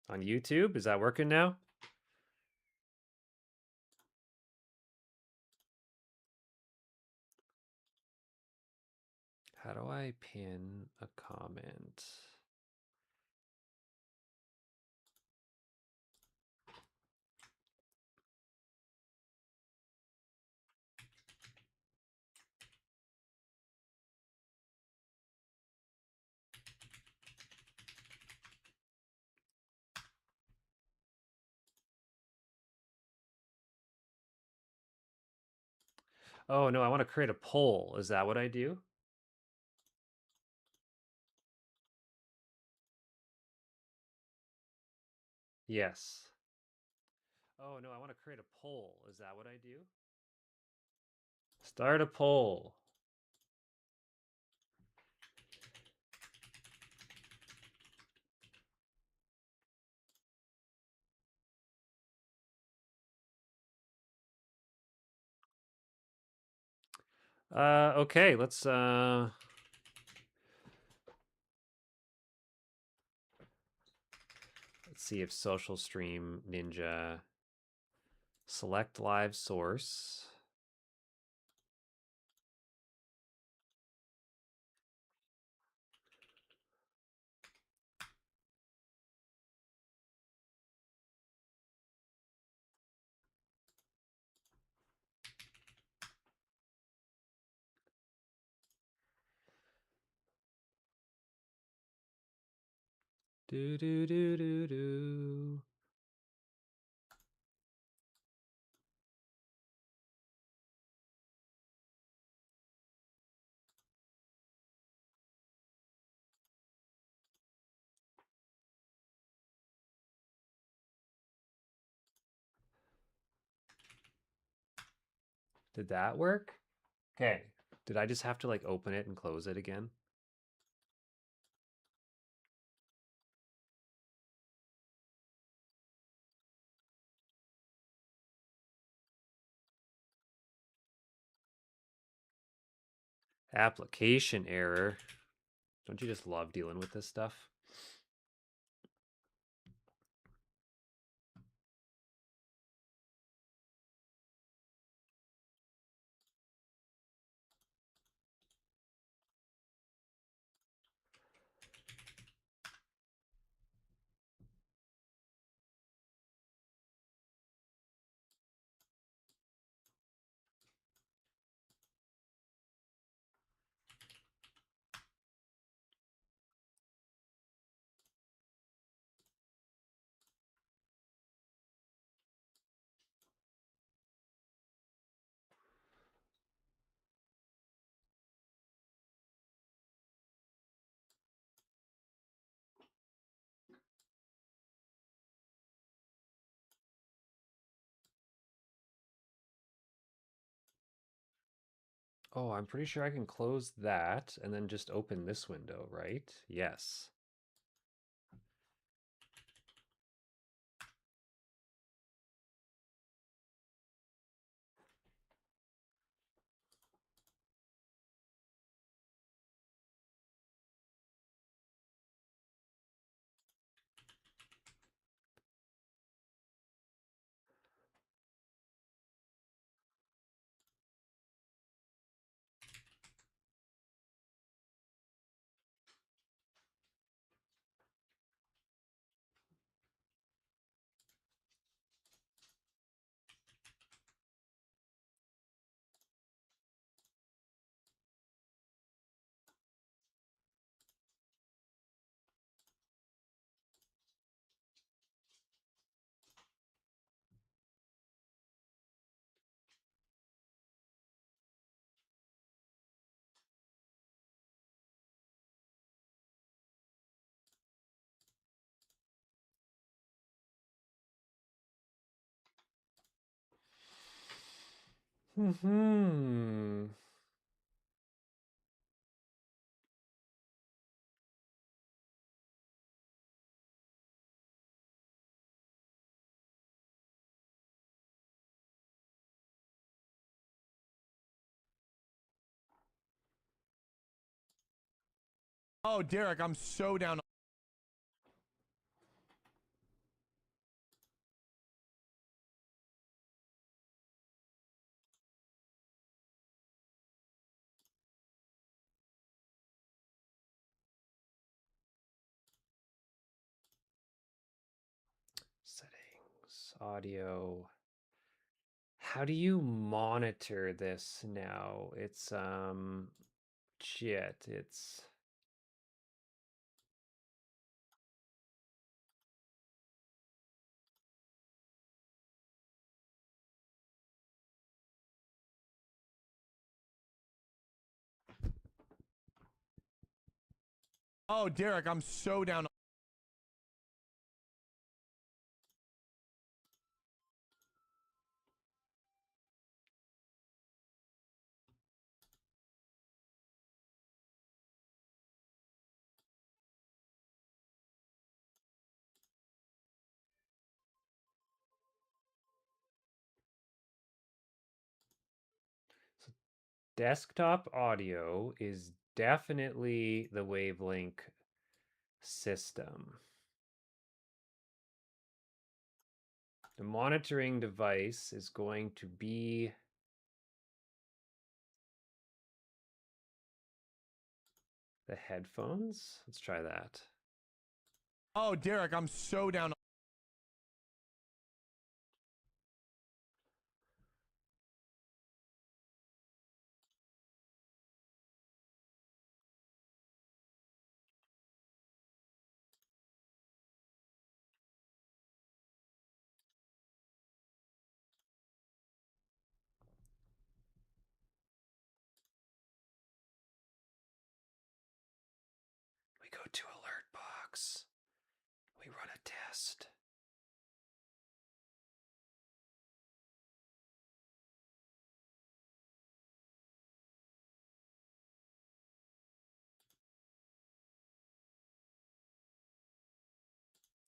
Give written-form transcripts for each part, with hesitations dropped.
On YouTube? Is that working now? How do I pin a comment? Oh, no, I want to create a poll. Is that what I do? Yes. Oh, no, I want to create a poll. Is that what I do? Start a poll. Okay, let's see if Social Stream Ninja select live source. Do do do do do. Did that work? Okay. Did I just have to like open it and close it again? Application error. Don't you just love dealing with this stuff? Oh, I'm pretty sure I can close that and then just open this window, right? Yes. Hmm. Oh, Derek, I'm so down. audio. How do you monitor this now? It's shit. It's Oh, Derek, I'm so down. so desktop audio is definitely the wavelength system. The monitoring device is going to be the headphones. Let's try that. Oh, Derek, I'm so down. We go to alert box. We run a test.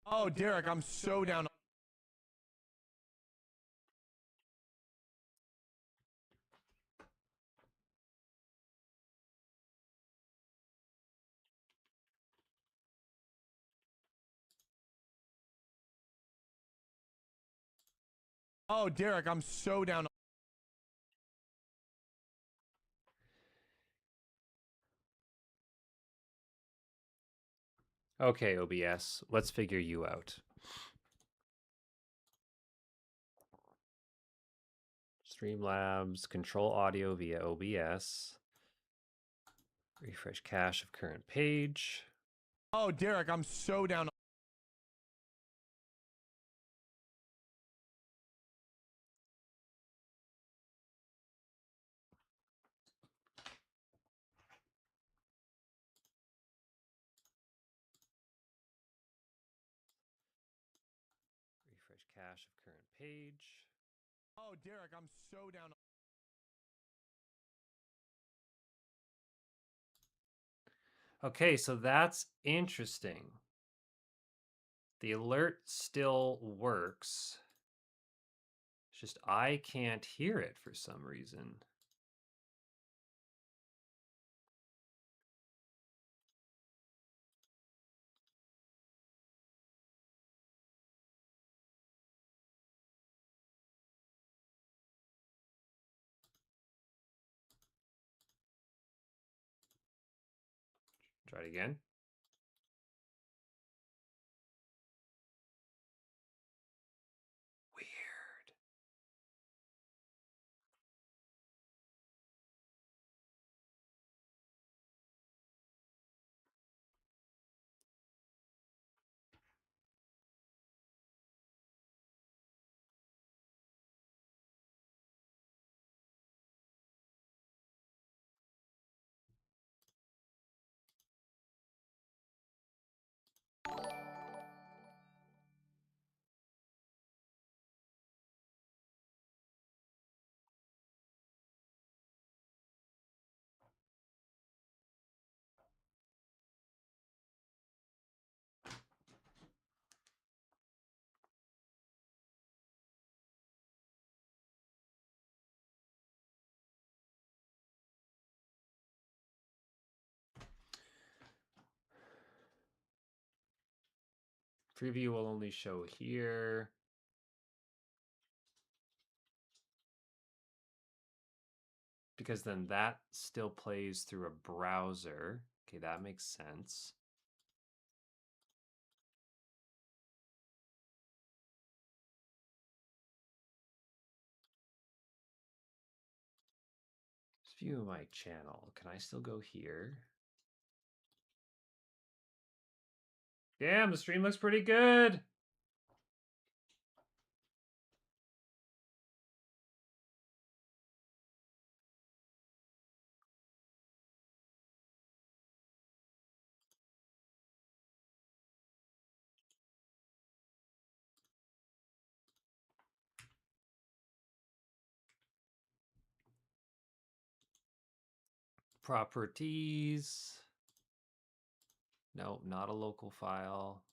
Oh, Derek, I'm so down. Oh, Derek, I'm so down. Okay, OBS, let's figure you out. Streamlabs, control audio via OBS. Refresh cache of current page. Oh, Derek, I'm so down. Refresh cache of current page. Oh, Derek, I'm so down. Okay, so that's interesting. The alert still works. It's just I can't hear it for some reason. Try it again. Weird. Preview will only show here. Because then that still plays through a browser. Okay, that makes sense. view my channel. Can I still go here? Damn, the stream looks pretty good. Properties. No, not a local file.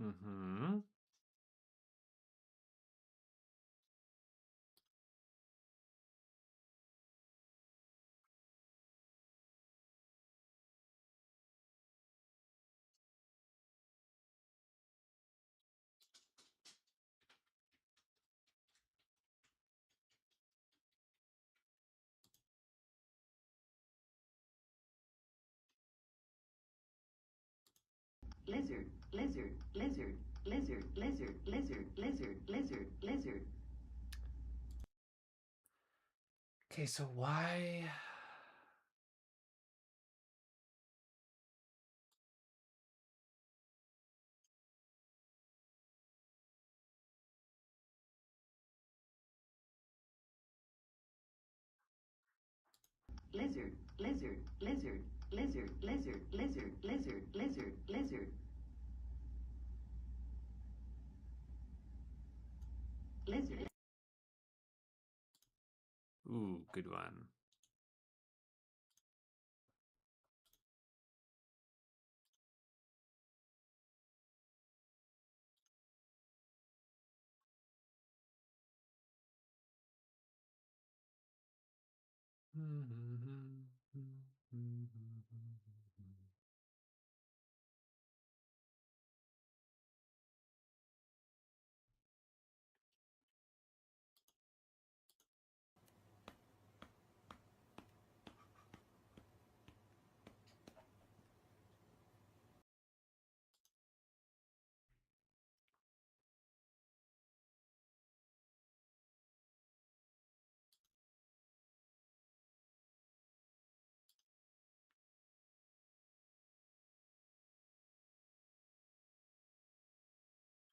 Mm-hmm. Lizard, lizard, lizard, lizard, lizard, lizard, lizard, lizard, lizard. Okay, so why? Lizard, lizard, lizard, lizard, lizard, lizard, lizard, lizard, lizard. Lizard. Ooh, good one.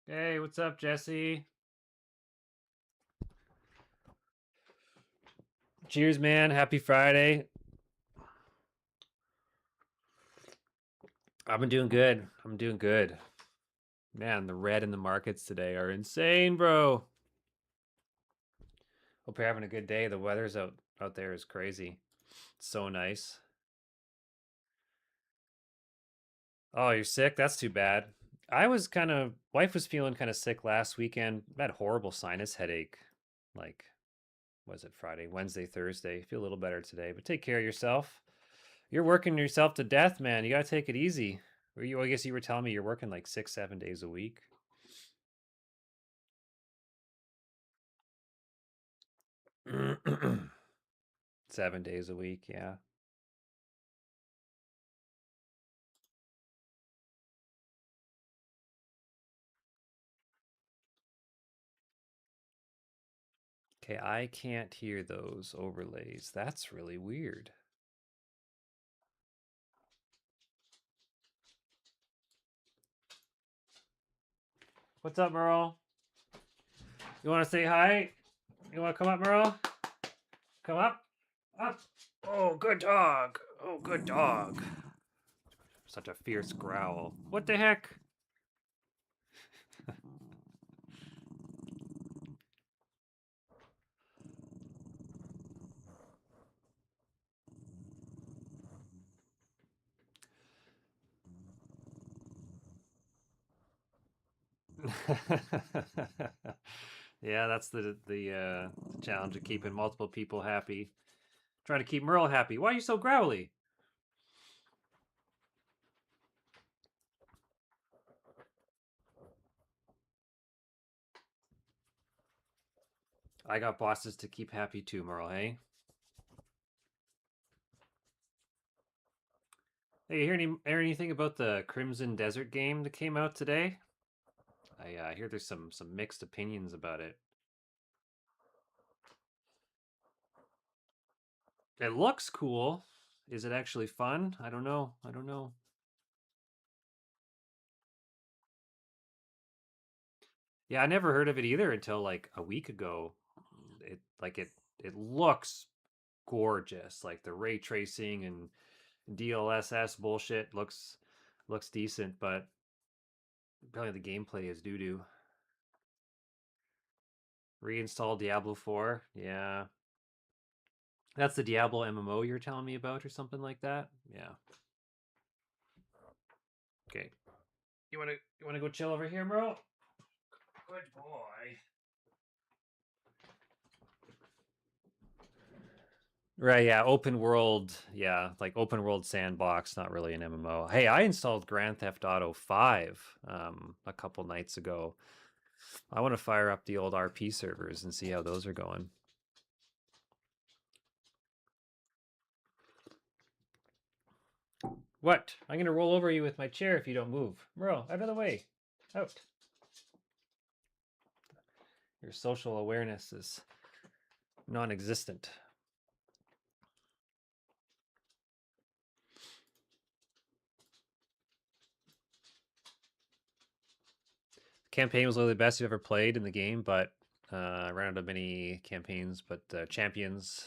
Hey, what's up, Jesse? Cheers, man. Happy Friday. I've been doing good. I'm doing good. Man, the red in the markets today are insane, bro. Hope you're having a good day. The weather's out there is crazy. It's so nice. Oh, you're sick? That's too bad. I was wife was feeling kind of sick last weekend. I had horrible sinus headache. Like, was it Friday, Wednesday, Thursday? Feel a little better today, but take care of yourself. You're working yourself to death, man. You gotta take it easy. Or I guess you were telling me you're working like 6, 7 days a week. 7 days a week, yeah. Okay, I can't hear those overlays. That's really weird. What's up, Merle? You want to say hi? You want to come up, Merle? Come up. Up. Oh, good dog. Oh, good dog. Such a fierce growl. What the heck? Yeah, that's the challenge of keeping multiple people happy. Trying to keep Merle happy. Why are you so growly? I got bosses to keep happy too, Merle, hey? Hey, you hear anything about the Crimson Desert game that came out today? I hear there's some mixed opinions about it. It looks cool. Is it actually fun? I don't know. I don't know. Yeah, I never heard of it either until like a week ago. It looks gorgeous. Like the ray tracing and DLSS bullshit looks decent, but apparently the gameplay is doo doo. Reinstall Diablo 4. Yeah. That's the Diablo MMO you're telling me about or something like that? Yeah. Okay. You wanna go chill over here, bro? Good boy. Right, yeah, open world, yeah, like open world sandbox, not really an MMO. Hey, I installed Grand Theft Auto 5 a couple nights ago. I want to fire up the old RP servers and see how those are going. What? I'm gonna roll over you with my chair if you don't move. Bro, out of the way. Out. Your social awareness is non-existent. Campaign was one of the best you've ever played in the game, but I ran out of many campaigns, but champions.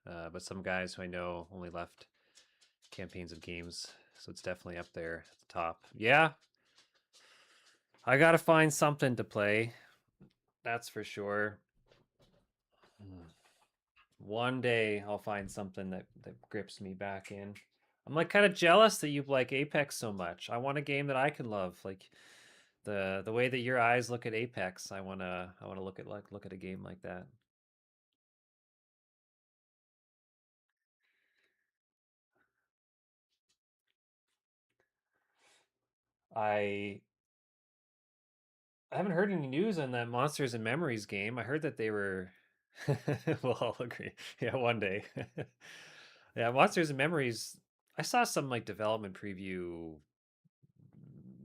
But some guys who I know only left campaigns of games, so it's definitely up there at the top. Yeah, I gotta find something to play. That's for sure. One day I'll find something that grips me back in. I'm like kind of jealous that you like Apex so much. I want a game that I can love, like the way that your eyes look at Apex. I wanna look at a game like that. I I haven't heard any news on that Monsters and Memories game. I heard that they were. We'll all agree. Yeah, one day. Yeah, Monsters and Memories. I saw some like development preview.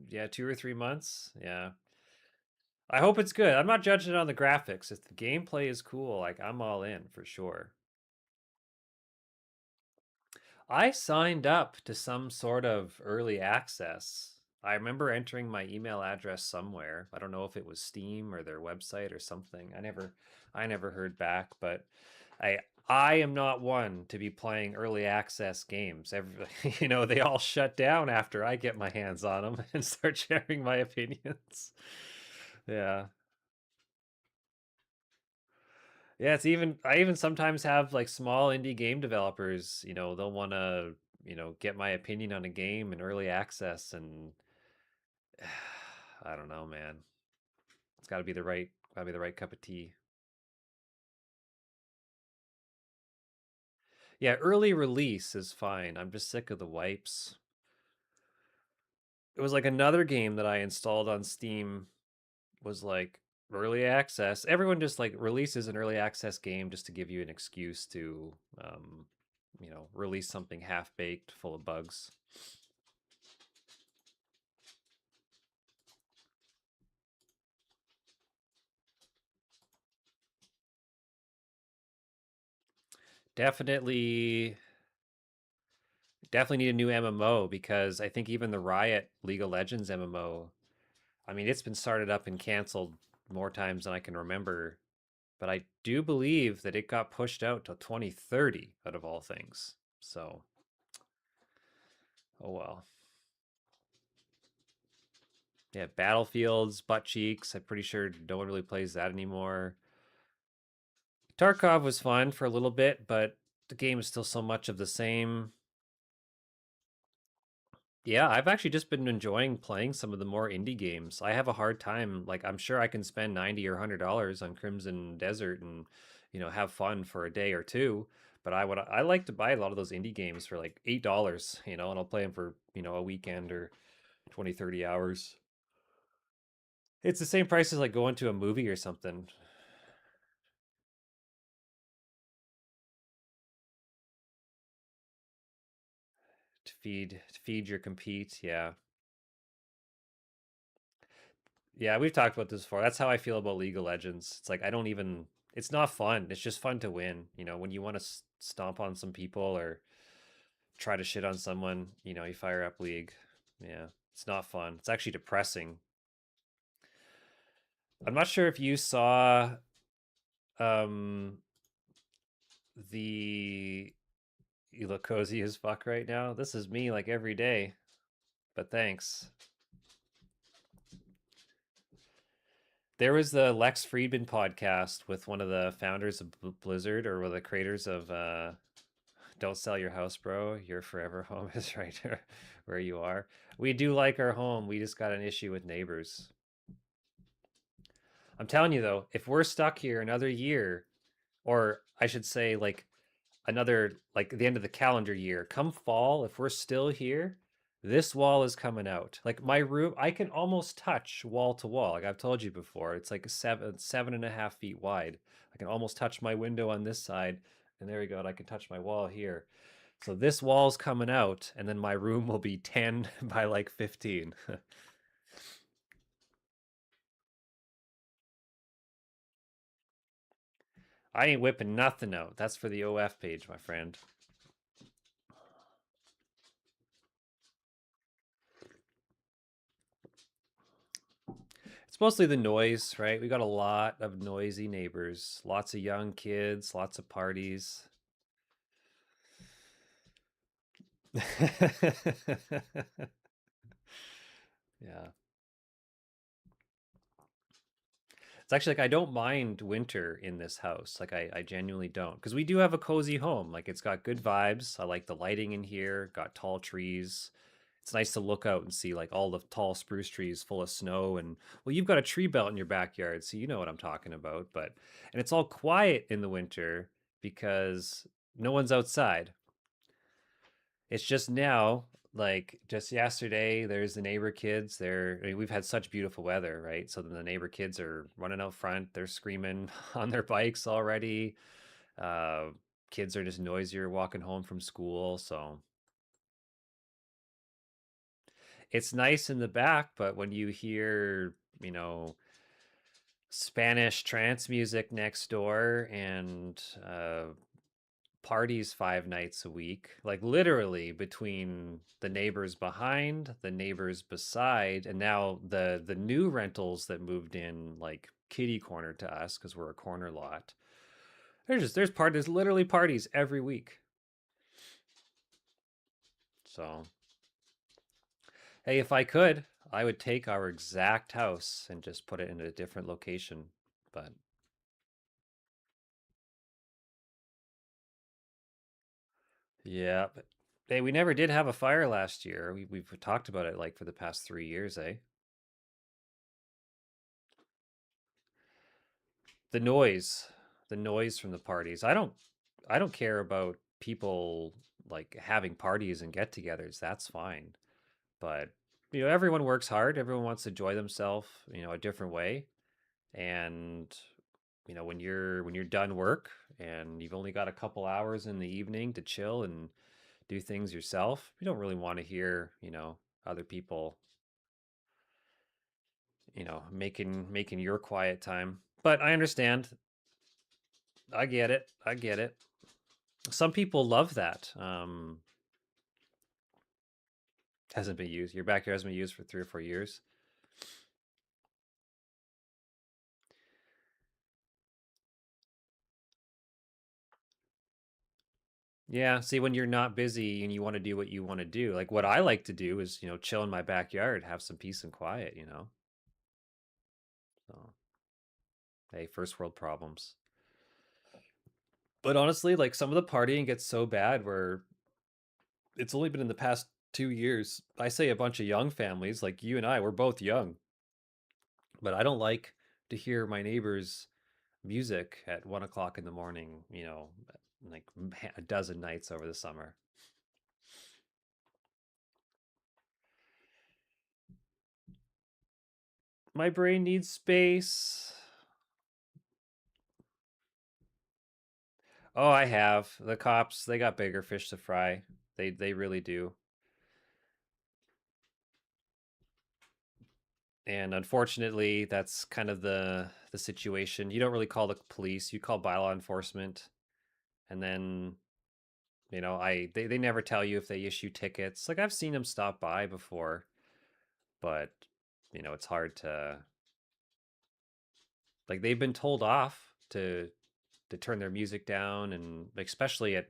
Yeah, 2 or 3 months. Yeah, I hope it's good. I'm not judging it on the graphics. If the gameplay is cool, like I'm all in for sure. I signed up to some sort of early access. I remember entering my email address somewhere. I don't know if it was Steam or their website or something. I never heard back, but I I am not one to be playing early access games. They all shut down after I get my hands on them and start sharing my opinions. Yeah. Yeah, it's even I even sometimes have like small indie game developers, they'll want to, get my opinion on a game in early access and I don't know, man. It's got to be the right cup of tea. Yeah, early release is fine. I'm just sick of the wipes. It was like another game that I installed on Steam was like early access. Everyone just like releases an early access game just to give you an excuse to, release something half baked, full of bugs. Definitely, definitely need a new MMO because I think even the Riot League of Legends MMO, I mean, it's been started up and canceled more times than I can remember. But I do believe that it got pushed out till 2030 out of all things. So, oh well. Yeah, Battlefields, Butt Cheeks. I'm pretty sure no one really plays that anymore. Tarkov was fun for a little bit, but the game is still so much of the same. Yeah, I've actually just been enjoying playing some of the more indie games. I have a hard time. Like, I'm sure I can spend 90 or $100 on Crimson Desert and, have fun for a day or two. But I like to buy a lot of those indie games for like $8, and I'll play them for, a weekend or 20, 30 hours. It's the same price as like going to a movie or something to feed your compete. Yeah. Yeah, we've talked about this before. That's how I feel about League of Legends. It's like I don't even. It's not fun. It's just fun to win. When you want to stomp on some people or try to shit on someone, you fire up League. Yeah, it's not fun. It's actually depressing. I'm not sure if you saw um the. You look cozy as fuck right now. This is me like every day, but thanks. There was the Lex Friedman podcast with one of the founders of Blizzard or one of the creators of Don't Sell Your House, Bro. Your forever home is right where you are. We do like our home. We just got an issue with neighbors. I'm telling you though, if we're stuck here another year, or I should say like another like the end of the calendar year, come fall, if we're still here, this wall is coming out. Like my room, I can almost touch wall to wall. Like I've told you before, it's like 7.5 feet wide. I can almost touch my window on this side, and there we go. And I can touch my wall here. So this wall's coming out, and then my room will be 10 by like 15. I ain't whipping nothing out. That's for the OF page, my friend. It's mostly the noise, right? We got a lot of noisy neighbors, lots of young kids, lots of parties. Yeah. It's actually like I don't mind winter in this house. Like I genuinely don't. Because we do have a cozy home. Like it's got good vibes. I like the lighting in here, got tall trees. It's nice to look out and see like all the tall spruce trees full of snow. And well, you've got a tree belt in your backyard, so you know what I'm talking about. And it's all quiet in the winter because no one's outside. It's just now, like just yesterday, there's the neighbor kids. I mean, we've had such beautiful weather, right? So then the neighbor kids are running out front. They're screaming on their bikes already. Uh, Kids are just noisier walking home from school. So it's nice in the back, but when you hear, Spanish trance music next door and parties 5 nights a week, like literally between the neighbors behind, the neighbors beside, and now the new rentals that moved in like kitty corner to us because we're a corner lot. There's literally parties every week. So hey, if I could, I would take our exact house and just put it in a different location. But yeah, but hey, we never did have a fire last year. We've talked about it like for the past 3 years, eh? The noise, the noise from the parties. I don't care about people like having parties and get-togethers. That's fine. But everyone works hard. Everyone wants to enjoy themselves, a different way. And when you're done work and you've only got a couple hours in the evening to chill and do things yourself, you don't really want to hear, other people, making your quiet time. But I understand. I get it. I get it. Some people love that. Hasn't been used. Your backyard hasn't been used for 3 or 4 years. Yeah. See, when you're not busy and you want to do what you want to do, like what I like to do is, chill in my backyard, have some peace and quiet. So, hey, first world problems. But honestly, like some of the partying gets so bad where it's only been in the past 2 years. I say a bunch of young families, like you and I, we're both young, but I don't like to hear my neighbors' music at 1 o'clock in the morning, like a dozen nights over the summer. My brain needs space. Oh, I have. The cops, they got bigger fish to fry. They really do. And unfortunately, that's kind of the situation. You don't really call the police, you call bylaw enforcement. And then, they never tell you if they issue tickets. Like I've seen them stop by before, but it's hard to, like, they've been told off to turn their music down, and especially at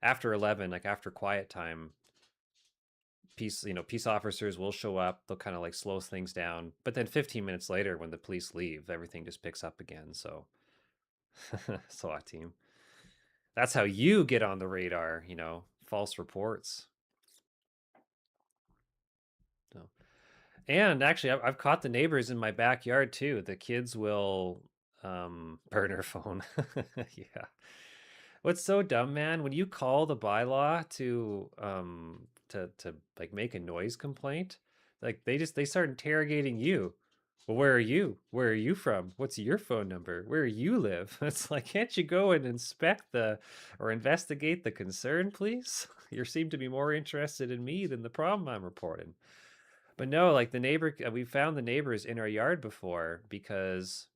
after 11, like after quiet time, peace officers will show up. They'll kind of like slow things down, but then 15 minutes later when the police leave, everything just picks up again. So SWAT team, that's how you get on the radar, false reports. So, and actually I've caught the neighbors in my backyard too. The kids will burn her phone. Yeah. What's so dumb, man? When you call the bylaw to like make a noise complaint, like they start interrogating you. Well, where are you? Where are you from? What's your phone number? Where you live? It's like, can't you go and inspect or investigate the concern, please? You seem to be more interested in me than the problem I'm reporting. But no, like the neighbor, we found the neighbors in our yard before because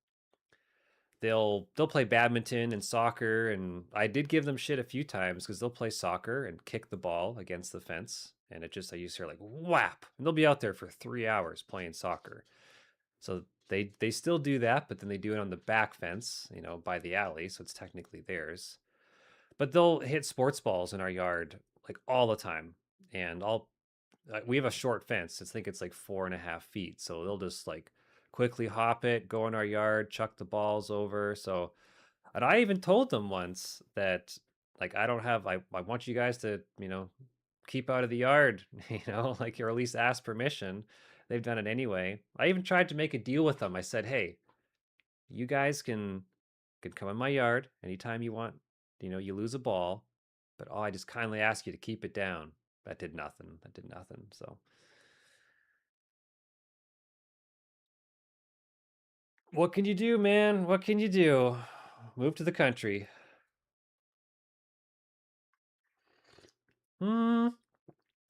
they'll play badminton and soccer, and I did give them shit a few times because they'll play soccer and kick the ball against the fence, and I used to hear like whap, and they'll be out there for 3 hours playing soccer. So they still do that, but then they do it on the back fence, by the alley, so it's technically theirs. But they'll hit sports balls in our yard like all the time, and we have a short fence. I think it's like 4.5 feet. So they'll just like quickly hop it, go in our yard, chuck the balls over. So, and I even told them once that like I want you guys to, keep out of the yard, like, or at least ask permission. They've done it anyway. I even tried to make a deal with them. I said, hey, you guys can come in my yard anytime you want. You lose a ball, but I just kindly ask you to keep it down. That did nothing. That did nothing. So, what can you do, man? What can you do? Move to the country. Hmm.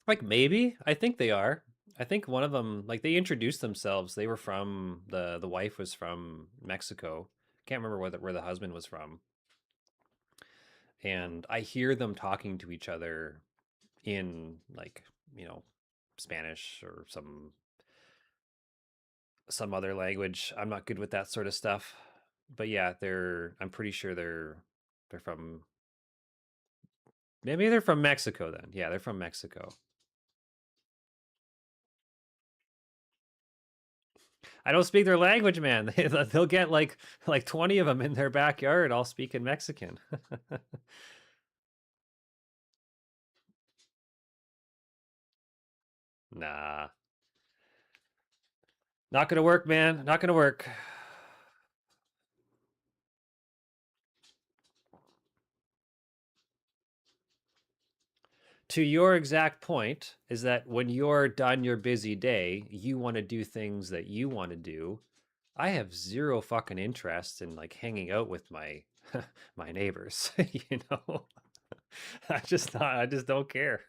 Like maybe. I think they are. I think one of them, like they introduced themselves. They were from the wife was from Mexico. Can't remember where the husband was from. And I hear them talking to each other in like, Spanish or some other language. I'm not good with that sort of stuff. But yeah, I'm pretty sure they're from, maybe they're from Mexico then. Yeah, they're from Mexico. I don't speak their language, man. They'll get like 20 of them in their backyard all speaking Mexican. Nah. Not gonna work, man. Not gonna work. To your exact point is that when you're done your busy day, you want to do things that you want to do. I have zero fucking interest in like hanging out with my my neighbors, you know. I just don't care.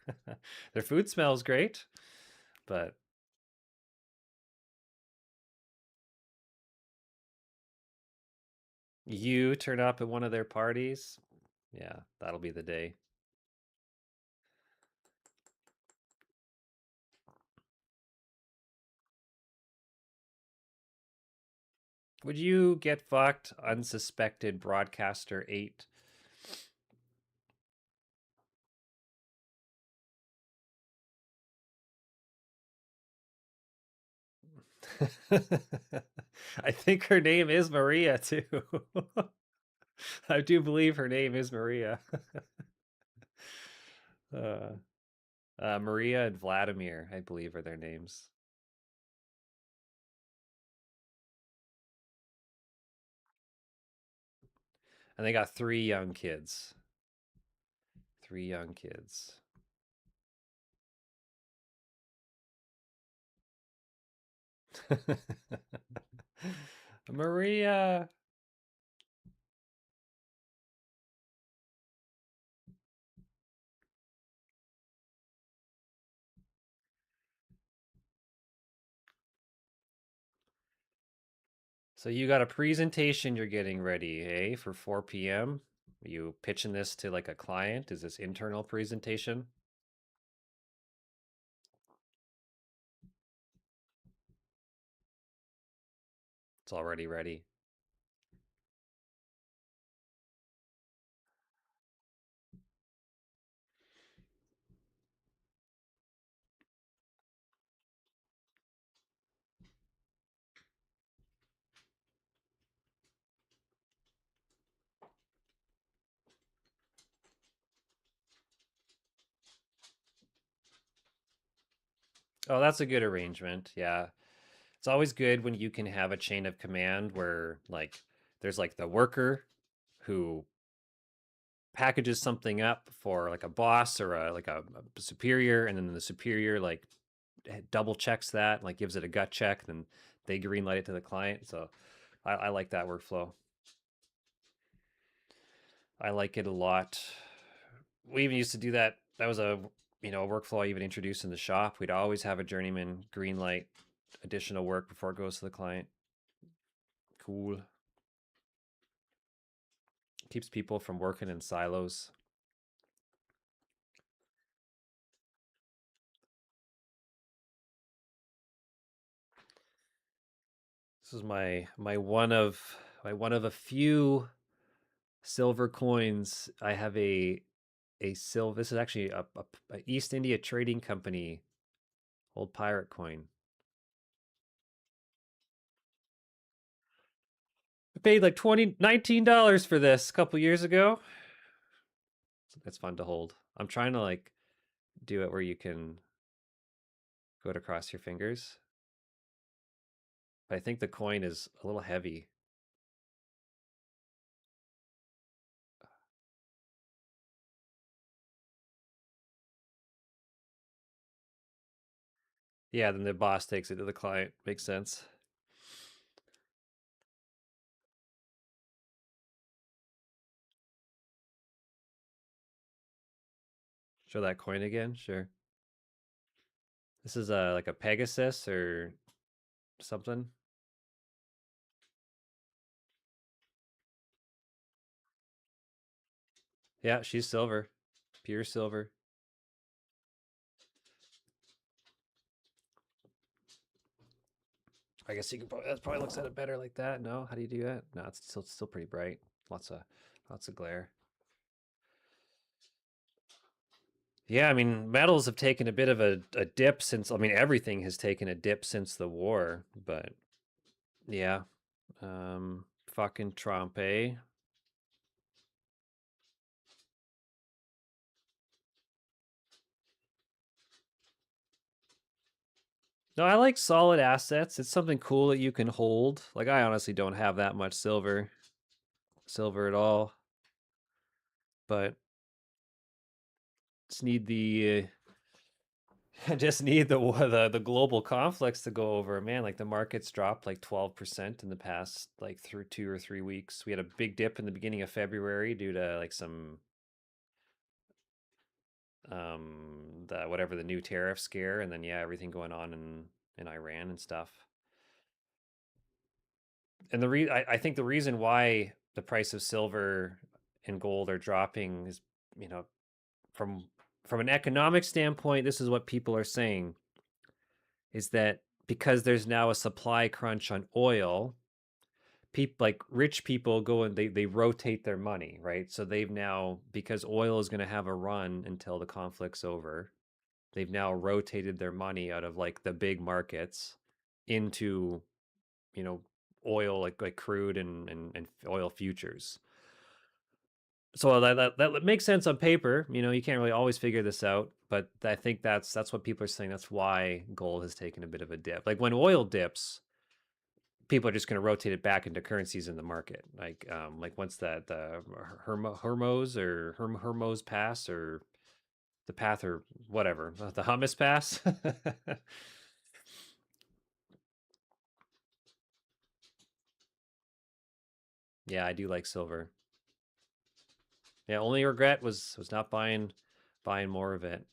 Their food smells great, but you turn up at one of their parties, yeah, that'll be the day. Would you get fucked, unsuspected broadcaster 8? I think her name is Maria too. I do believe her name is Maria. uh, Maria and Vladimir, I believe, are their names. And they got 3 young kids. 3 young kids. Maria. So you got a presentation you're getting ready, eh, for 4 p.m. Are you pitching this to like a client? Is this internal presentation? It's already ready. Oh, that's a good arrangement. Yeah. It's always good when you can have a chain of command where like there's like the worker who packages something up for like a boss or a superior, and then the superior like double checks that, like gives it a gut check, then they green light it to the client. So I like that workflow. I like it a lot. We even used to do that. That was a workflow I even introduced in the shop. We'd always have a journeyman green light additional work before it goes to the client. Cool. Keeps people from working in silos. This is my one of a few silver coins. I have a silver. This is actually a East India Trading Company old pirate coin. I paid like $19 for this a couple years ago. It's fun to hold. I'm trying to like do it where you can go it across your fingers. But I think the coin is a little heavy. Yeah, then the boss takes it to the client. Makes sense. Show that coin again. Sure. This is a like a Pegasus or something. Yeah, she's silver. Pure silver. I guess you can probably, that probably looks at it better like that. No, how do you do that? No, it's still pretty bright. Lots of glare. Yeah, I mean, metals have taken a bit of a dip since. I mean, everything has taken a dip since the war. But yeah, fucking Trump, eh? No, I like solid assets. It's something cool that you can hold. Like I honestly don't have that much silver at all, but just need the I just need the global conflicts to go over, man. Like the markets dropped like 12% in the past like through 2 or 3 weeks. We had a big dip in the beginning of February due to like some the whatever the new tariff scare, and then yeah, everything going on in Iran and stuff. And I think the reason why the price of silver and gold are dropping is, you know, from from an economic standpoint, this is what people are saying is that because there's now a supply crunch on oil, people like rich people go and they rotate their money, right? So they've now, because oil is going to have a run until the conflict's over, they've now rotated their money out of like the big markets into, you know, oil, like crude and oil futures. So that makes sense on paper. You know, you can't really always figure this out, but I think that's what people are saying. That's why gold has taken a bit of a dip. Like when oil dips, people are just going to rotate it back into currencies in the market. Like once that the Hermos pass or the path or whatever the hummus pass. Yeah, I do like silver. Yeah, only regret was not buying more of it.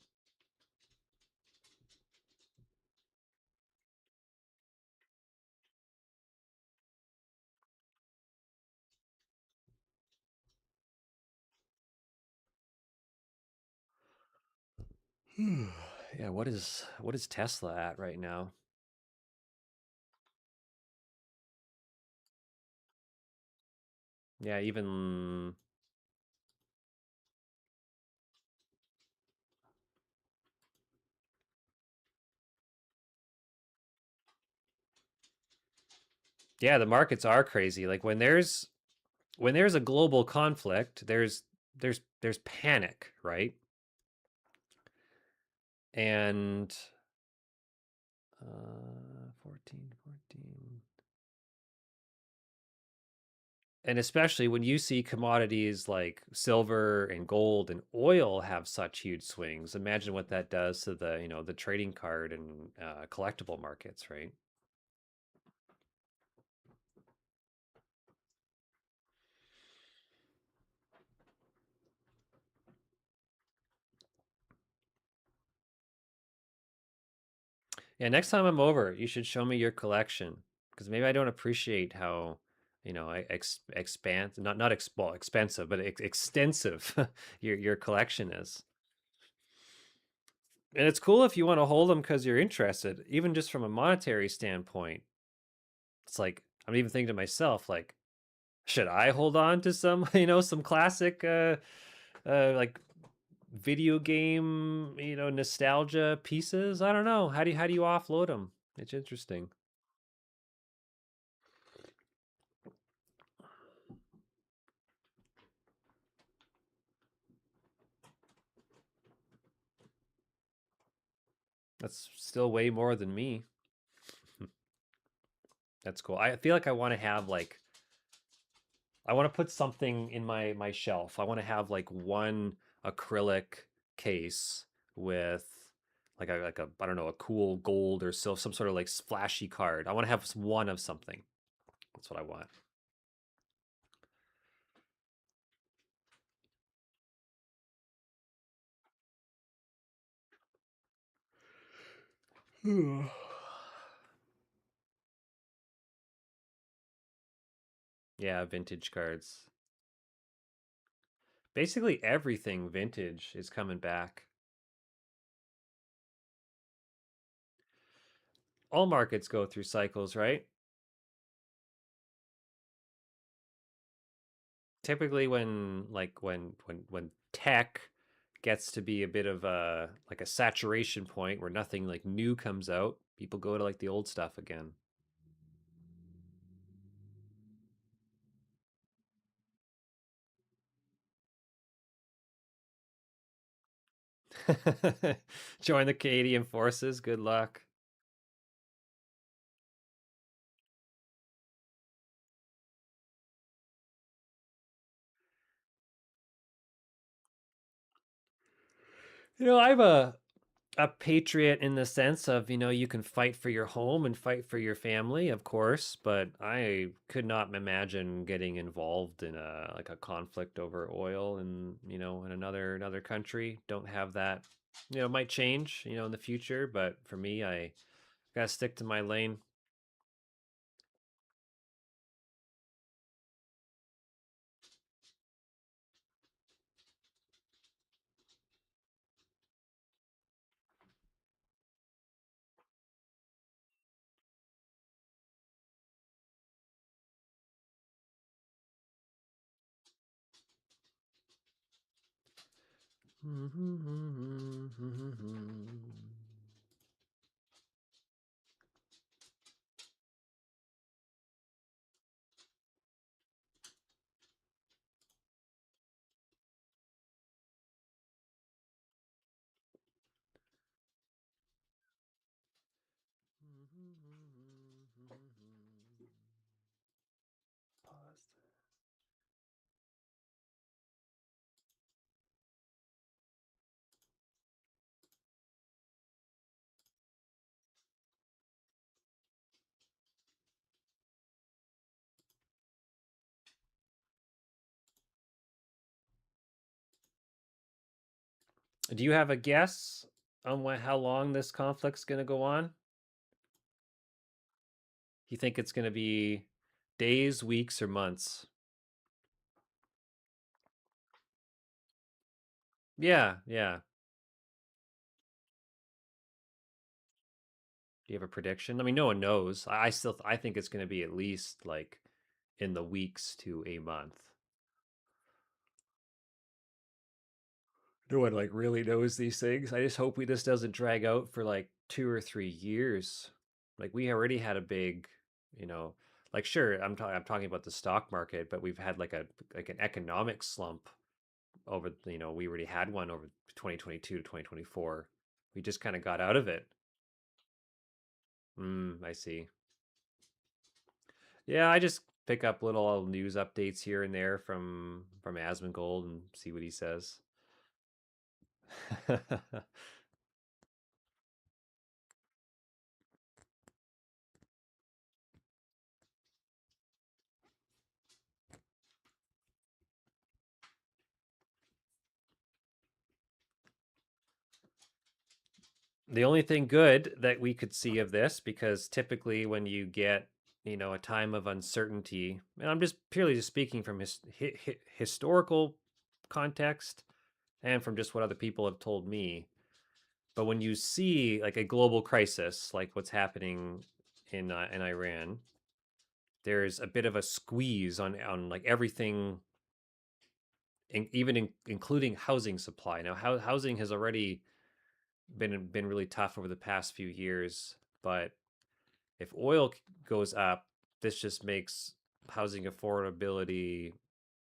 Yeah, what is Tesla at right now? Yeah, even yeah, the markets are crazy. Like when there's a global conflict, there's panic, right? And 14. And especially when you see commodities like silver and gold and oil have such huge swings, imagine what that does to the trading card and collectible markets, right? Yeah, next time I'm over, you should show me your collection because maybe I don't appreciate how, expand not well, expensive, but extensive your collection is. And it's cool if you want to hold them because you're interested, even just from a monetary standpoint. It's like I'm even thinking to myself, like, should I hold on to some, some classic, like video game, nostalgia pieces? I don't know. How do you offload them? It's interesting. That's still way more than me. That's cool. I feel like I want to have like I want to put something in my shelf. I want to have like one acrylic case with like a I don't know, a cool gold or some sort of like flashy card. I want to have one of something. That's what I want. Yeah, vintage cards. Basically everything vintage is coming back. All markets go through cycles, right? Typically when tech gets to be a bit of a like a saturation point where nothing like new comes out, people go to like the old stuff again. Join the Canadian forces. Good luck. I have a patriot in the sense of, you can fight for your home and fight for your family, of course, but I could not imagine getting involved in a conflict over oil in, in another country. Don't have that. It might change, in the future, but for me, I gotta stick to my lane. Pause. Do you have a guess on how long this conflict's going to go on? You think it's going to be days, weeks, or months? Yeah, yeah. Do you have a prediction? I mean, no one knows. I think it's going to be at least like in the weeks to a month. No one like really knows these things. I just hope this doesn't drag out for like 2 or 3 years. Like we already had a big, you know, like sure, I'm talking about the stock market, but we've had like an economic slump over, we already had one over 2022 to 2024. We just kind of got out of it. I see. Yeah, I just pick up little news updates here and there from Asmongold and see what he says. The only thing good that we could see of this, because typically when you get, a time of uncertainty, and I'm just purely just speaking from historical context and from just what other people have told me, but when you see like a global crisis, like what's happening in Iran, there's a bit of a squeeze on like everything, including housing supply. Now, housing has already been really tough over the past few years, but if oil goes up, this just makes housing affordability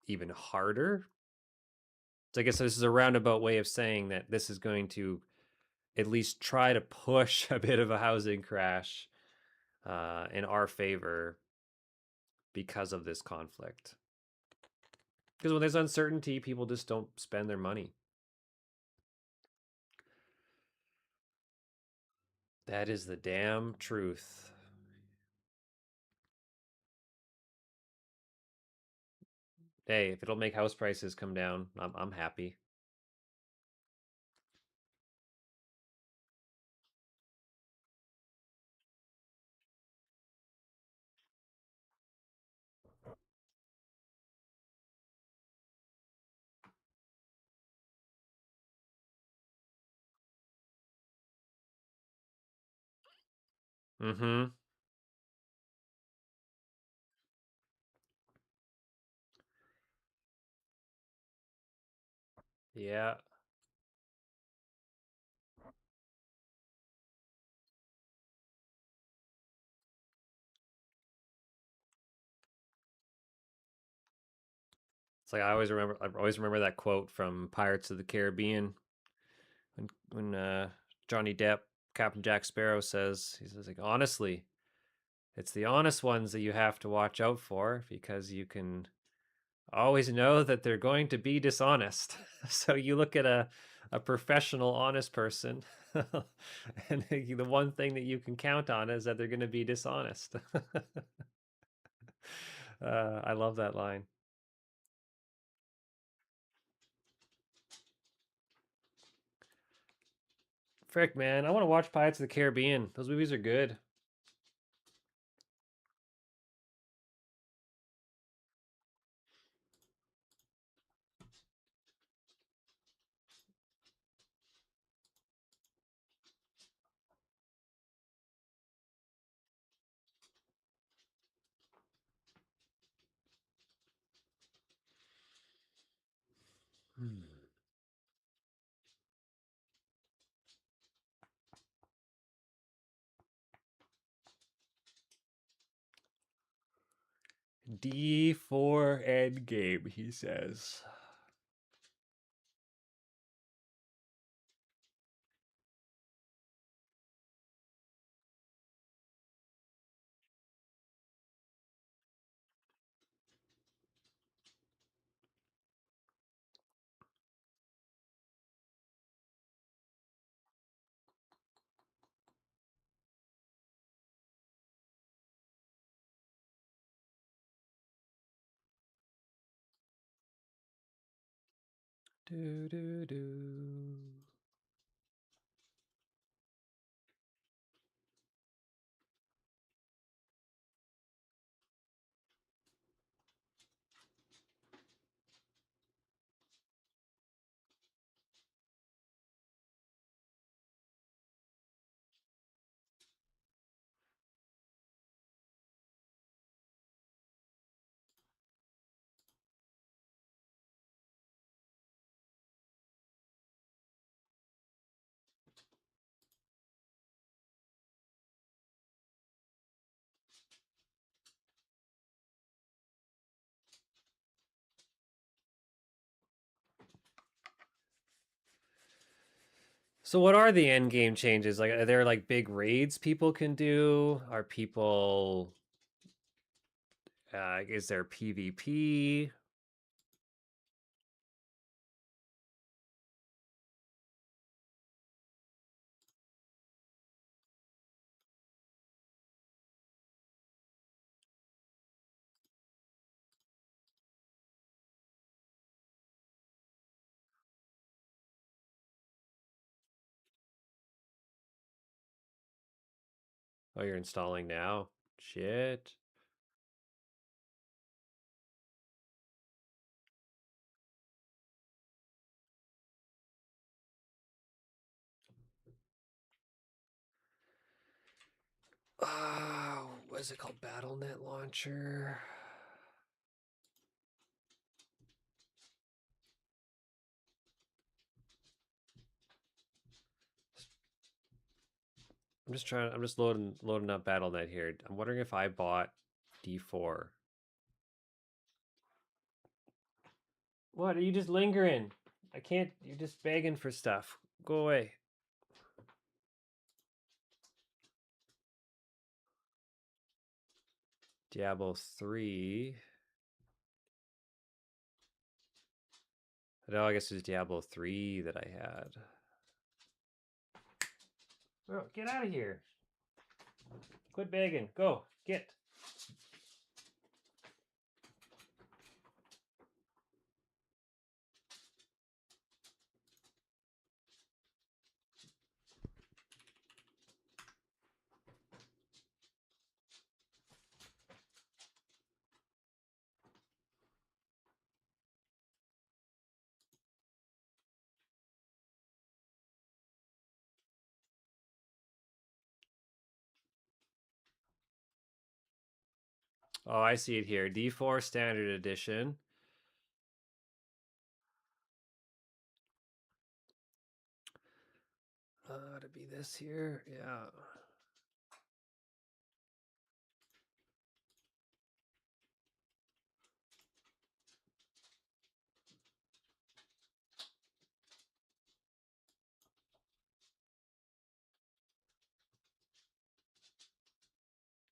even harder. So I guess this is a roundabout way of saying that this is going to at least try to push a bit of a housing crash in our favor because of this conflict. Because when there's uncertainty, people just don't spend their money. That is the damn truth. Hey, if it'll make house prices come down, I'm happy. Mm-hmm. Yeah. It's like I always remember that quote from Pirates of the Caribbean when Johnny Depp, Captain Jack Sparrow he says like honestly, it's the honest ones that you have to watch out for because you can always know that they're going to be dishonest. So you look at a professional, honest person. And the one thing that you can count on is that they're going to be dishonest. I love that line. Frick, man, I want to watch Pirates of the Caribbean. Those movies are good. Hmm. D4 Endgame, he says. Do do do. So what are the end game changes? Like, are there like big raids people can do? Are people is there PvP? Oh, you're installing now. Shit. What is it called? BattleNet launcher. I'm just loading up BattleNet here. I'm wondering if I bought D4. What? Are you just lingering? I can't. You're just begging for stuff. Go away. Diablo 3. No, I guess it was Diablo 3 that I had. Bro, get out of here. Quit begging. Go. Get. Oh, I see it here. D4 Standard Edition. To be this here. Yeah.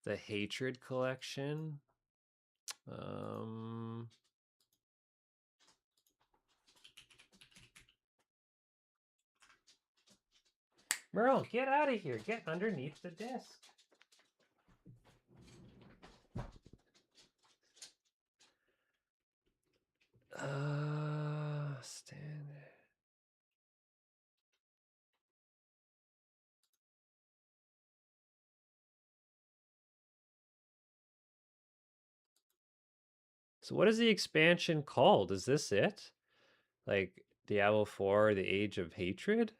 The Hatred Collection. Um, Merle, get out of here. Get underneath the desk. Stand. So what is the expansion called? Is this it? Like Diablo 4, The Age of Hatred?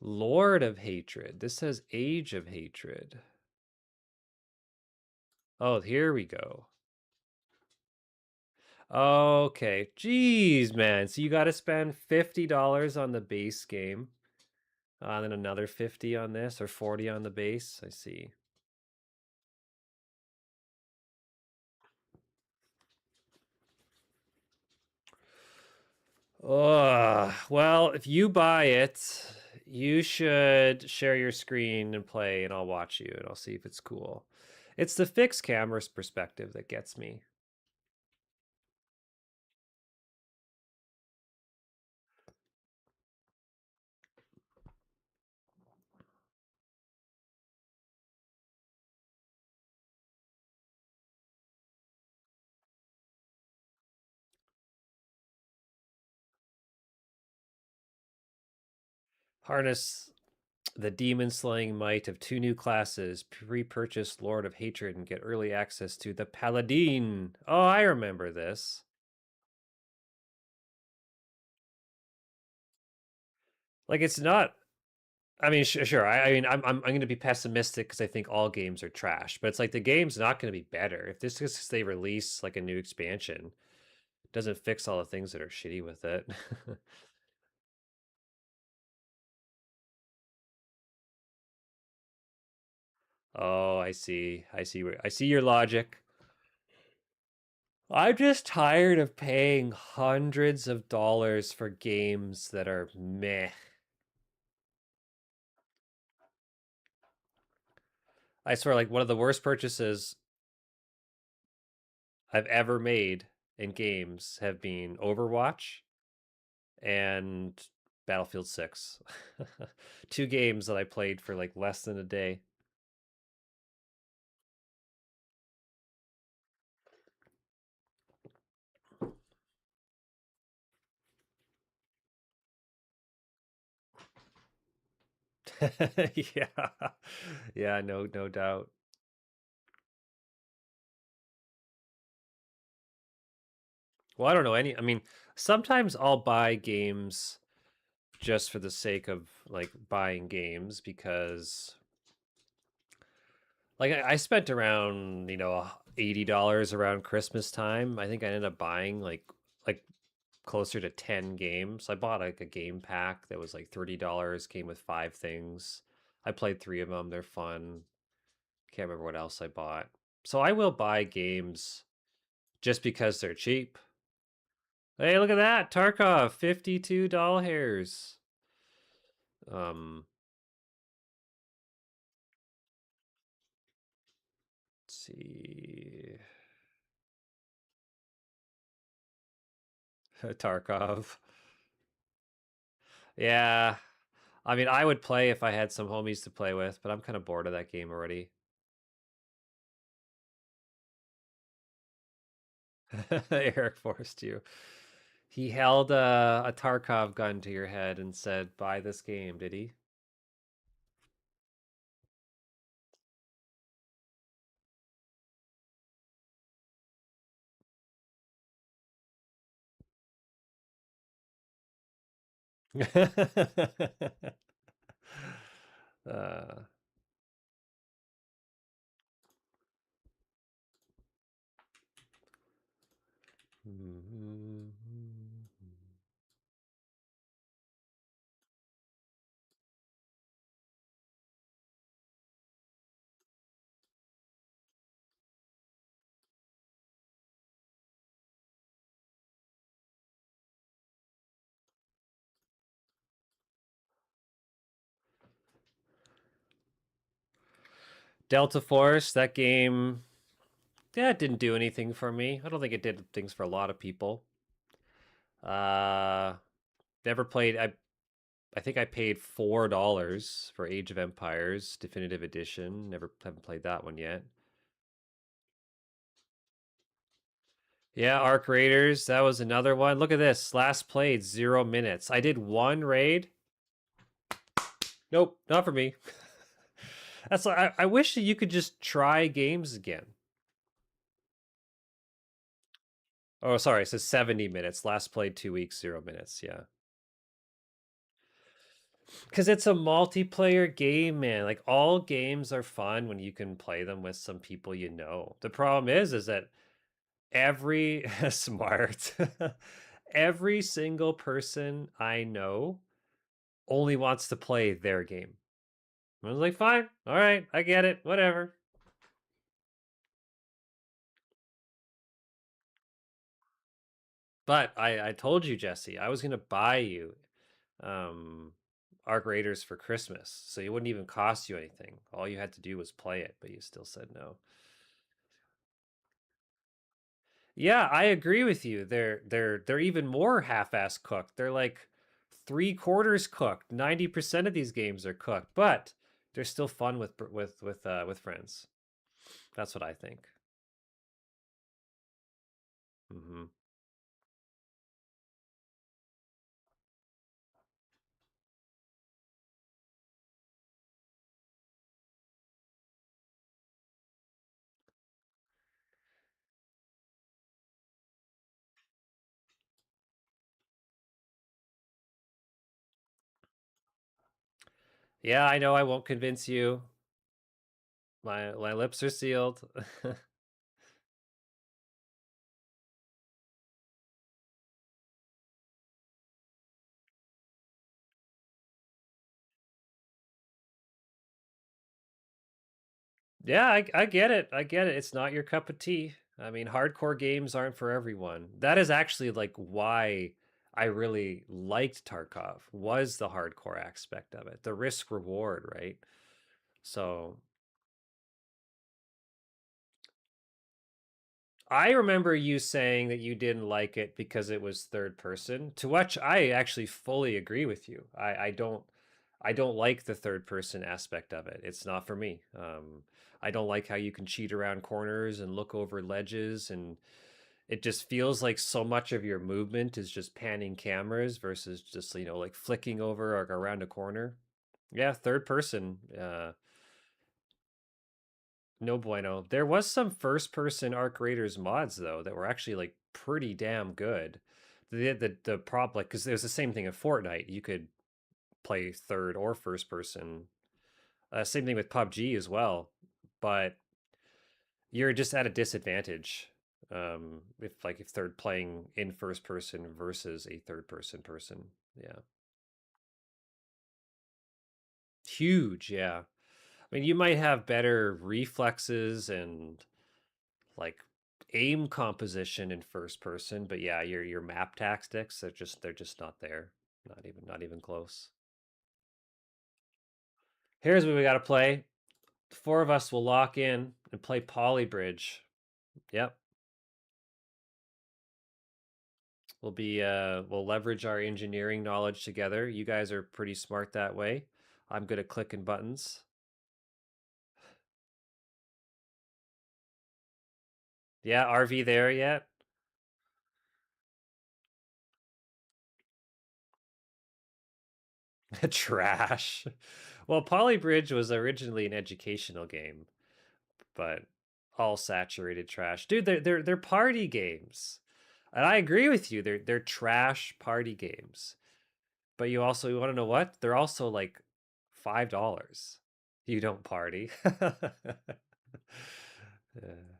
Lord of Hatred. This says Age of Hatred. Oh, here we go. Okay. Jeez, man. So you got to spend $50 on the base game. Then another 50 on this, or 40 on the base. I see. Well, if you buy it, you should share your screen and play, and I'll watch you, and I'll see if it's cool. It's the fixed camera's perspective that gets me. Harness the demon slaying might of two new classes, pre-purchase Lord of Hatred, and get early access to the Paladin. Oh, I remember this. Like it's not. I mean, sure. I mean, I'm going to be pessimistic because I think all games are trash, but it's like the game's not going to be better if this is they release like a new expansion. It doesn't fix all the things that are shitty with it. Oh, I see. I see your logic. I'm just tired of paying hundreds of dollars for games that are meh. I swear, like one of the worst purchases I've ever made in games have been Overwatch and Battlefield 6. Two games that I played for like less than a day. Yeah. Yeah, no doubt. Well, I don't know I mean, sometimes I'll buy games just for the sake of like buying games because like I spent around, $80 around Christmas time. I think I ended up buying like closer to 10 games. I bought like a game pack that was like $30, came with 5 things. I played 3 of them. They're fun. Can't remember what else I bought. So I will buy games just because they're cheap. Hey, look at that. Tarkov, 52 doll hairs. Um, let's see. Tarkov. Yeah. I mean, I would play if I had some homies to play with, but I'm kind of bored of that game already. Eric forced you. He held a Tarkov gun to your head and said, "Buy this game." Did he? uh, Delta Force, that game Yeah, it didn't do anything for me. I don't think it did things for a lot of people. Uh, never played. I think I paid $4 for Age of Empires Definitive Edition. Never haven't played that one yet. Yeah, Arc Raiders. That was another one. Look at this. Last played 0 minutes. I did one raid. Nope, not for me. That's like I wish that you could just try games again. Oh, sorry, it says 70 minutes. Last played 2 weeks, 0 minutes. Yeah. Because it's a multiplayer game, man. Like all games are fun when you can play them with some people you know. The problem is that every smart, every single person I know only wants to play their game. I was like, fine, all right, I get it, whatever. But I told you, Jesse, I was gonna buy you um Arc Raiders for Christmas, so it wouldn't even cost you anything. All you had to do was play it, but you still said no. Yeah, I agree with you. They're even more half-ass cooked. They're like 3/4 cooked. 90% of these games are cooked, but they're still fun with friends. That's what I think. Hmm. Yeah, I know I won't convince you. My lips are sealed. Yeah, I get it. I get it. It's not your cup of tea. I mean, hardcore games aren't for everyone. That is actually like why I really liked Tarkov was the hardcore aspect of it. The risk reward, right? So, I remember you saying that you didn't like it because it was third person, to which I actually fully agree with you. I don't like the third person aspect of it. It's not for me. I don't like how you can cheat around corners and look over ledges, and it just feels like so much of your movement is just panning cameras versus just, like flicking over or around a corner. Yeah, third person. No bueno. There was some first person Arc Raiders mods though that were actually like pretty damn good. The prop, like, because there's the same thing in Fortnite. You could play third or first person. Same thing with PUBG as well, but you're just at a disadvantage if third playing in first person versus a third person. Yeah, huge. Yeah, I mean you might have better reflexes and like aim composition in first person, but yeah, your map tactics they're just not there. Not even close. Here's what we got to play. The four of us will lock in and play Polybridge. Yep. We'll leverage our engineering knowledge together. You guys are pretty smart that way. I'm good at clicking buttons. Yeah, RV there yet? Trash. Well, Polybridge was originally an educational game, but all saturated trash. Dude, they're party games. And I agree with you. They're trash party games. But you want to know what? They're also like $5. You don't party. Yeah.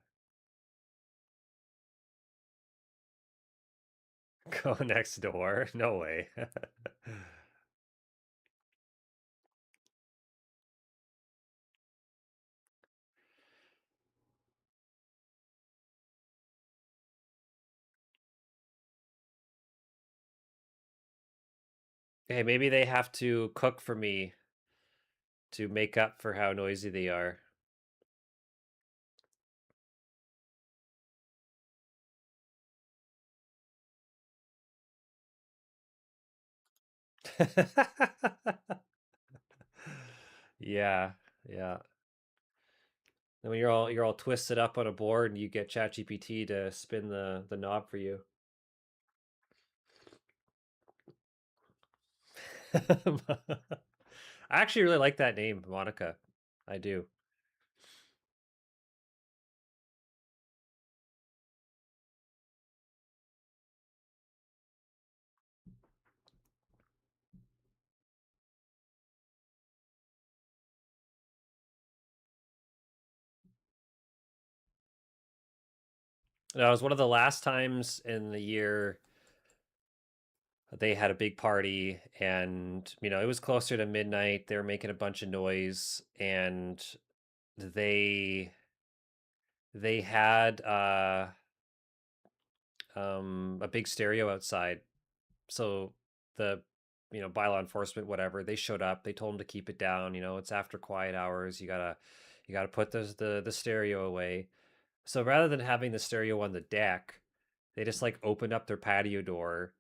Go next door. No way. Hey, maybe they have to cook for me to make up for how noisy they are. Yeah, yeah. And when you're all twisted up on a board and you get ChatGPT to spin the knob for you. I actually really like that name, Monica. I do. That was one of the last times in the year they had a big party, and it was closer to midnight. They were making a bunch of noise, and they they had a big stereo outside. So the bylaw enforcement, whatever, they showed up. They told them to keep it down. It's after quiet hours. You gotta put the stereo away. So rather than having the stereo on the deck, they just like opened up their patio door,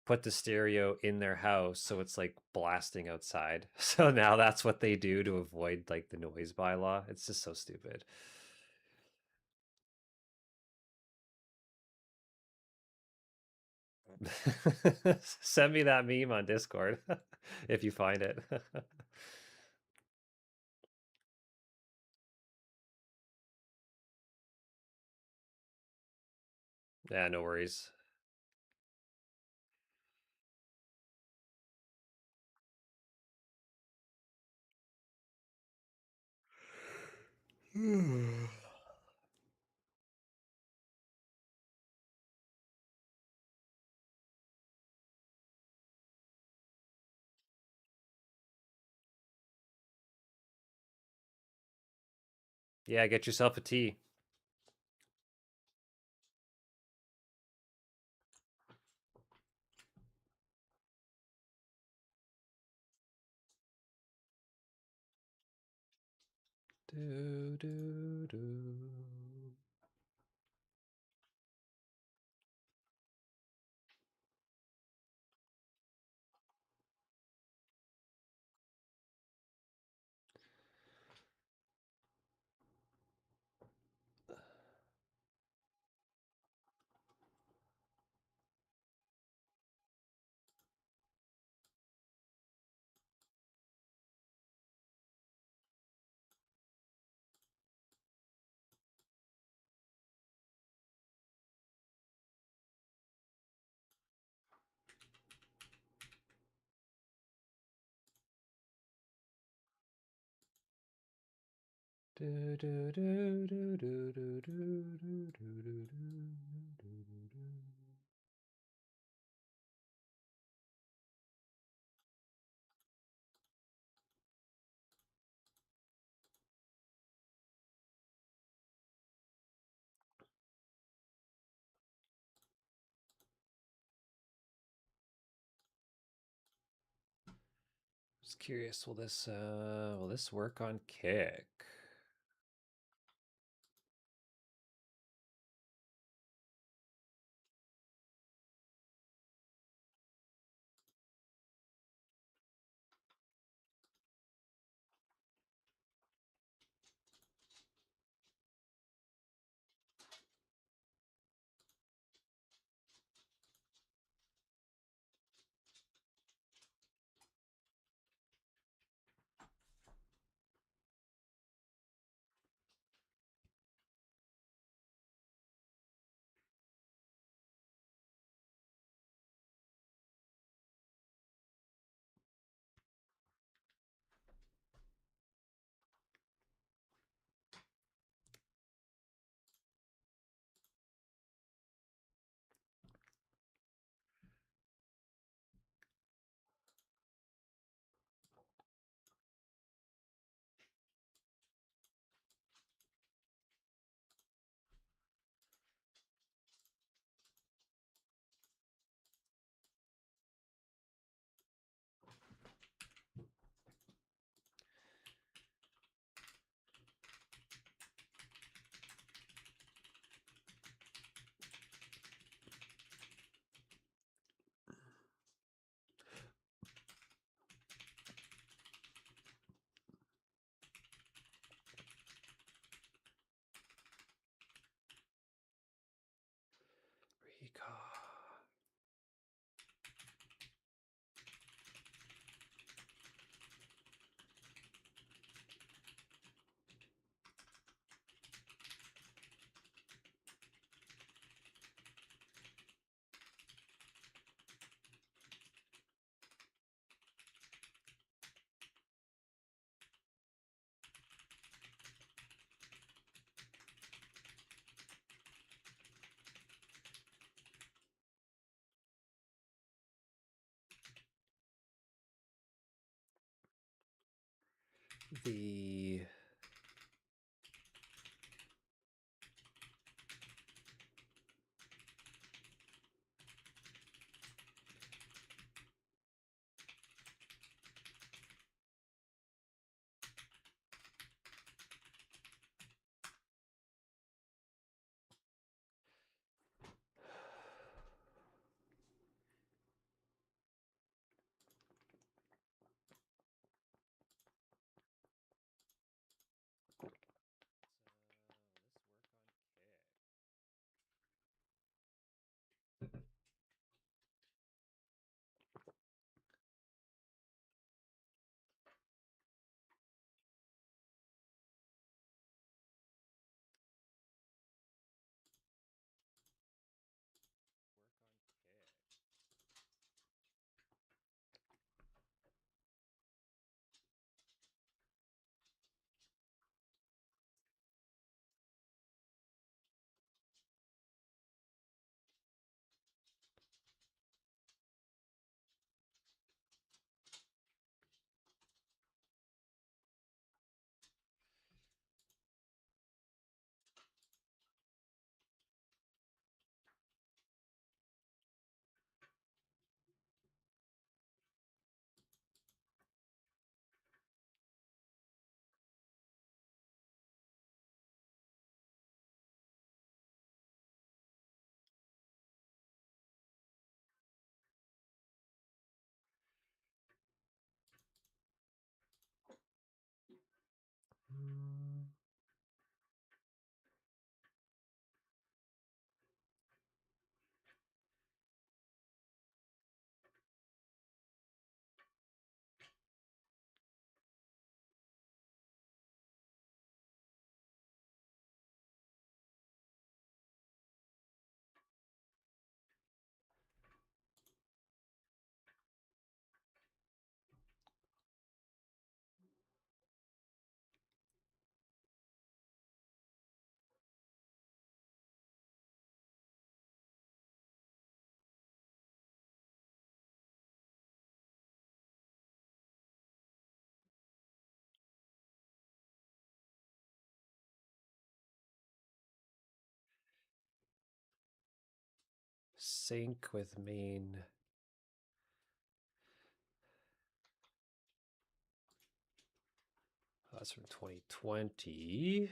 put the stereo in their house, so it's like blasting outside. So now that's what they do to avoid like the noise bylaw. It's just so stupid. Send me that meme on Discord if you find it. Yeah, no worries. Yeah, get yourself a tea. Do, do, do. Do, do, do, do, do, do, do, do, do, do, do, do, do. Just curious, will this work on Kick? the sync with main. That's from 2020.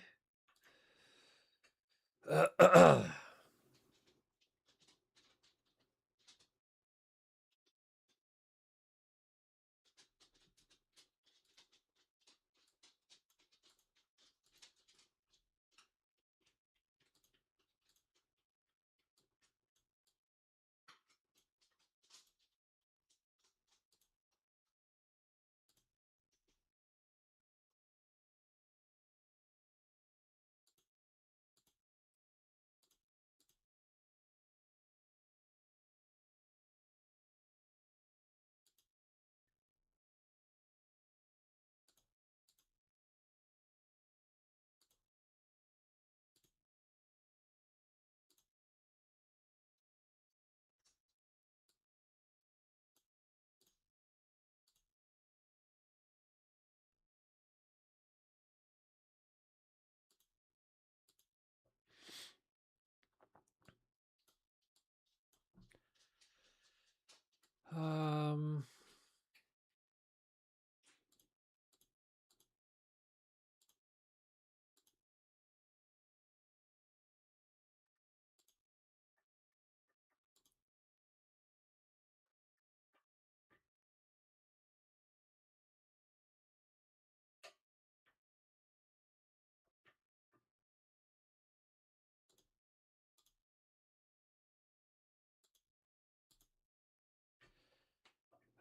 um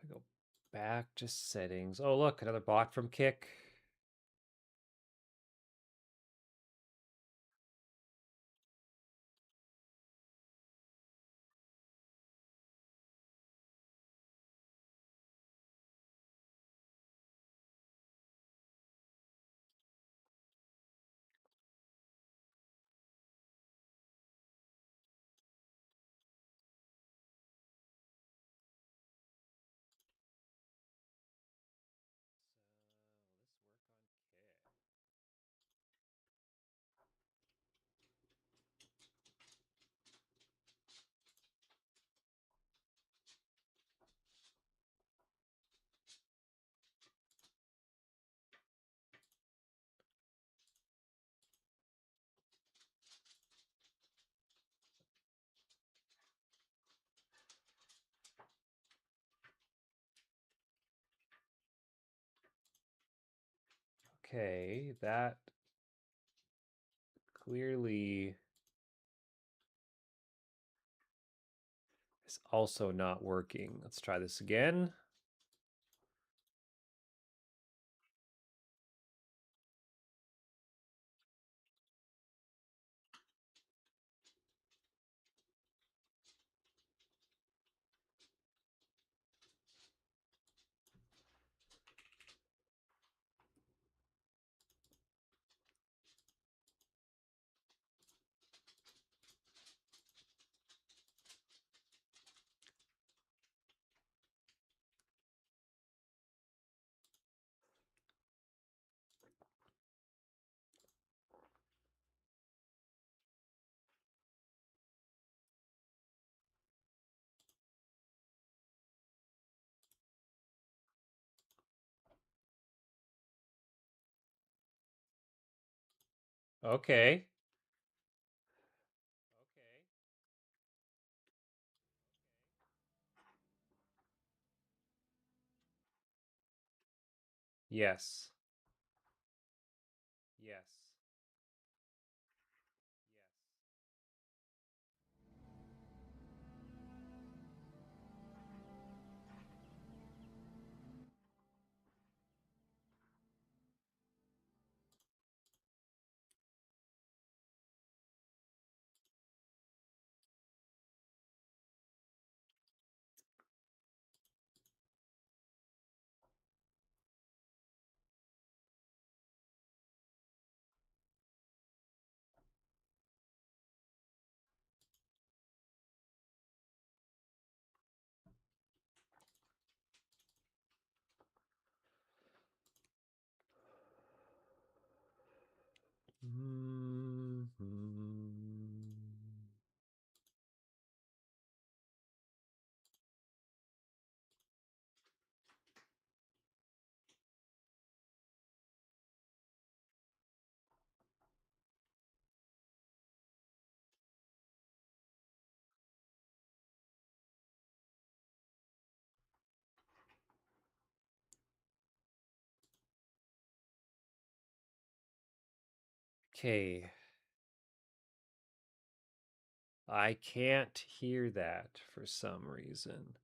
I go back to settings. Oh, look, another bot from Kick. Okay, that clearly is also not working. Let's try this again. Okay. Yes. Yes. Mhm. Okay. I can't hear that for some reason.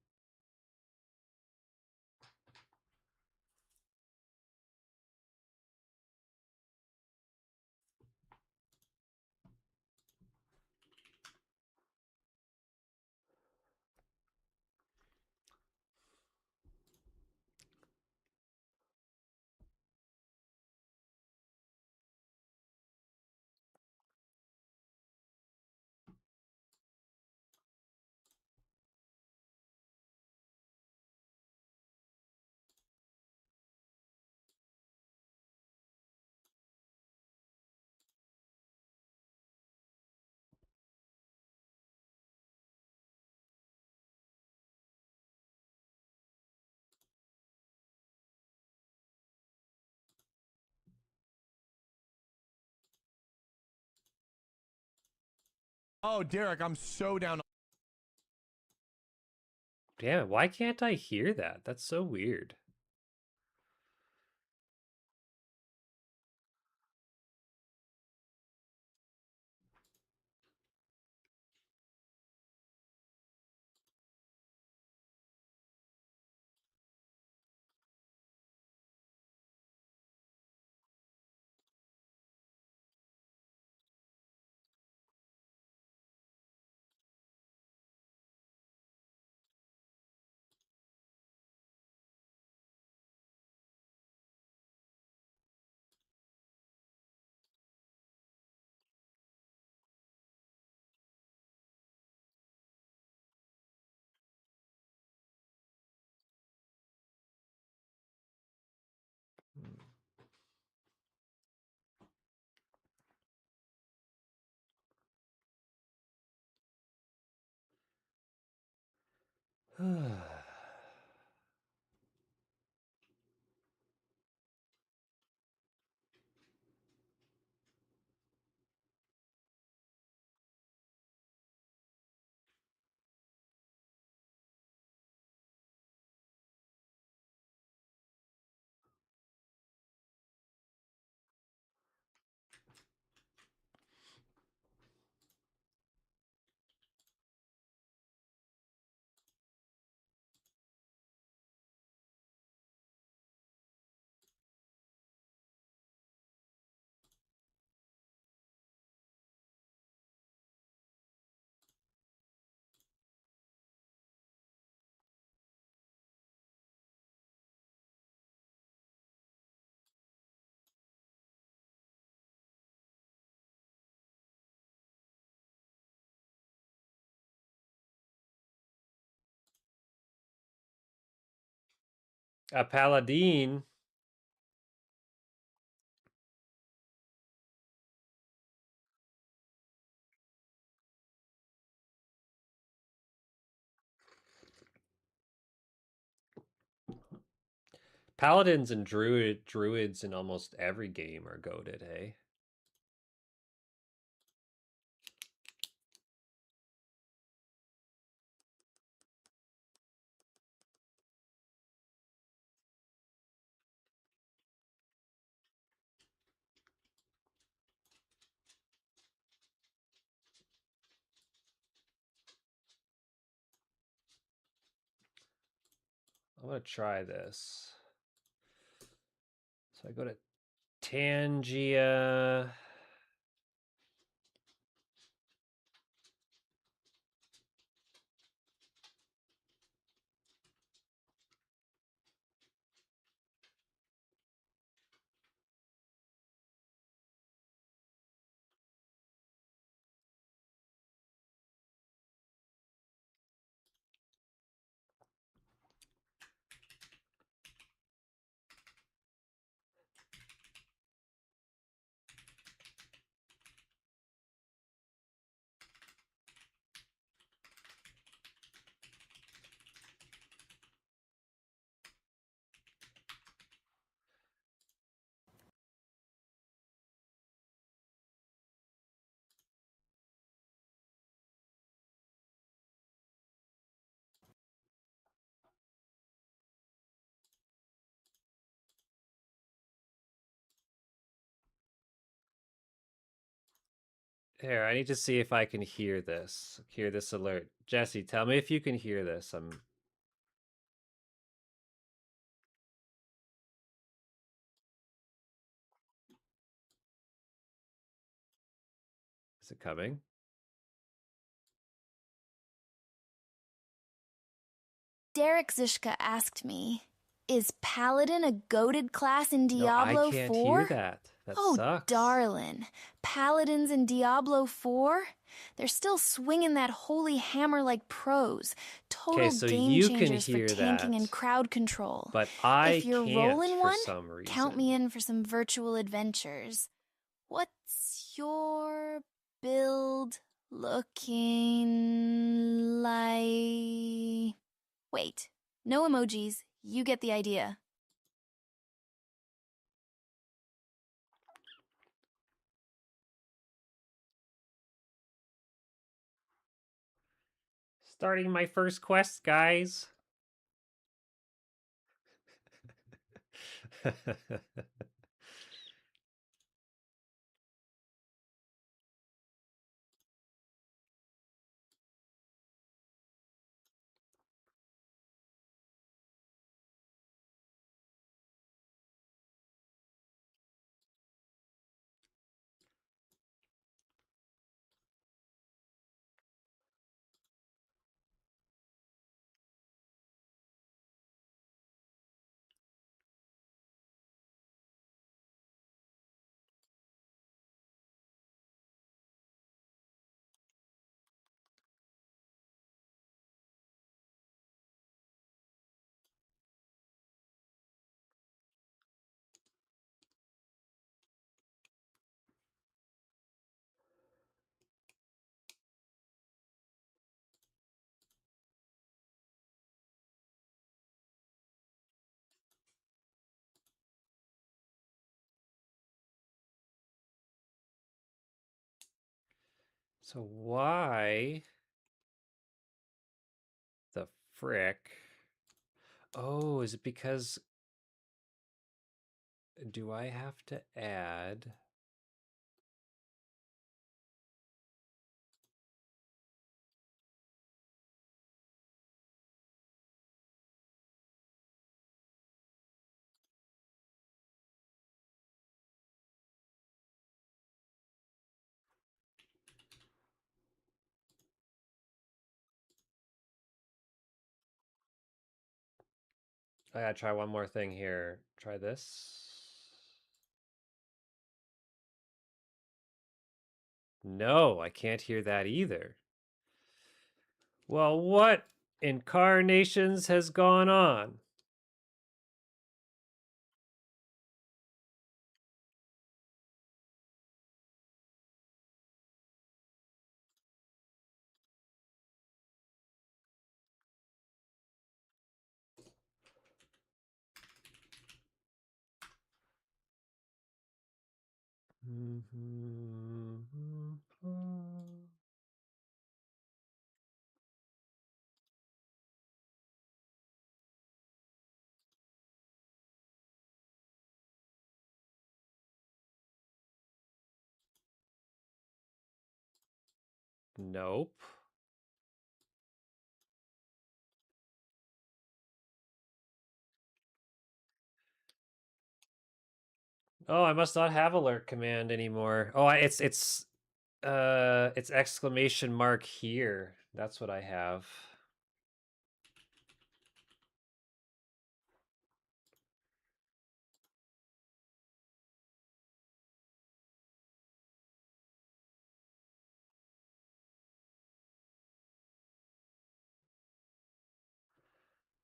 Oh, Derek, I'm so down. Damn it, why can't I hear that? That's so weird. A paladin. Paladins and druids in almost every game are goated, hey? I'm gonna try this. So I go to Tangia. Here, I need to see if I can hear this. Hear this alert. Jesse, tell me if you can hear this. Is it coming? Derek Zishka asked me, is Paladin a goated class in No, I Diablo can't 4? hear that. That Oh, sucks. darlin'. Paladins in Diablo 4? They're still swinging that holy hammer like pros. Total so game you can changers for hear tanking that, and crowd control. but I If you're can't rolling for one, some reason. count me in for some virtual adventures. What's your build looking like? Wait, no emojis. You get the idea. Starting my first quest, guys. So why the frick? Oh, is it because do I have to add? I gotta try one more thing here. Try this. No, I can't hear that either. Well, what incarnations has gone on? Nope. Oh, I must not have alert command anymore. Oh, it's exclamation mark here. That's what I have.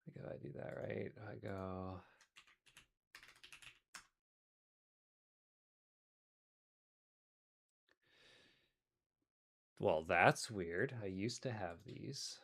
I think if I do that right, I go. Well, that's weird. I used to have these.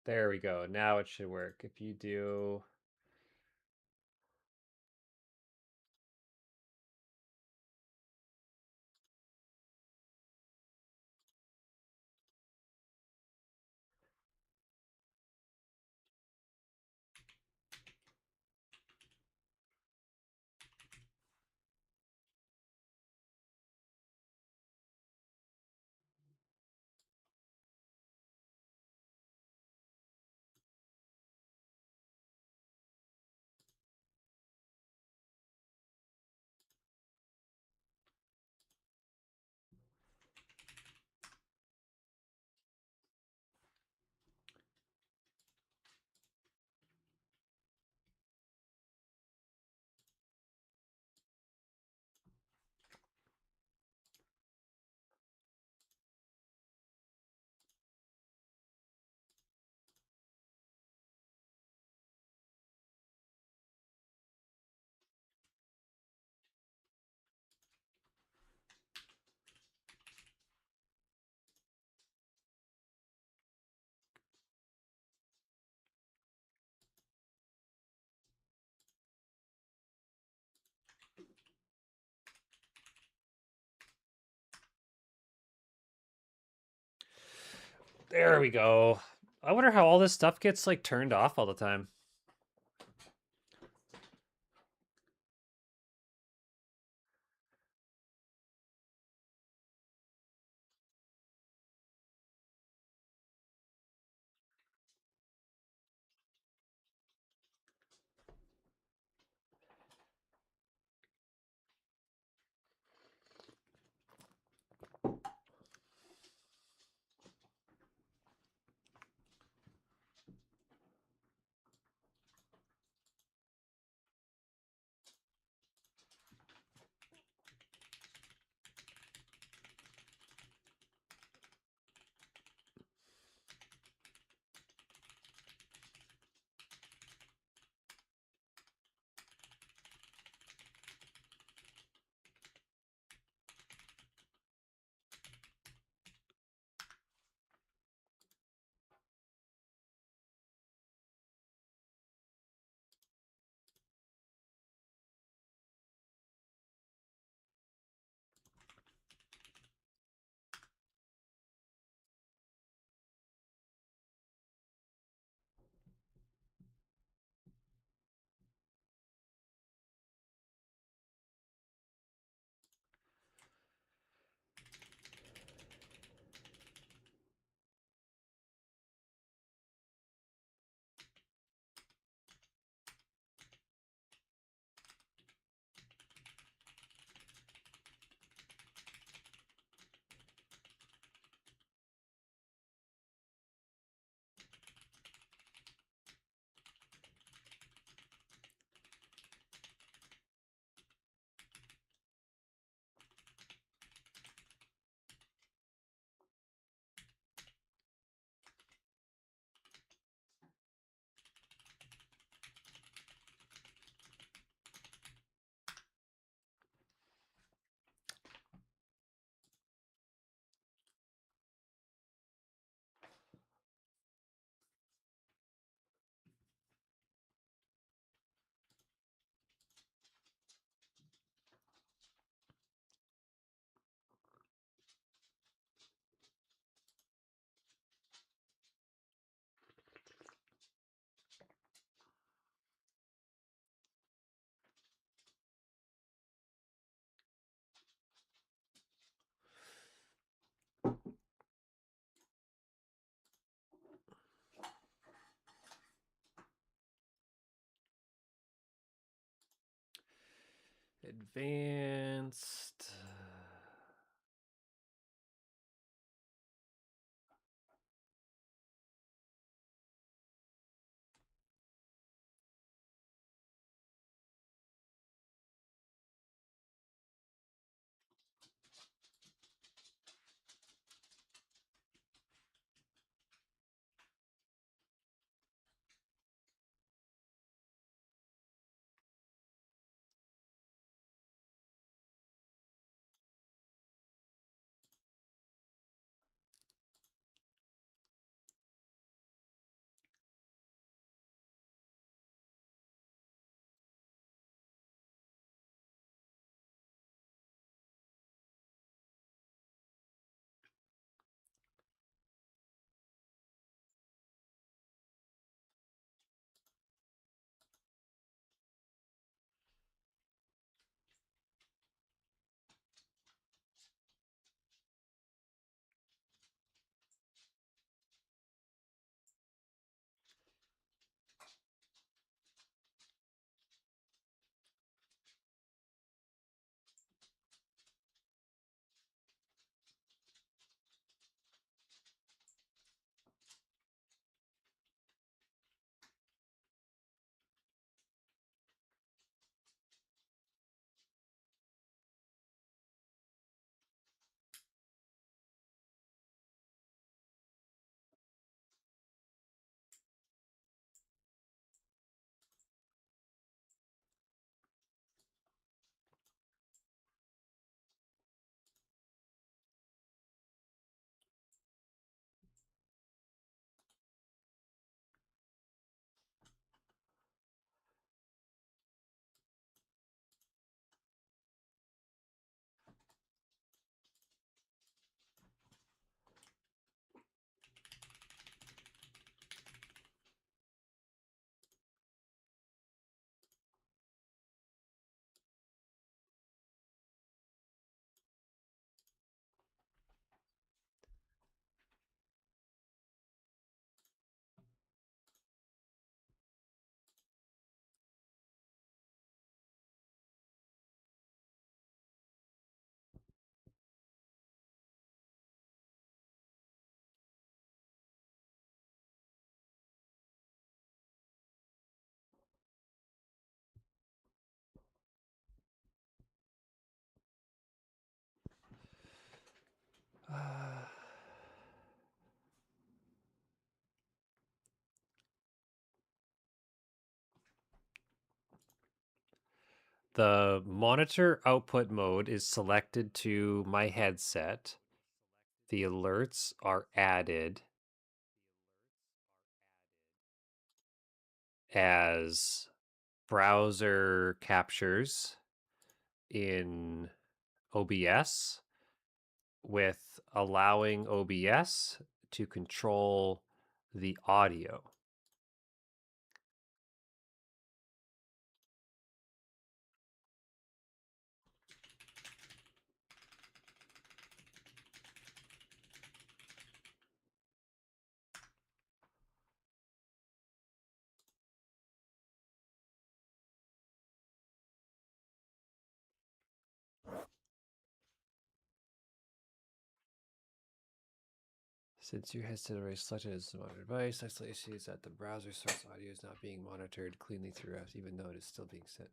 There we go. Now it should work. If you do. There we go. I wonder how all this stuff gets like turned off all the time. Advanced. The monitor output mode is selected to my headset. The alerts are added as browser captures in OBS, with allowing OBS to control the audio. Since your headset already selected as the monitor device, isolate issues that the browser source audio is not being monitored cleanly throughout, even though it is still being sent.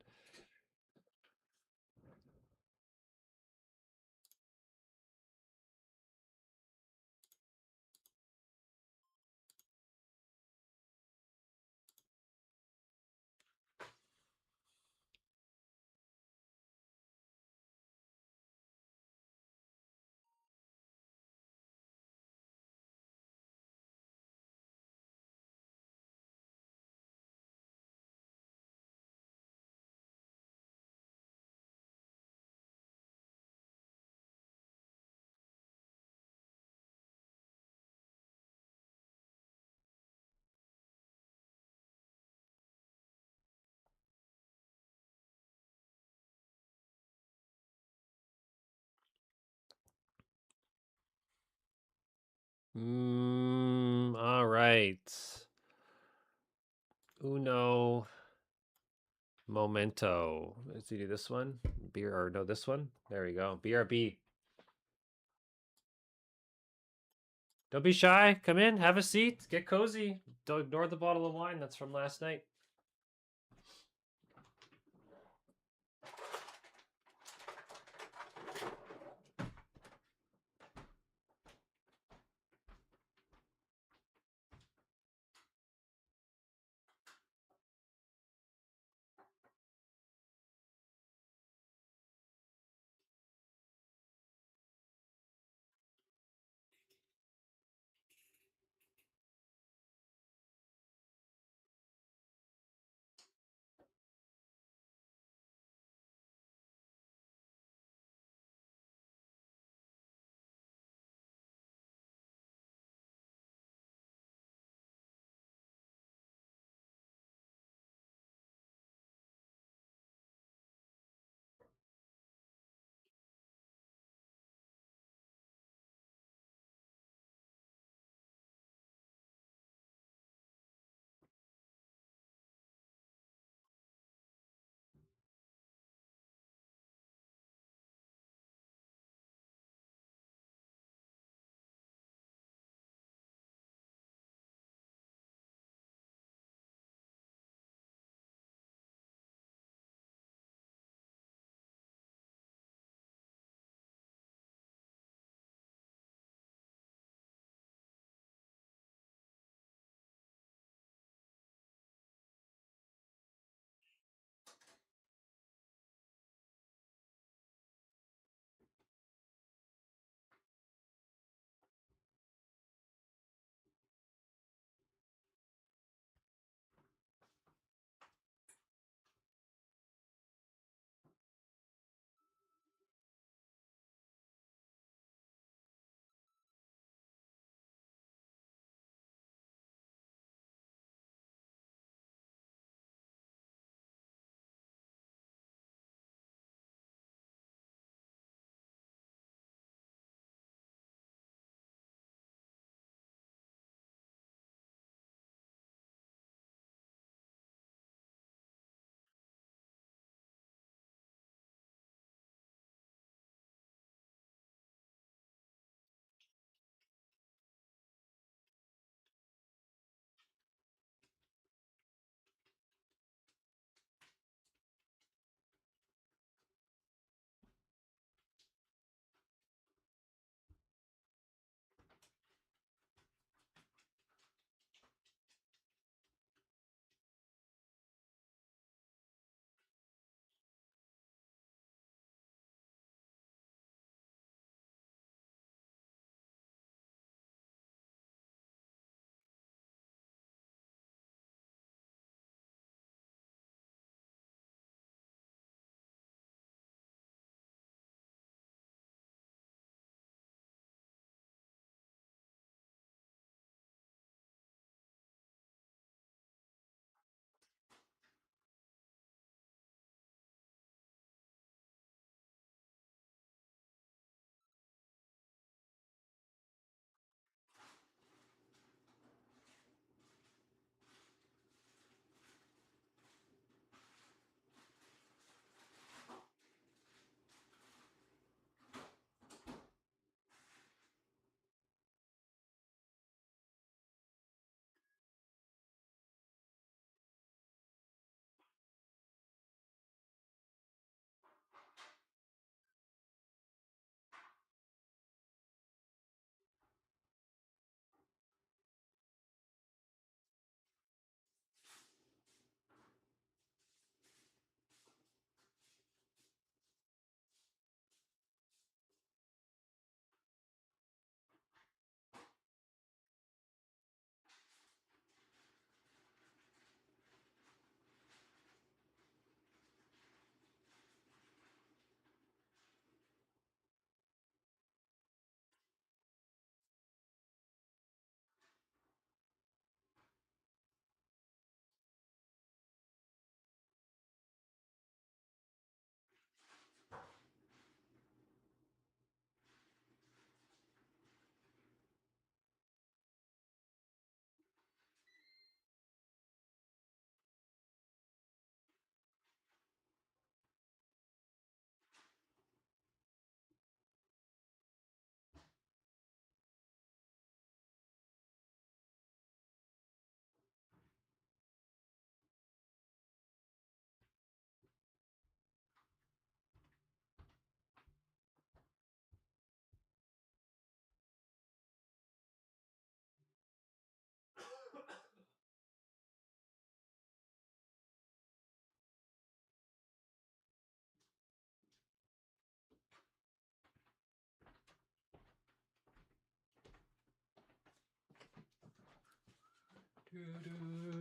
All right. Uno Momento. Let's do this one. Beer or no, this one. There we go. BRB. Don't be shy. Come in, have a seat, get cozy. Don't ignore the bottle of wine that's from last night.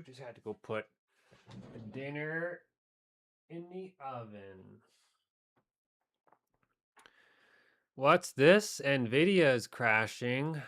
Just had to go put dinner in the oven. What's this? Nvidia is crashing.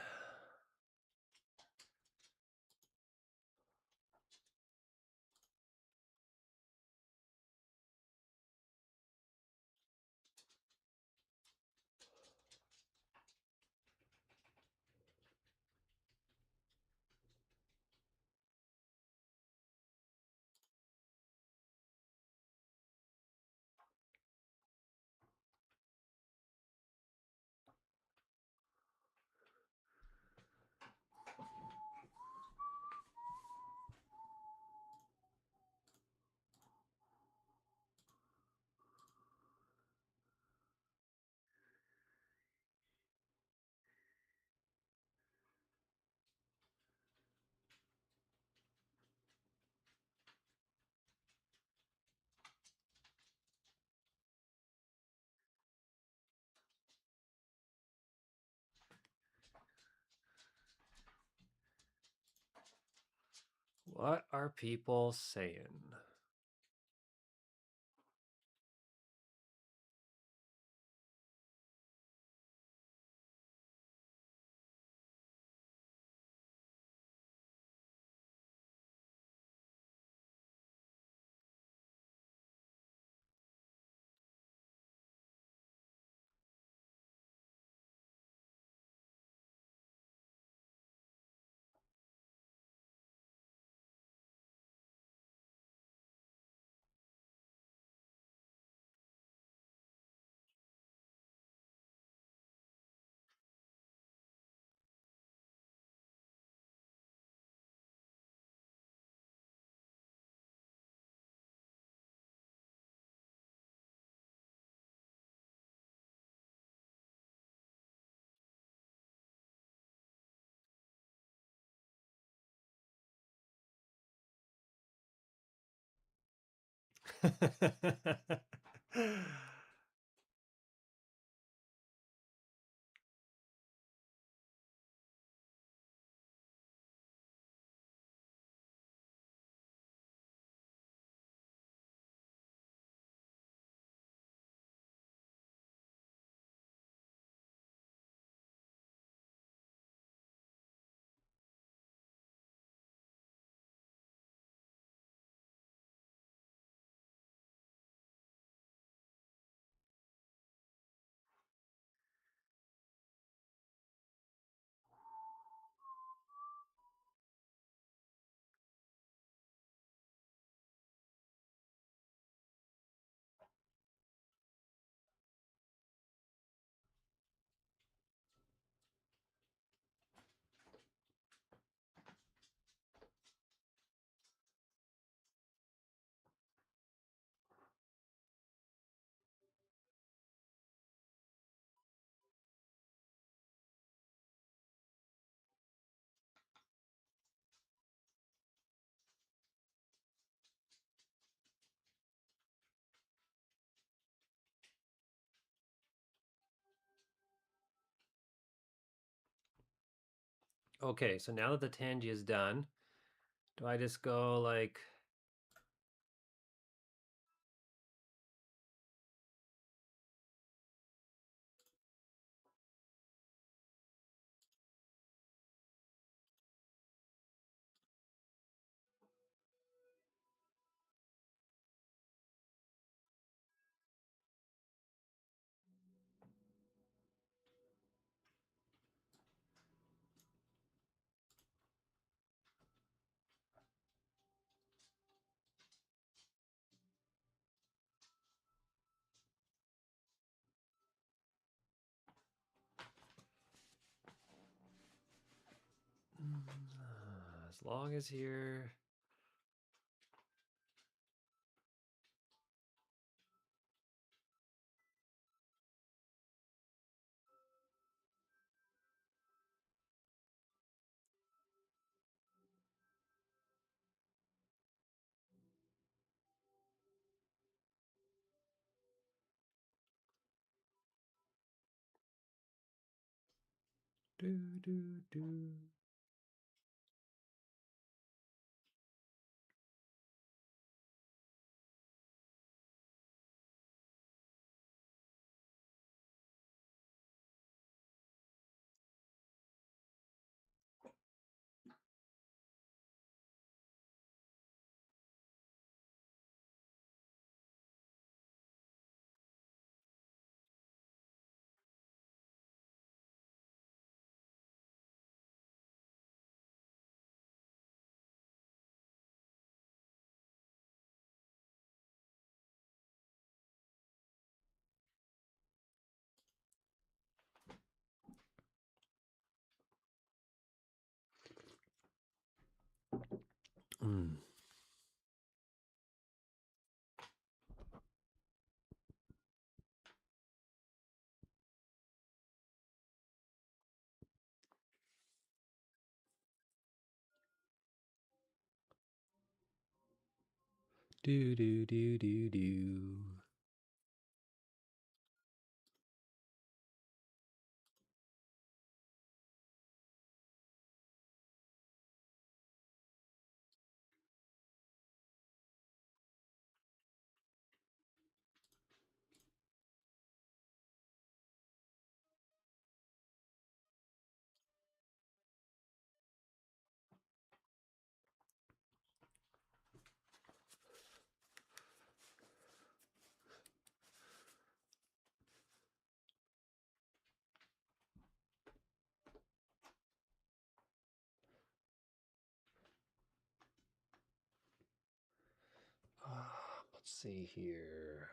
What are people saying? Okay, so now that the tangy is done, do I just go like as long as here? Do do do. Do do do do do. Let's see here.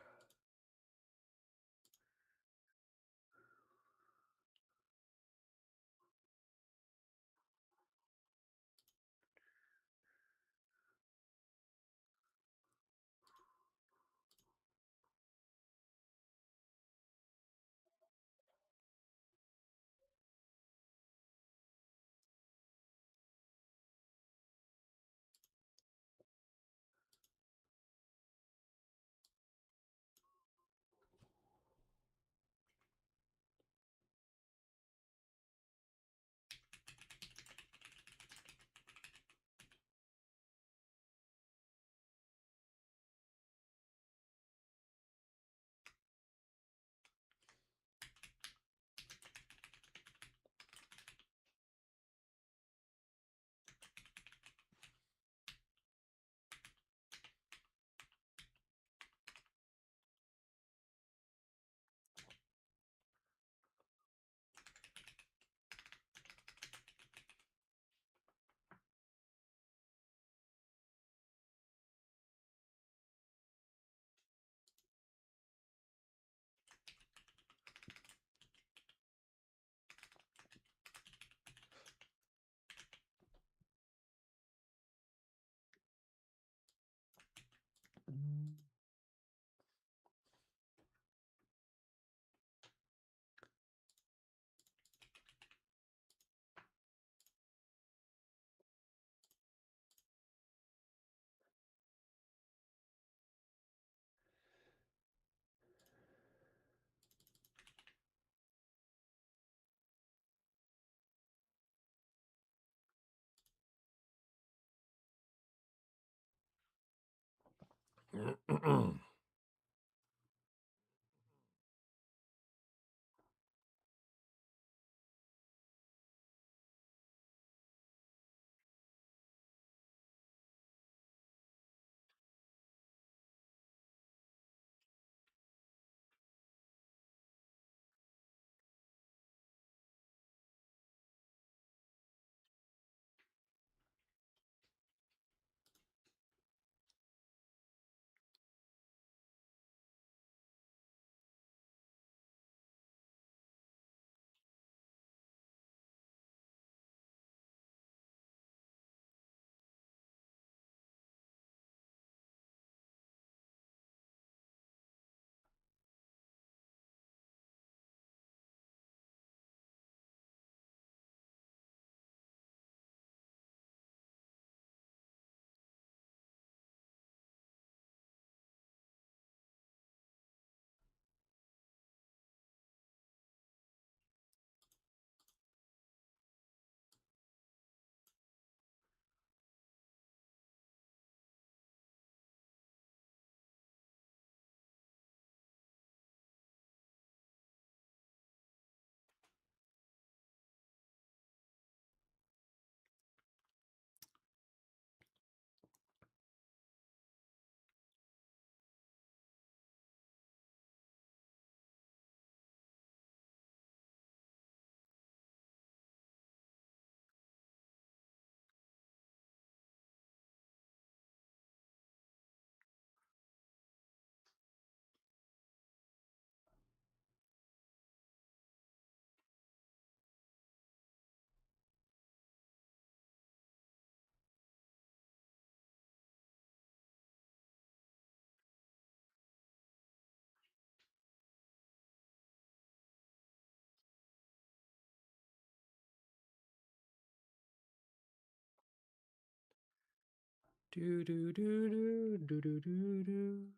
Do do do do do do do do.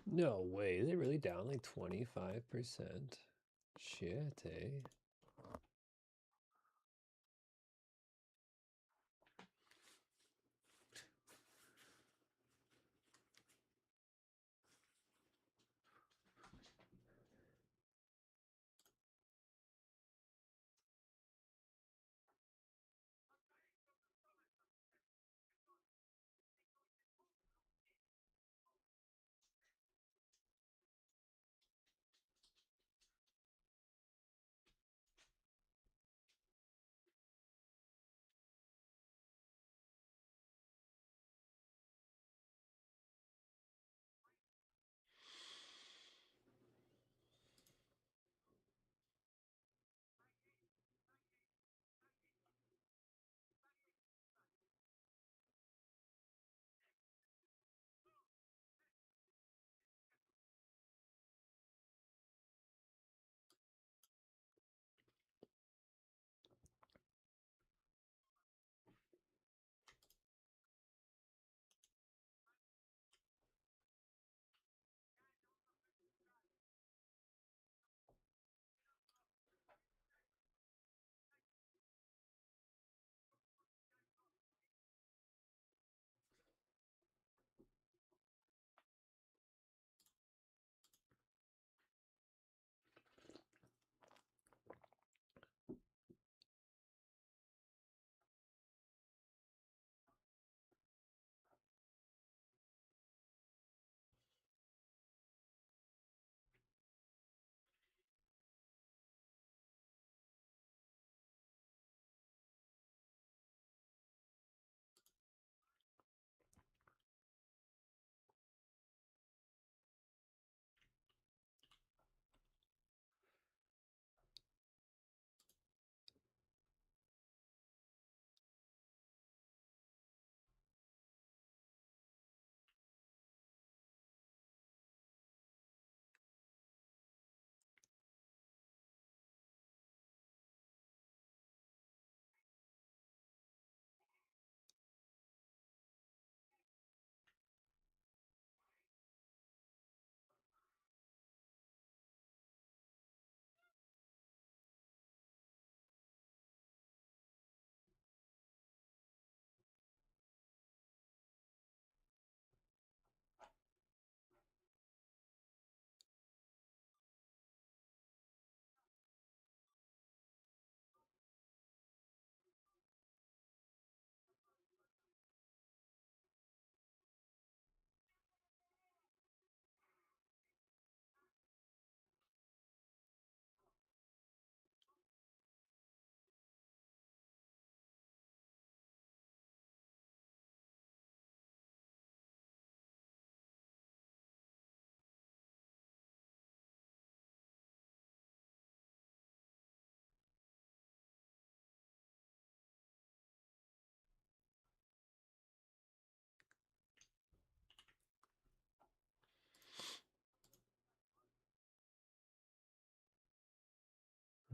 No way. Is it really down like 25%? Shit, eh?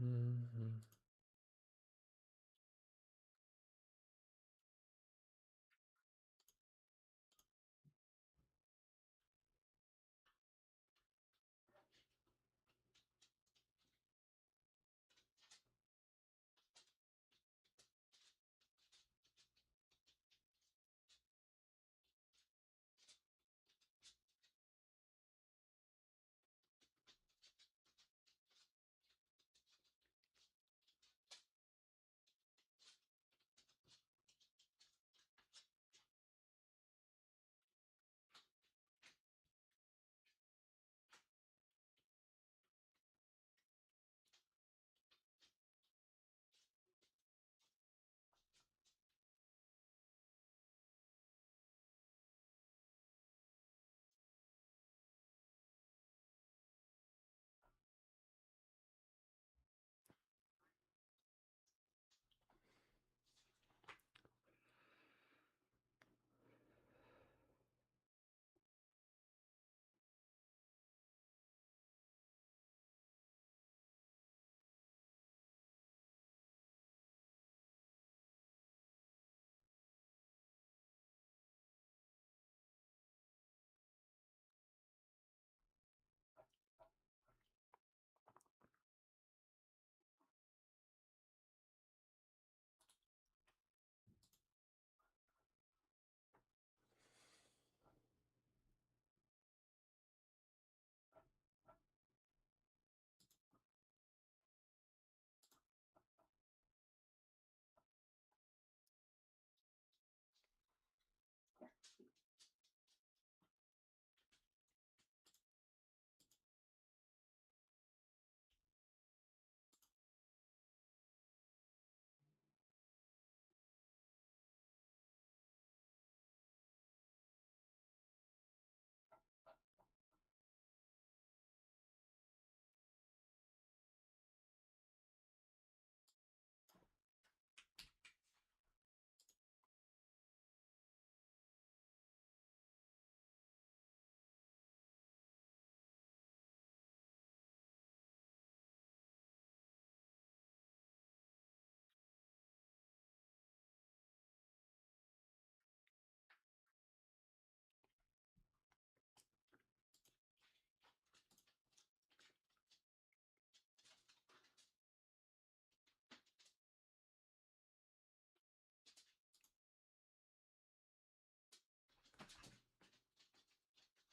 Mhm.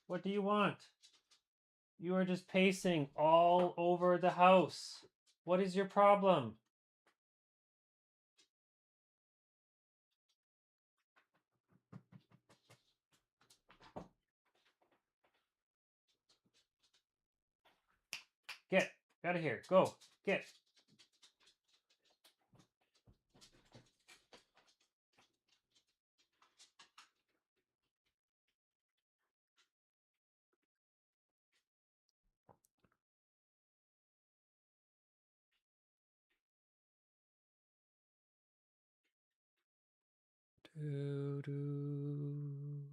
What do you want? You are just pacing all over the house. What is your problem? Get out of here. Go. Get. Do, do.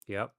Yep.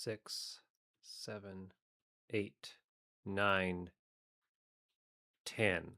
Six, 7, 8, 9, 10.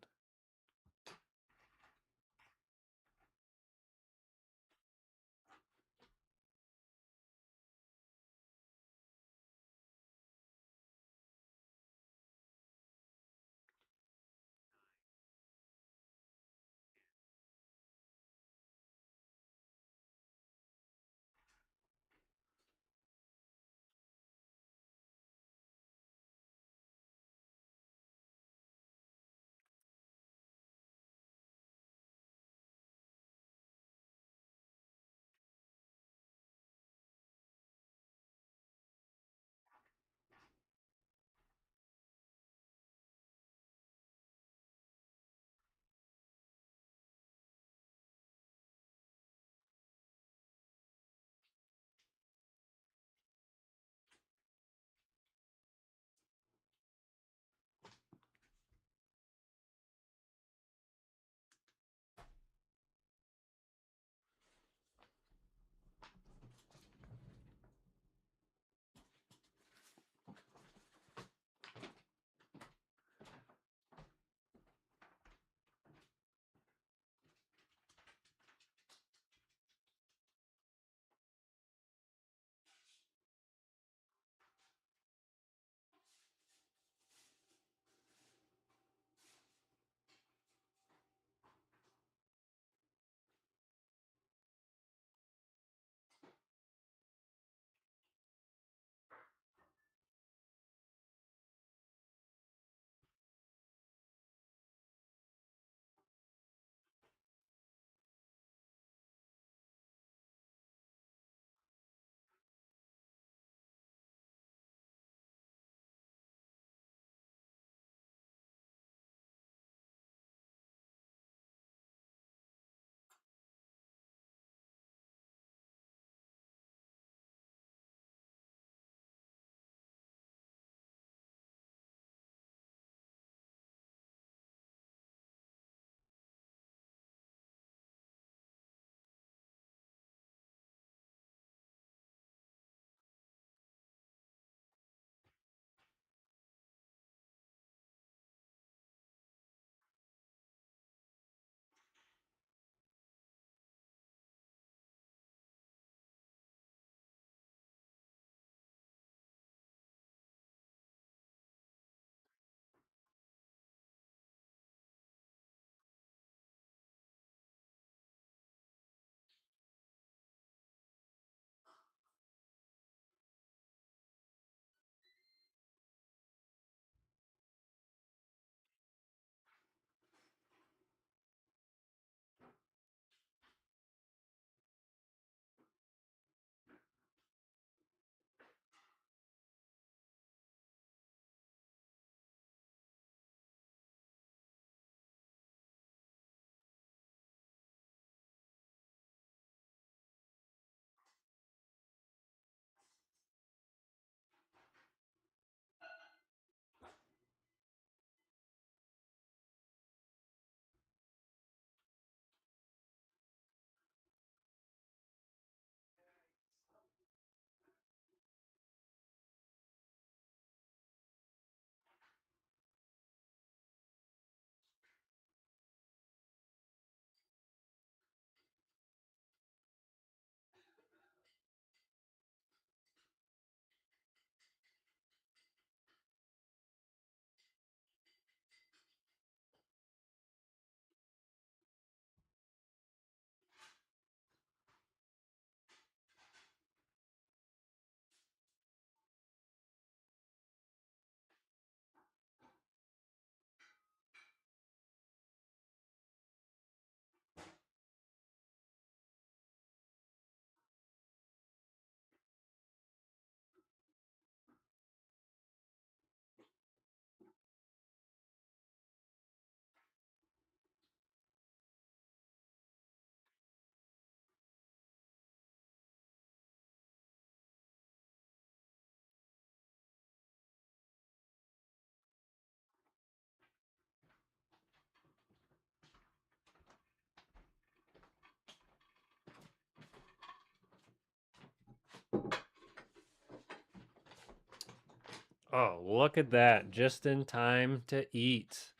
Oh, look at that. Just in time to eat.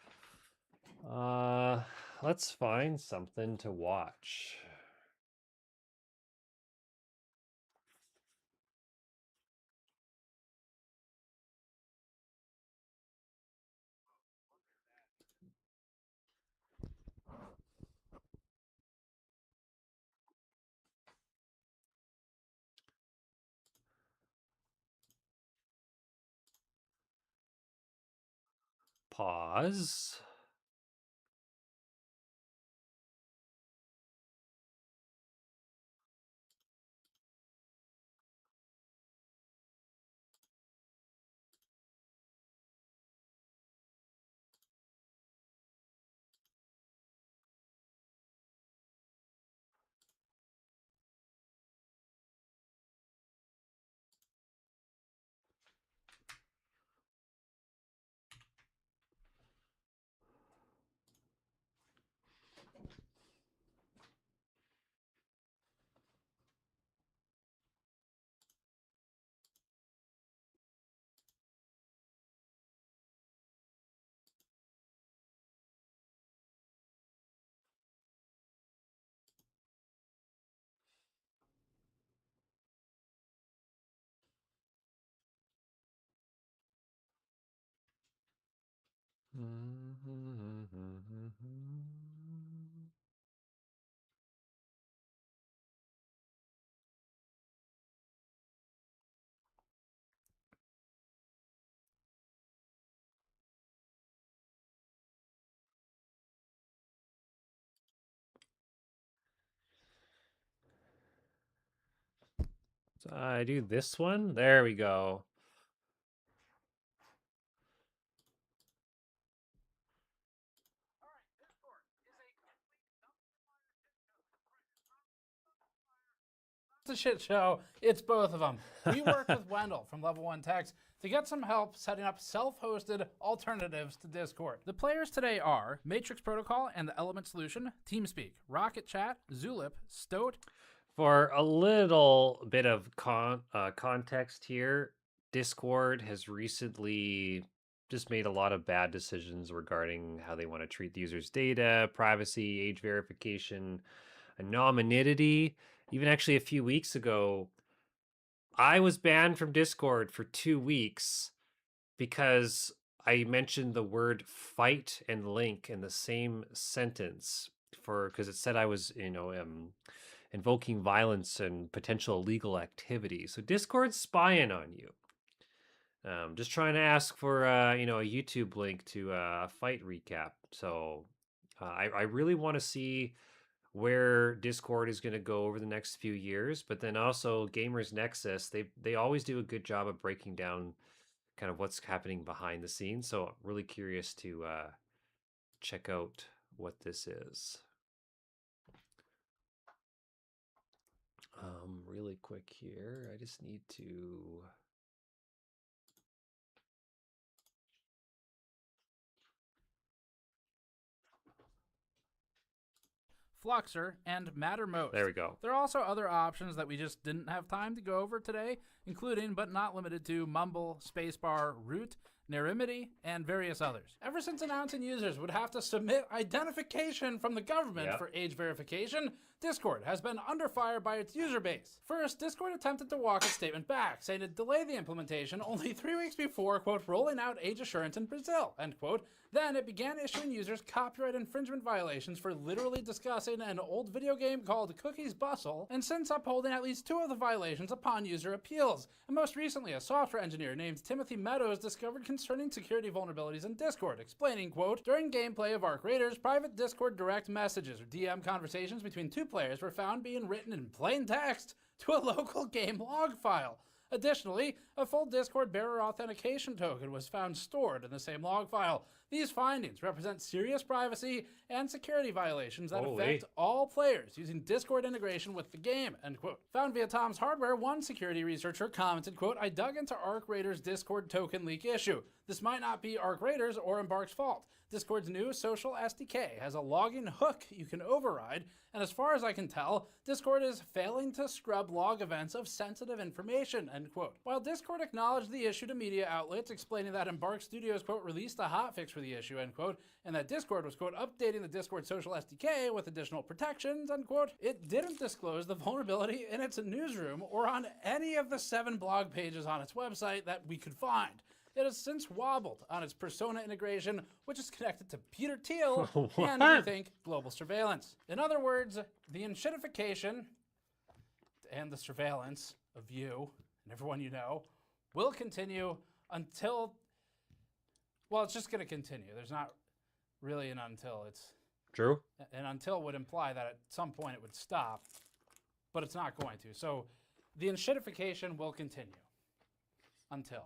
Let's find something to watch. Pause. So I do this one. There we go. It's a shit show. It's both of them. We worked with Wendell from Level 1 Techs to get some help setting up self-hosted alternatives to Discord. The players today are Matrix Protocol and the Element Solution, TeamSpeak, Rocket Chat, Zulip, Stoat. For a little bit of context here, Discord has recently just made a lot of bad decisions regarding how they want to treat the user's data, privacy, age verification, anonymity. Even actually a few weeks ago, I was banned from Discord for 2 weeks because I mentioned the word fight and link in the same sentence because it said I was, invoking violence and potential illegal activity. So Discord's spying on you. Just trying to ask for, a YouTube link to a fight recap. So I really want to see where Discord is going to go over the next few years, but then also Gamers Nexus, they always do a good job of breaking down kind of what's happening behind the scenes. So really curious to check out what this is. Really quick here. I just need to. Fluxer, and Mattermost. There we go. There are also other options that we just didn't have time to go over today, including but not limited to Mumble, Spacebar, Root, Nerimity, and various others. Ever since announcing users would have to submit identification from the government for age verification, Discord has been under fire by its user base. First, Discord attempted to walk its statement back, saying it delayed the implementation only 3 weeks before, quote, rolling out age assurance in Brazil, end quote. Then it began issuing users copyright infringement violations for literally discussing an old video game called Cookies Bustle, and since upholding at least 2 of the violations upon user appeals. And most recently, a software engineer named Timothy Meadows discovered concerning security vulnerabilities in Discord, explaining, quote, during gameplay of Arc Raiders, private Discord direct messages or DM conversations between 2 players were found being written in plain text to a local game log file. Additionally, a full Discord bearer authentication token was found stored in the same log file. These findings represent serious privacy and security violations that affect all players using Discord integration with the game, end quote. Found via Tom's Hardware, one security researcher commented, quote, I dug into Arc Raiders Discord token leak issue. This might not be Arc Raiders or Embark's fault. Discord's new social SDK has a logging hook you can override, and as far as I can tell, Discord is failing to scrub log events of sensitive information, end quote. While Discord acknowledged the issue to media outlets, explaining that Embark Studios, quote, released a hotfix for the issue, end quote, and that Discord was, quote, updating the Discord social SDK with additional protections, end quote, it didn't disclose the vulnerability in its newsroom or on any of the 7 blog pages on its website that we could find. It has since wobbled on its Persona integration, which is connected to Peter Thiel and, we think, global surveillance. In other words, the enshittification and the surveillance of you and everyone you know will continue until, well, it's just going to continue. There's not really an until. It's True. an until would imply that at some point it would stop, but it's not going to. So the enshittification will continue until.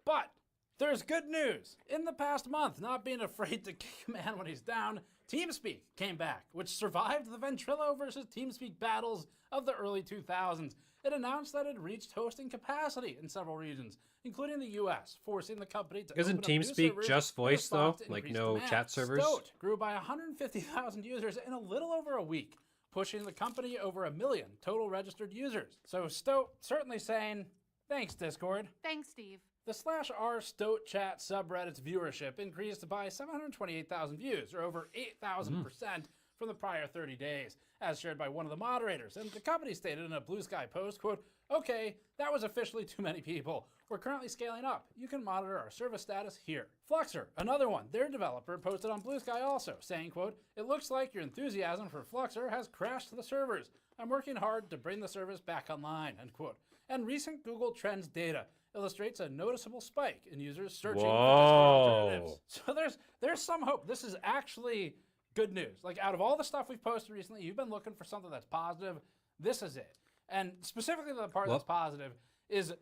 But there's good news. In the past month, not being afraid to kick a man when he's down, TeamSpeak came back, which survived the Ventrilo versus TeamSpeak battles of the early 2000s. It announced that it reached hosting capacity in several regions, including the US, forcing the company to Isn't open up new TeamSpeak servers just in voice, though? response to Like, increased no demand. chat servers? Stoat grew by 150,000 users in a little over a week, pushing the company over 1 million total registered users. So Stoat certainly saying, thanks, Discord. Thanks, Steve. The /r Stoat Chat subreddit's viewership increased by 728,000 views, or over 8,000% from the prior 30 days, as shared by one of the moderators. And the company stated in a Blue Sky post, quote, okay, that was officially too many people. We're currently scaling up. You can monitor our service status here. Fluxer, another one, their developer, posted on Blue Sky also, saying, quote, it looks like your enthusiasm for Fluxer has crashed the servers. I'm working hard to bring the service back online, end quote. And recent Google Trends data illustrates a noticeable spike in users searching for Discord alternatives. So there's some hope. This is actually good news. Like, out of all the stuff we've posted recently, you've been looking for something that's positive. This is it. And specifically the part that's positive is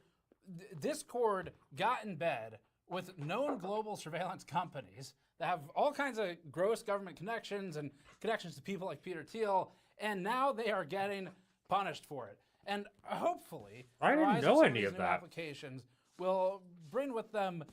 Discord got in bed with known global surveillance companies that have all kinds of gross government connections and connections to people like Peter Thiel, and now they are getting punished for it. And hopefully, I didn't the rise know some any these of new that. applications will bring with them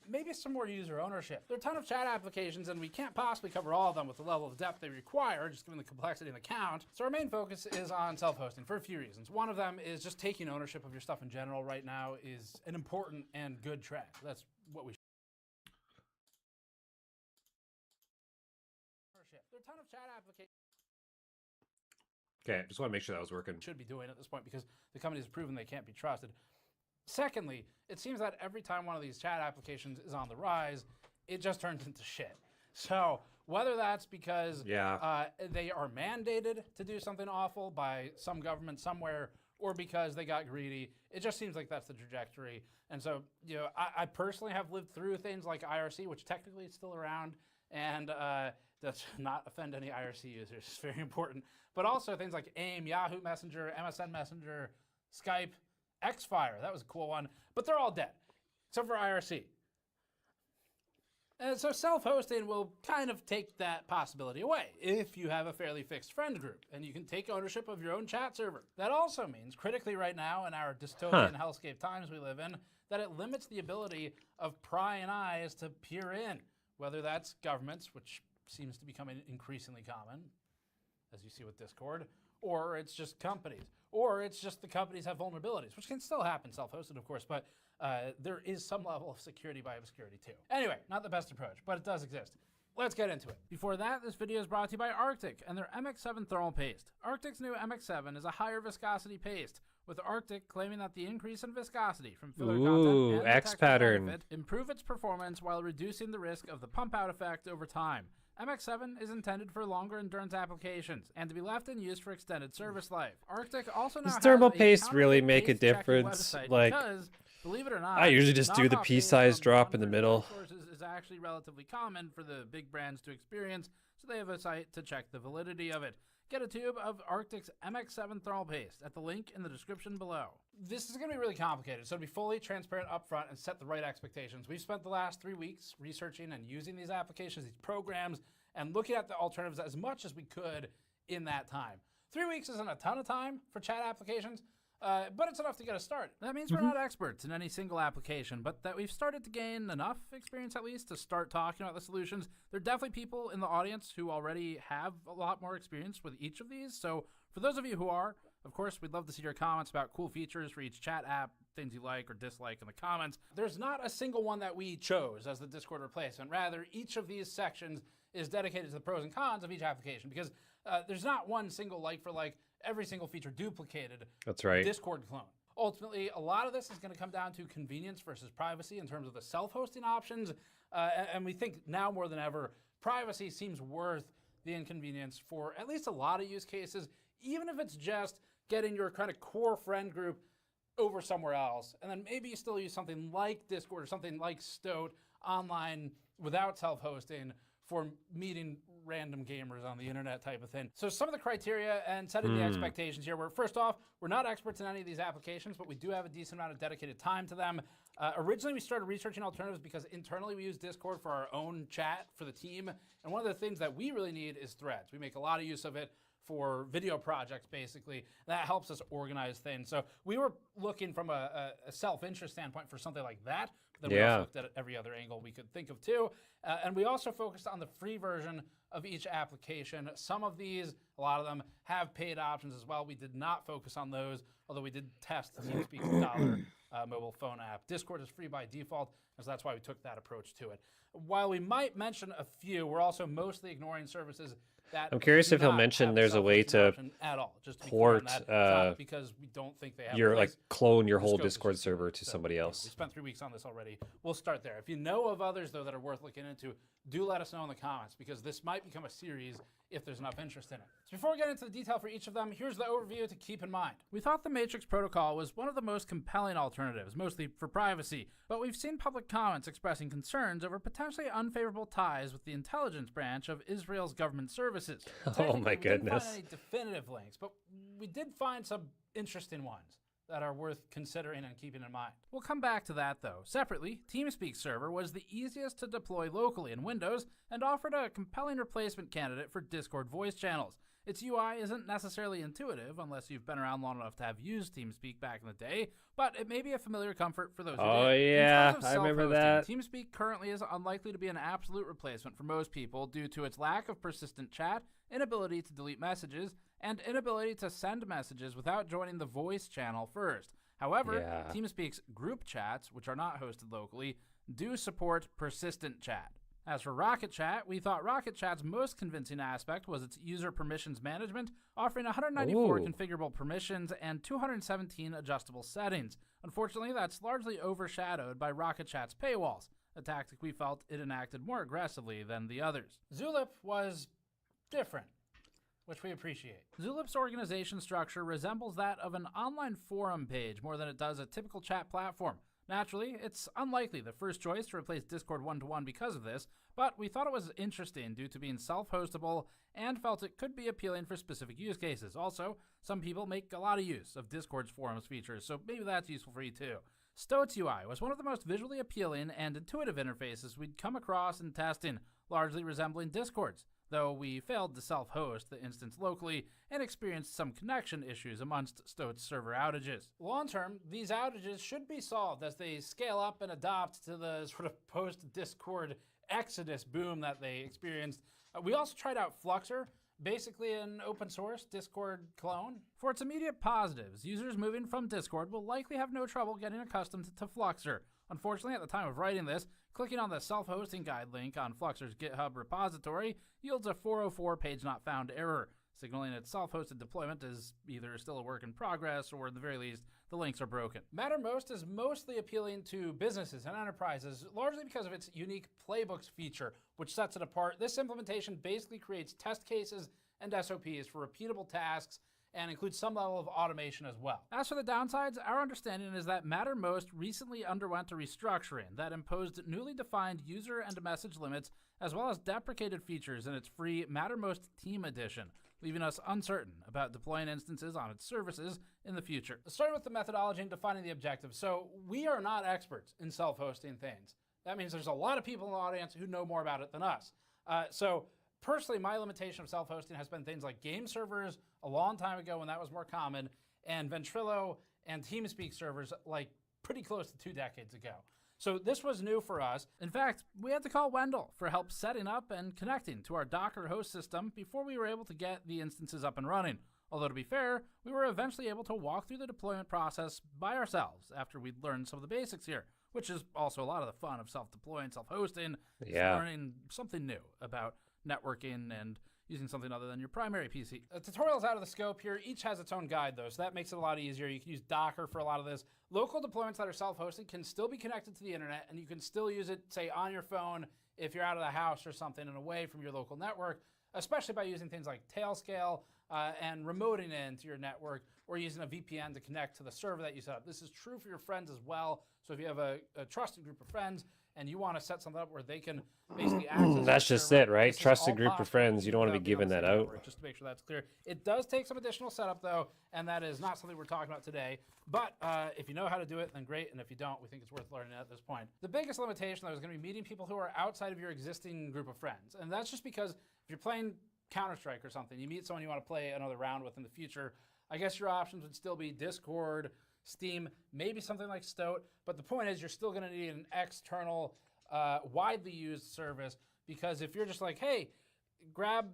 maybe some more user ownership. There are a ton of chat applications, and we can't possibly cover all of them with the level of depth they require, just given the complexity in the count. So our main focus is on self-hosting for a few reasons. One of them is just taking ownership of your stuff in general right now is an important and good trend. That's what we should. There are a ton of chat applications. Okay, just want to make sure that was working. Should be doing at this point because the company has proven they can't be trusted. Secondly, it seems that every time one of these chat applications is on the rise, it just turns into shit. So whether that's because they are mandated to do something awful by some government somewhere, or because they got greedy, it just seems like that's the trajectory. And so, you know, I personally have lived through things like IRC, which technically is still around, and does not offend any IRC users. It's very important. But also things like AIM, Yahoo Messenger, MSN Messenger, Skype, Xfire. That was a cool one. But they're all dead, except for IRC. And so self-hosting will kind of take that possibility away if you have a fairly fixed friend group and you can take ownership of your own chat server. That also means, critically right now in our dystopian hellscape times we live in, that it limits the ability of prying eyes to peer in, whether that's governments, which seems to become increasingly common, as you see with Discord, or it's just companies, or it's just the companies have vulnerabilities, which can still happen self-hosted, of course, but there is some level of security by obscurity too. Anyway, not the best approach, but it does exist. Let's get into it. Before that, this video is brought to you by Arctic and their MX7 thermal paste. Arctic's new MX7 is a higher viscosity paste, with Arctic claiming that the increase in viscosity from filler content and the X texture pattern benefit improve its performance while reducing the risk of the pump out effect over time. MX7 is intended for longer endurance applications and to be left in use for extended service life. Arctic also now Does has thermal a paste really counterfeit make a paste checking difference? website Like, because, believe it or not, I usually just do the knockoff pea paste size from drop in the non-brand middle. sources is actually relatively common for the big brands to experience, so they have a site to check the validity of it. Get a tube of Arctic's MX7 thermal paste at the link in the description below. This is going to be really complicated, so to be fully transparent up front and set the right expectations, we've spent the last 3 weeks researching and using these applications, these programs, and looking at the alternatives as much as we could in that time. 3 weeks isn't a ton of time for chat applications, but it's enough to get us started. That means we're not experts in any single application, but that we've started to gain enough experience at least to start talking about the solutions. There are definitely people in the audience who already have a lot more experience with each of these, so for those of you who are, Of course, we'd love to see your comments about cool features for each chat app, things you like or dislike in the comments. There's not a single one that we chose as the Discord replacement. Rather, each of these sections is dedicated to the pros and cons of each application, because there's not one single like for like, every single feature duplicated That's right. Discord clone. Ultimately, a lot of this is going to come down to convenience versus privacy in terms of the self-hosting options. And we think now more than ever, privacy seems worth the inconvenience for at least a lot of use cases, even if it's just getting your kind of core friend group over somewhere else. And then maybe you still use something like Discord or something like Stoat online without self-hosting for meeting random gamers on the internet type of thing. So some of the criteria and setting the expectations here were, first off, we're not experts in any of these applications, but we do have a decent amount of dedicated time to them. Originally, we started researching alternatives because internally we use Discord for our own chat for the team. And one of the things that we really need is threads. We make a lot of use of it for video projects, basically. That helps us organize things. So we were looking from a self-interest standpoint for something like that. But then we also looked at every other angle we could think of too. And we also focused on the free version of each application. Some of these, a lot of them, have paid options as well. We did not focus on those, although we did test TeamSpeak's $1 mobile phone app. Discord is free by default, so that's why we took that approach to it. While we might mention a few, we're also mostly ignoring services that I'm curious do if he'll not mention have there's a way self-hosting to option at all. Just to be clear on port that. It's not because we don't think they have your a place. like clone your The whole scope is Discord just server different. to So, somebody you know, else. we spent 3 weeks on this already. We'll start there. If you know of others, though, that are worth looking into, do let us know in the comments, because this might become a series if there's enough interest in it. So before we get into the detail for each of them, here's the overview to keep in mind. We thought the Matrix protocol was one of the most compelling alternatives, mostly for privacy, but we've seen public comments expressing concerns over potentially unfavorable ties with the intelligence branch of Israel's government services. Oh my We didn't goodness. find any definitive links, but we did find some interesting ones that are worth considering and keeping in mind. We'll come back to that though. Separately, TeamSpeak server was the easiest to deploy locally in Windows and offered a compelling replacement candidate for Discord voice channels. Its UI isn't necessarily intuitive unless you've been around long enough to have used TeamSpeak back in the day, but it may be a familiar comfort for those who Oh did. yeah, In terms of I remember self-hosting, that. TeamSpeak currently is unlikely to be an absolute replacement for most people due to its lack of persistent chat, inability to delete messages, and inability to send messages without joining the voice channel first. However, Yeah. TeamSpeak's group chats, which are not hosted locally, do support persistent chat. As for Rocket Chat, we thought Rocket Chat's most convincing aspect was its user permissions management, offering 194 Ooh. configurable permissions and 217 adjustable settings. Unfortunately, that's largely overshadowed by Rocket Chat's paywalls, a tactic we felt it enacted more aggressively than the others. Zulip was different, which we appreciate. Zulip's organization structure resembles that of an online forum page more than it does a typical chat platform. Naturally, it's unlikely the first choice to replace Discord one-to-one because of this, but we thought it was interesting due to being self-hostable and felt it could be appealing for specific use cases. Also, some people make a lot of use of Discord's forums features, so maybe that's useful for you too. Stoat's UI was one of the most visually appealing and intuitive interfaces we'd come across in testing, largely resembling Discord's, though we failed to self-host the instance locally and experienced some connection issues amongst Stoat's server outages. Long-term, these outages should be solved as they scale up and adopt to the sort of post-Discord exodus boom that they experienced. We also tried out Fluxer, basically an open source Discord clone. For its immediate positives, users moving from Discord will likely have no trouble getting accustomed to Fluxer. Unfortunately, at the time of writing this, clicking on the self-hosting guide link on Fluxer's GitHub repository yields a 404 page not found error, signaling its self-hosted deployment is either still a work in progress or at the very least, the links are broken. Mattermost is mostly appealing to businesses and enterprises, largely because of its unique playbooks feature, which sets it apart. This implementation basically creates test cases and SOPs for repeatable tasks and includes some level of automation as well. As for the downsides, our understanding is that Mattermost recently underwent a restructuring that imposed newly defined user and message limits, as well as deprecated features in its free Mattermost Team Edition, leaving us uncertain about deploying instances on its services in the future. Starting with the methodology and defining the objectives. So we are not experts in self-hosting things. That means there's a lot of people in the audience who know more about it than us. Personally, my limitation of self-hosting has been things like game servers a long time ago when that was more common, and Ventrilo and TeamSpeak servers like pretty close to 2 decades ago. So this was new for us. In fact, we had to call Wendell for help setting up and connecting to our Docker host system before we were able to get the instances up and running. Although, to be fair, we were eventually able to walk through the deployment process by ourselves after we'd learned some of the basics here, which is also a lot of the fun of self-deploying, self-hosting, is Yeah. learning something new about networking and using something other than your primary PC. The tutorial's out of the scope here. Each has its own guide, though, so that makes it a lot easier. You can use Docker for a lot of this. Local deployments that are self-hosted can still be connected to the internet, and you can still use it, say, on your phone if you're out of the house or something and away from your local network, especially by using things like Tailscale and remoting into your network or using a VPN to connect to the server that you set up. This is true for your friends as well. So if you have a trusted group of friends and you want to set something up where they can basically access That's your just server, it, right? this is Trusted all group of possible friends. You don't want to be without being on giving the that same out. network, just to make sure that's clear. It does take some additional setup, though, and that is not something we're talking about today. But if you know how to do it, then great. And if you don't, we think it's worth learning at this point. The biggest limitation, though, is going to be meeting people who are outside of your existing group of friends. And that's just because if you're playing Counter-Strike or something, you meet someone you want to play another round with in the future, I guess your options would still be Discord, Steam, maybe something like Stoat. But the point is you're still going to need an external, widely used service, because if you're just like, hey, grab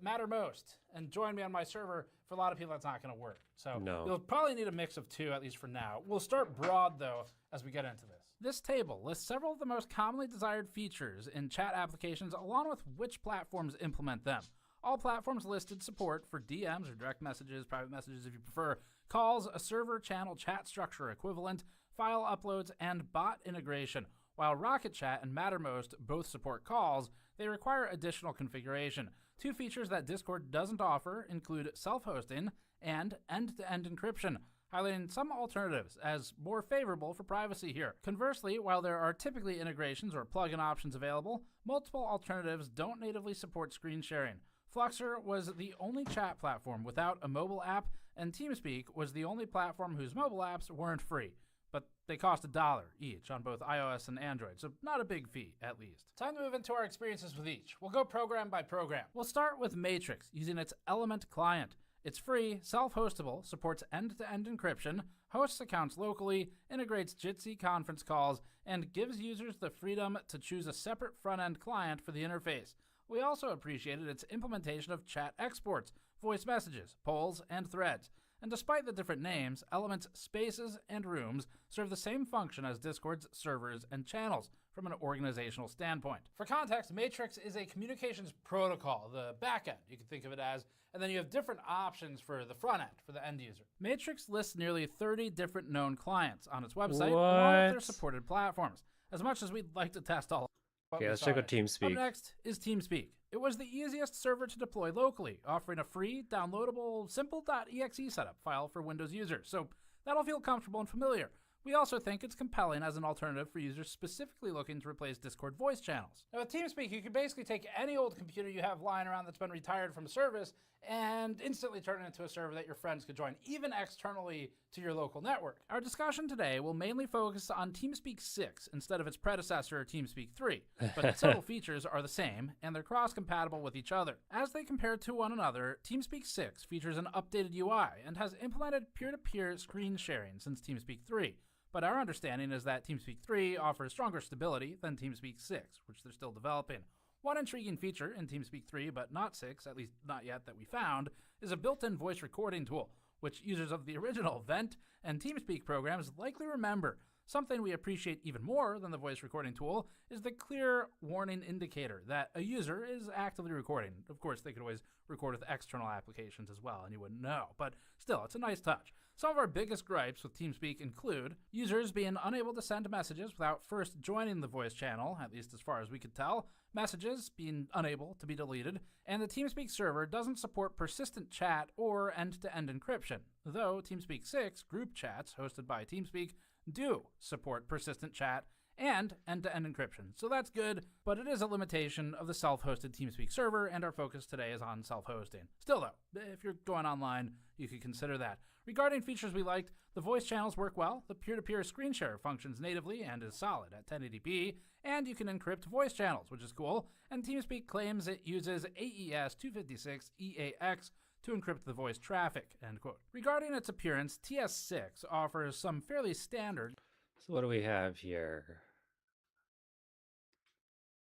Mattermost and join me on my server, for a lot of people that's not going to work. So No. you'll probably need a mix of two, at least for now. We'll start broad, though, as we get into this. This table lists several of the most commonly desired features in chat applications, along with which platforms implement them. All platforms listed support for DMs or direct messages, private messages if you prefer, calls, a server channel chat structure equivalent, file uploads, and bot integration. While Rocket Chat and Mattermost both support calls, they require additional configuration. Two features that Discord doesn't offer include self-hosting and end-to-end encryption, highlighting some alternatives as more favorable for privacy here. Conversely, while there are typically integrations or plugin options available, multiple alternatives don't natively support screen sharing. Fluxer was the only chat platform without a mobile app, and TeamSpeak was the only platform whose mobile apps weren't free. But they cost $1 each on both iOS and Android, so not a big fee, at least. Time to move into our experiences with each. We'll go program by program. We'll start with Matrix, using its Element client. It's free, self-hostable, supports end-to-end encryption, hosts accounts locally, integrates Jitsi conference calls, and gives users the freedom to choose a separate front-end client for the interface. We also appreciated its implementation of chat exports, voice messages, polls, and threads. And despite the different names, Element's spaces and rooms serve the same function as Discord's servers and channels from an organizational standpoint. For context, Matrix is a communications protocol, the backend, you can think of it as, and then you have different options for the front end, for the end user. Matrix lists nearly 30 different known clients on its website, along with their What? supported platforms. As much as we'd like to test all Okay, let's check out Up TeamSpeak. next is TeamSpeak. It was the easiest server to deploy locally, offering a free, downloadable, simple.exe setup file for Windows users, so that'll feel comfortable and familiar. We also think it's compelling as an alternative for users specifically looking to replace Discord voice channels. Now with TeamSpeak, you can basically take any old computer you have lying around that's been retired from a service and instantly turn it into a server that your friends could join, even externally to your local network. Our discussion today will mainly focus on TeamSpeak 6 instead of its predecessor, TeamSpeak 3, but several features are the same, and they're cross-compatible with each other. As they compare to one another, TeamSpeak 6 features an updated UI and has implemented peer-to-peer screen sharing since TeamSpeak 3. But our understanding is that TeamSpeak 3 offers stronger stability than TeamSpeak 6, which they're still developing. One intriguing feature in TeamSpeak 3, but not 6, at least not yet that we found, is a built-in voice recording tool, which users of the original Vent and TeamSpeak programs likely remember. Something we appreciate even more than the voice recording tool is the clear warning indicator that a user is actively recording. Of course, they could always record with external applications as well, and you wouldn't know, but still, it's a nice touch. Some of our biggest gripes with TeamSpeak include users being unable to send messages without first joining the voice channel, at least as far as we could tell, messages being unable to be deleted, and the TeamSpeak server doesn't support persistent chat or end-to-end encryption, though TeamSpeak 6 group chats hosted by TeamSpeak do support persistent chat and end-to-end encryption. So that's good, but it is a limitation of the self-hosted TeamSpeak server, and our focus today is on self-hosting. Still though, if you're going online, you could consider that. Regarding features we liked, the voice channels work well, the peer-to-peer screen share functions natively and is solid at 1080p, and you can encrypt voice channels, which is cool, and TeamSpeak claims it uses AES 256 EAX to encrypt the voice traffic, end quote. Regarding its appearance, TS6 offers some fairly standard So what do we have here?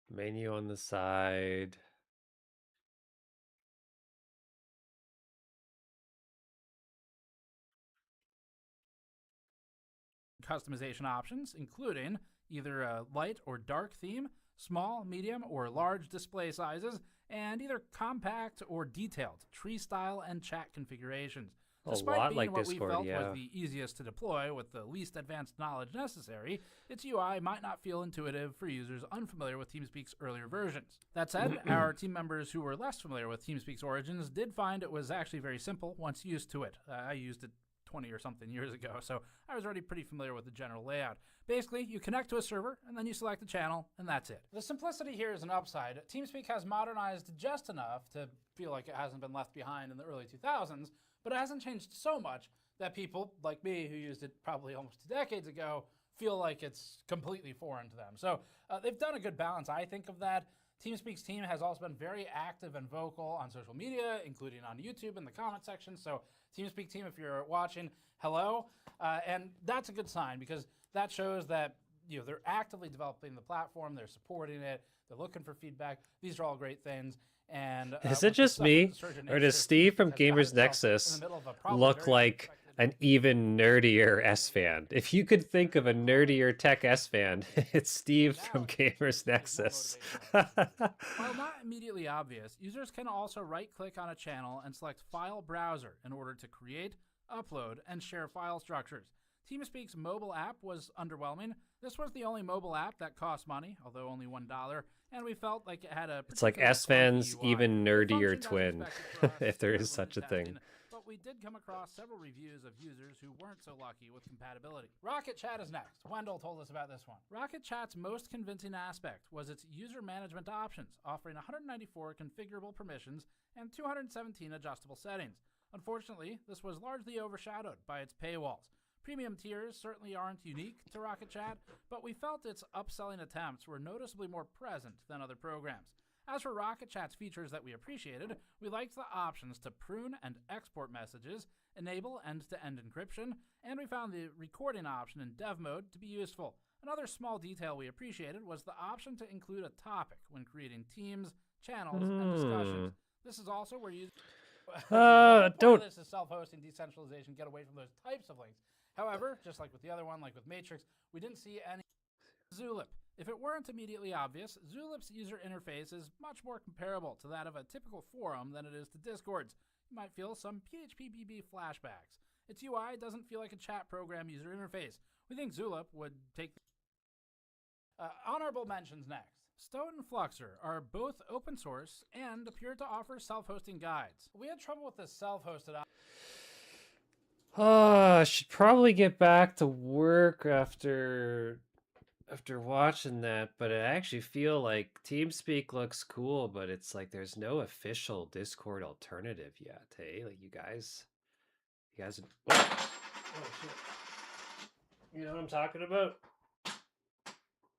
Menu on the side. customization options, including either a light or dark theme, small, medium, or large display sizes, and either compact or detailed tree style and chat configurations. A Despite lot being like what we Discord, felt was yeah. the easiest to deploy with the least advanced knowledge necessary, its UI might not feel intuitive for users unfamiliar with TeamSpeak's earlier versions. That said, our team members who were less familiar with TeamSpeak's origins did find it was actually very simple once used to it. I used it 20 or something years ago, so I was already pretty familiar with the general layout. Basically, you connect to a server, and then you select a channel, and that's it. The simplicity here is an upside. TeamSpeak has modernized just enough to feel like it hasn't been left behind in the early 2000s, but it hasn't changed so much that people like me, who used it probably almost 2 decades ago, feel like it's completely foreign to them. So they've done a good balance, I think, of that. TeamSpeak's team has also been very active and vocal on social media, including on YouTube in the comment section. So TeamSpeak team, if you're watching, hello. And that's a good sign because that shows that they're actively developing the platform, they're supporting it, they're looking for feedback. These are all great things. And Is it just me, or does Steve from Gamers Nexus look like an even nerdier S fan? If you could think of a nerdier tech S fan, it's Steve from Gamers Nexus. While not immediately obvious, users can also right-click on a channel and select File Browser in order to create, upload, and share file structures. TeamSpeak's mobile app was underwhelming. This was the only mobile app that cost money, although only $1, and we felt like it had a It's like S-Fan's even nerdier twin, if there is such a thing. But we did come across several reviews of users who weren't so lucky with compatibility. Rocket Chat is next. Wendell told us about this one. Rocket Chat's most convincing aspect was its user management options, offering 194 configurable permissions and 217 adjustable settings. Unfortunately, this was largely overshadowed by its paywalls. Premium tiers certainly aren't unique to Rocket Chat, but we felt its upselling attempts were noticeably more present than other programs. As for Rocket Chat's features that we appreciated, we liked the options to prune and export messages, enable end-to-end encryption, and we found the recording option in dev mode to be useful. Another small detail we appreciated was the option to include a topic when creating teams, channels, and discussions. This is also where users... don't... This is self-hosting, decentralization, get away from those types of links. However, just like with the other one, like with Matrix, we didn't see any Zulip. If it weren't immediately obvious, Zulip's user interface is much more comparable to that of a typical forum than it is to Discord's. You might feel some PHPBB flashbacks. Its UI doesn't feel like a chat program user interface. We think Zulip would take... honorable mentions next. Stone and Fluxer are both open source and appear to offer self-hosting guides. We had trouble with this self-hosted option. I should probably get back to work after watching that, but I actually feel like TeamSpeak looks cool, but it's like there's no official Discord alternative yet, hey? Like you guys oh shit. You know what I'm talking about?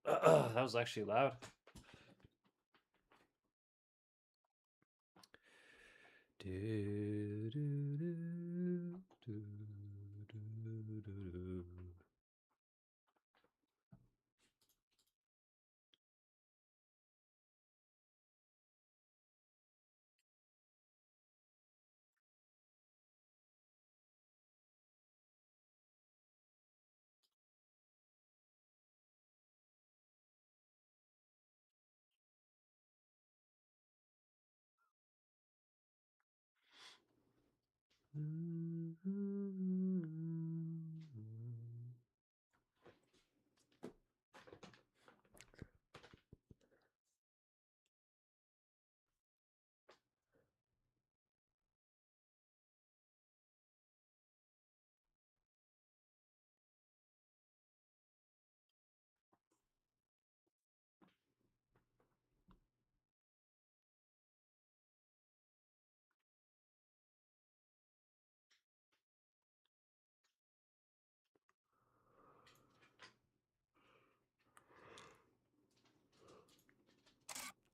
That was actually loud.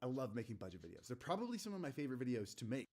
I love making budget videos. They're probably some of my favorite videos to make.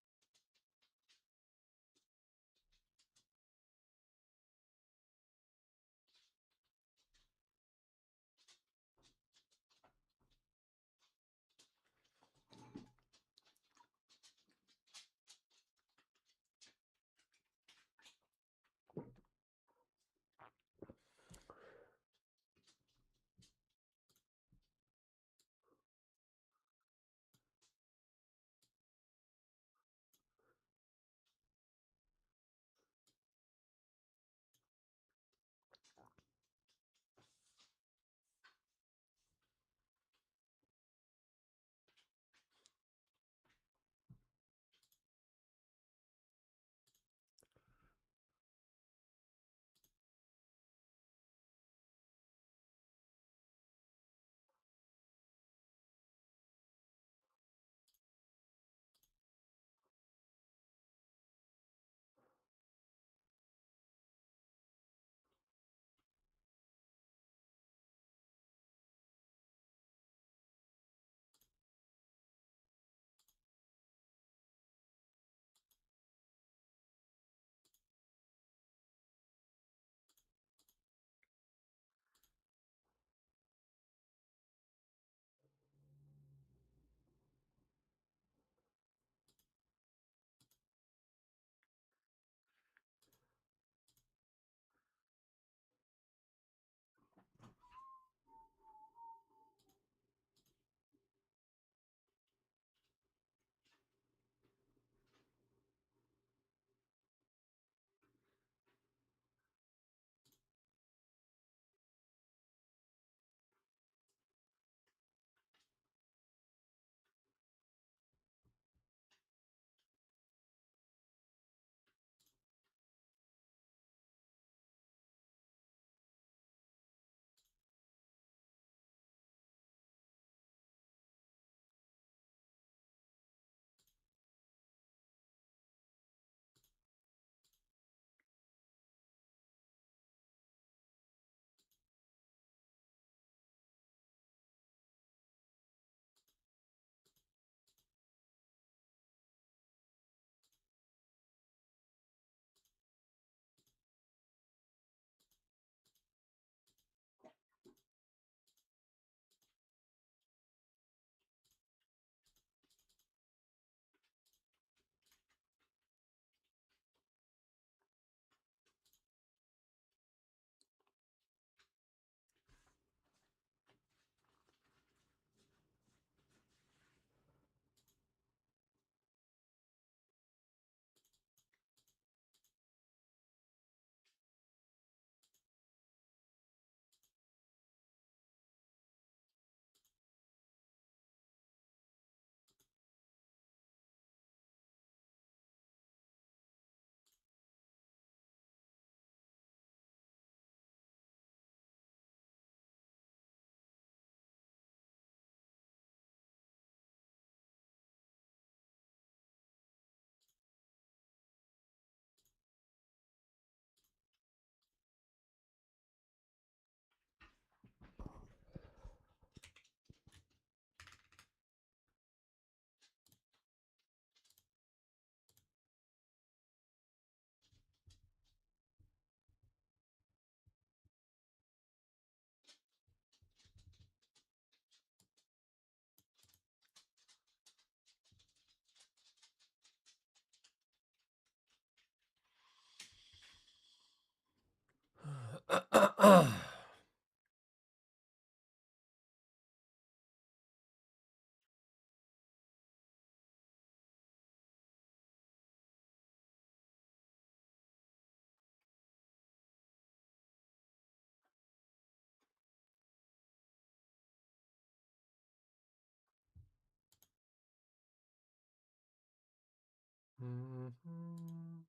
Mhm.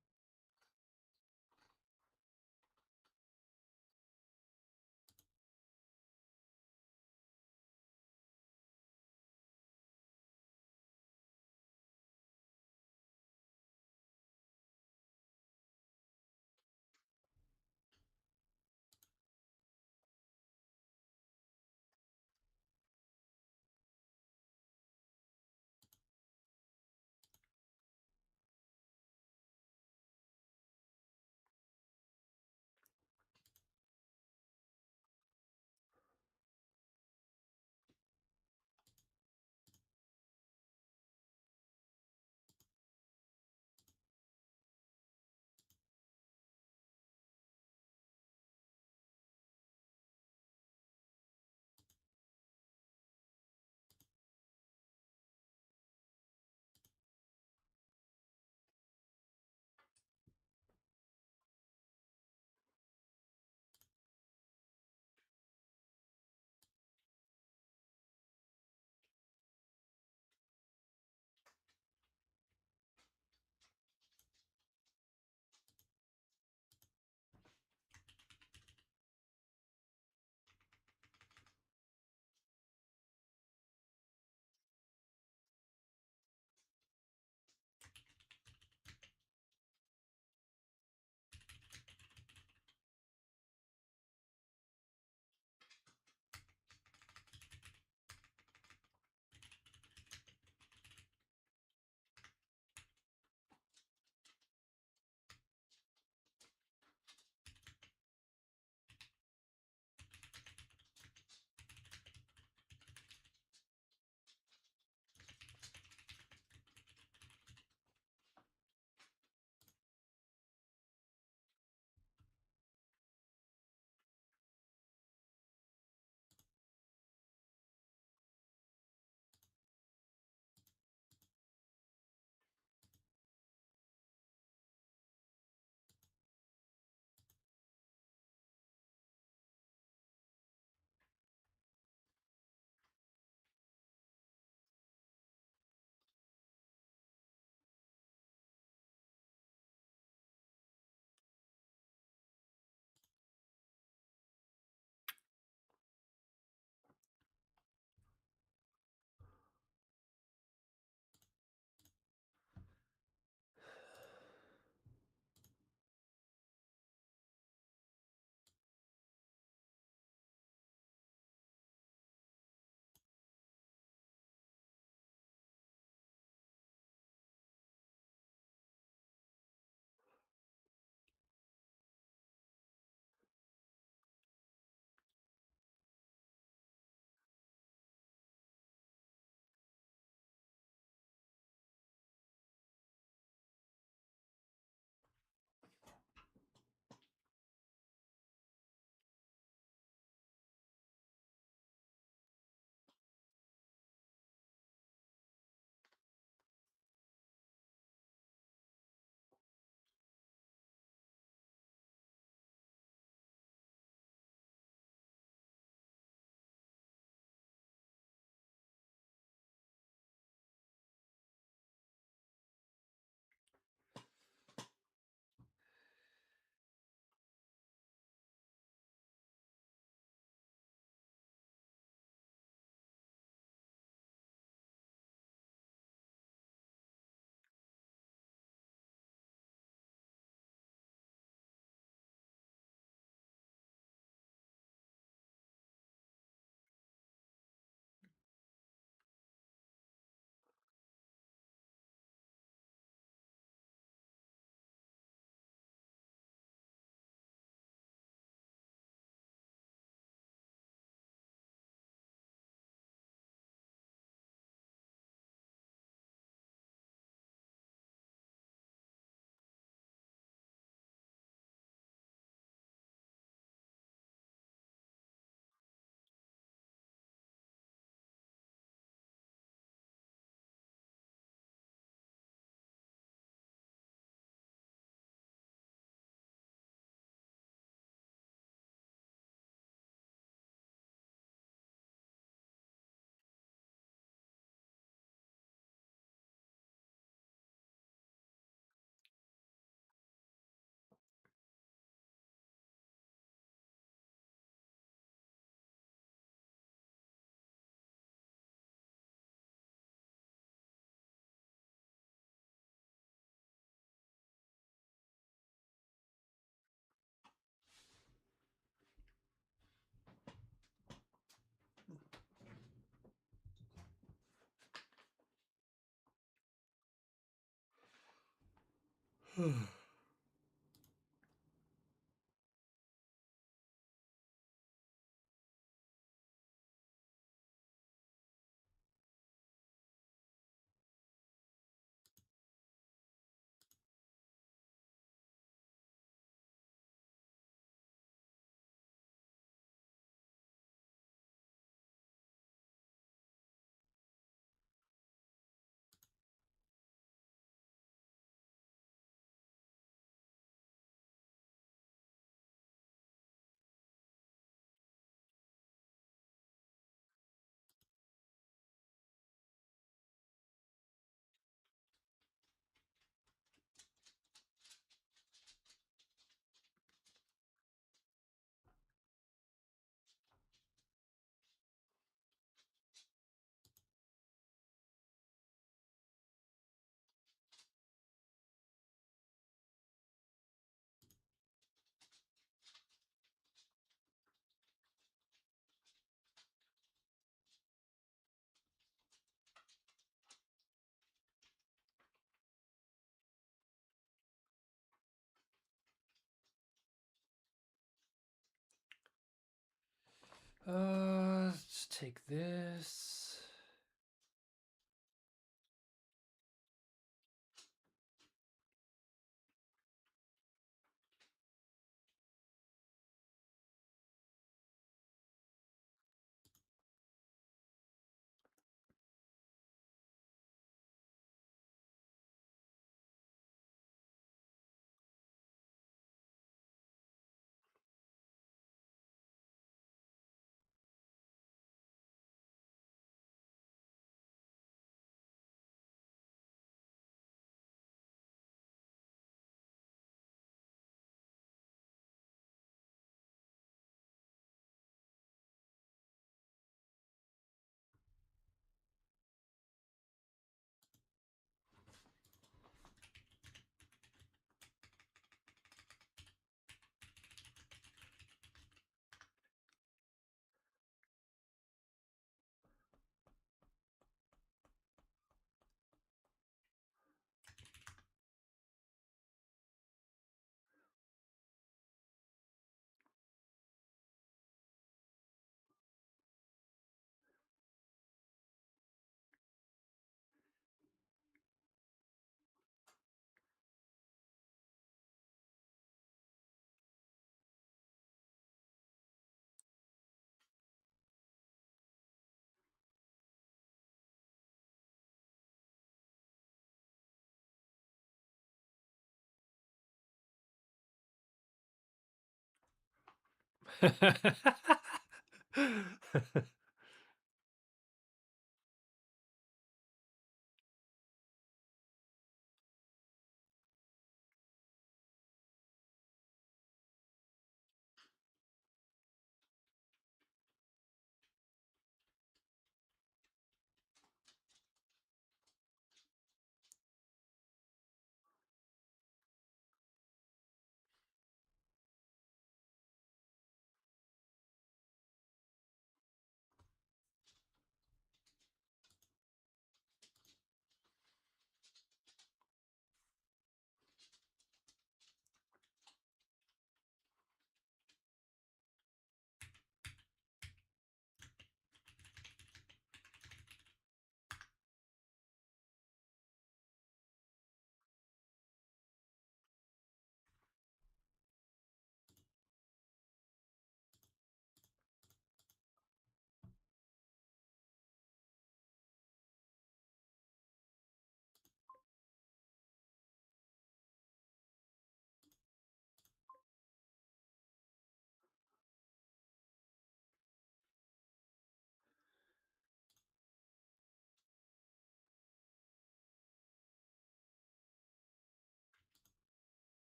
Let's take this.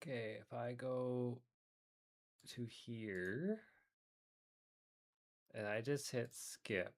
Okay, if I go to here and I just hit skip.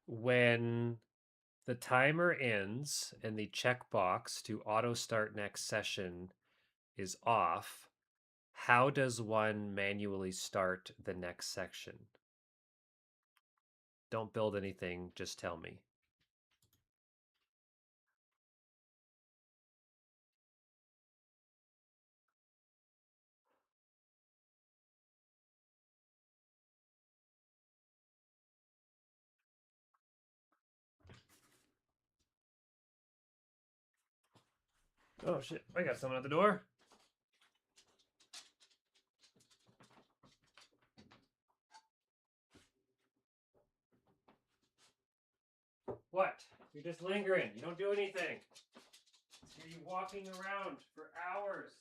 When the timer ends and the checkbox to auto start next session is off, how does one manually start the next section? Don't build anything, just tell me. Oh shit, I got someone at the door. What? You're just lingering. You don't do anything. Hear you walking around for hours.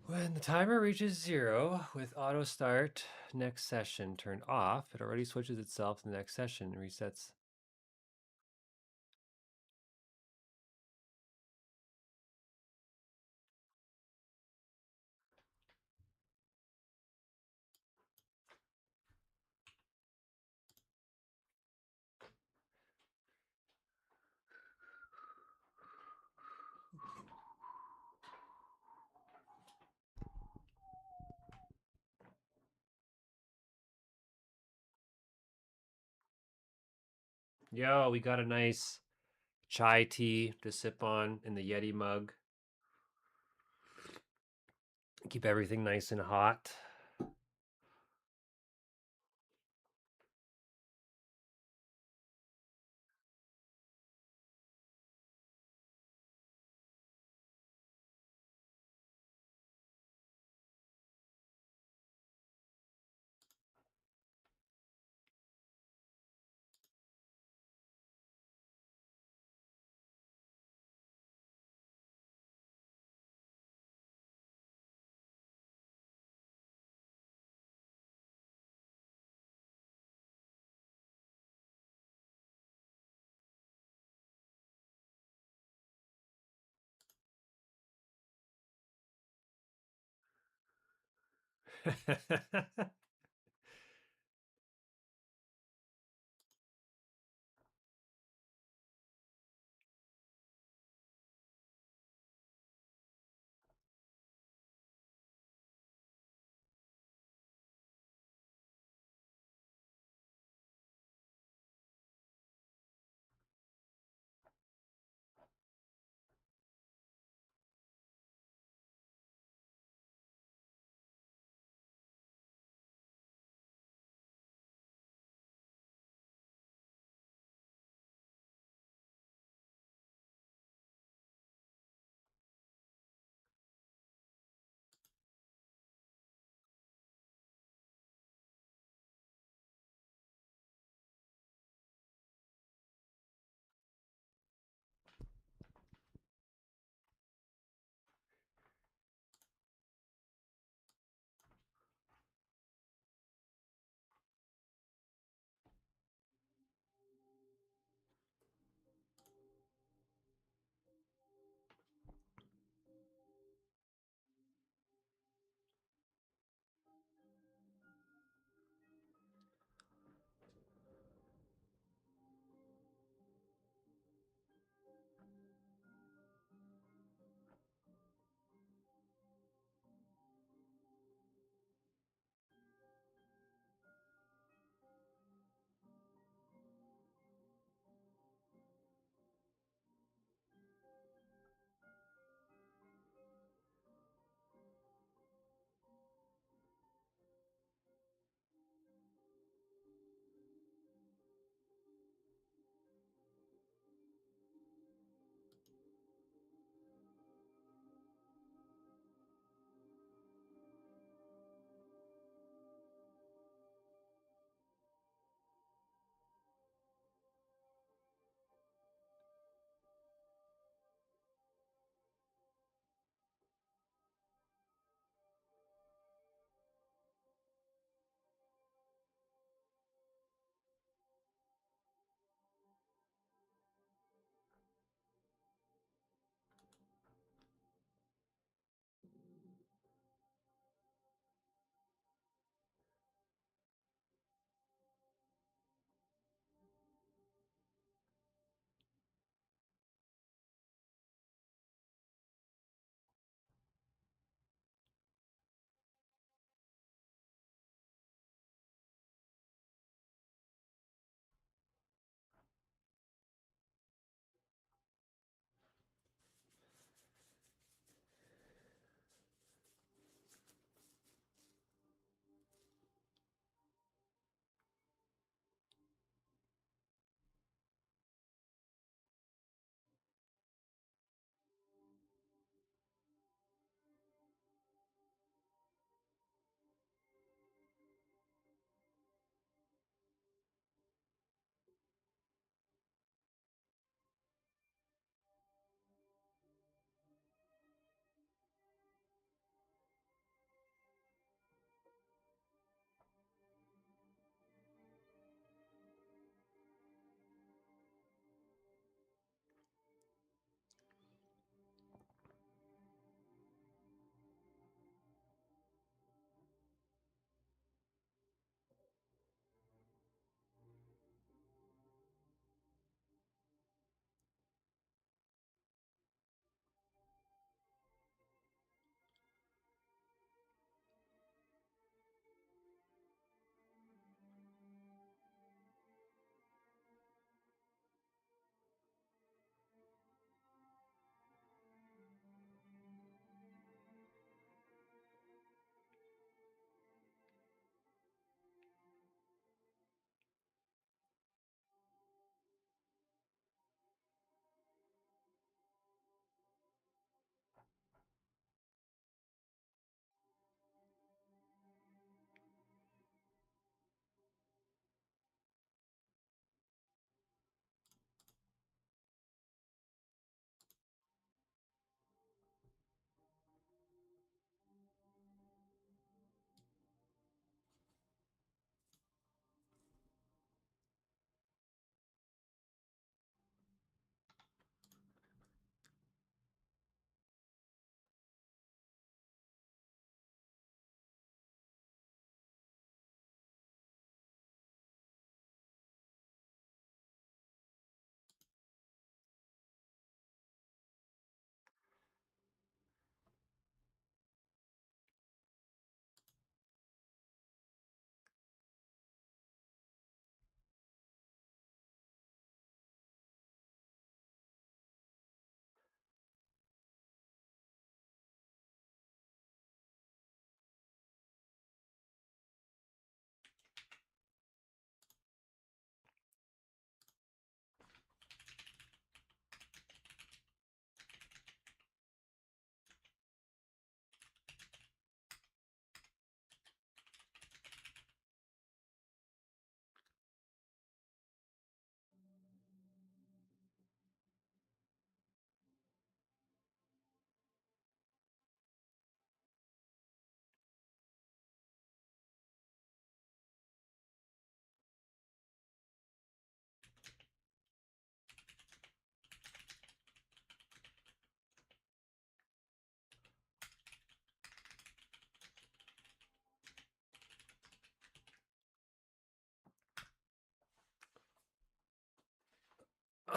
When the timer reaches 0 with auto start next session turned off, it already switches itself to the next session and resets. Yo, we got a nice chai tea to sip on in the Yeti mug. Keep everything nice and hot.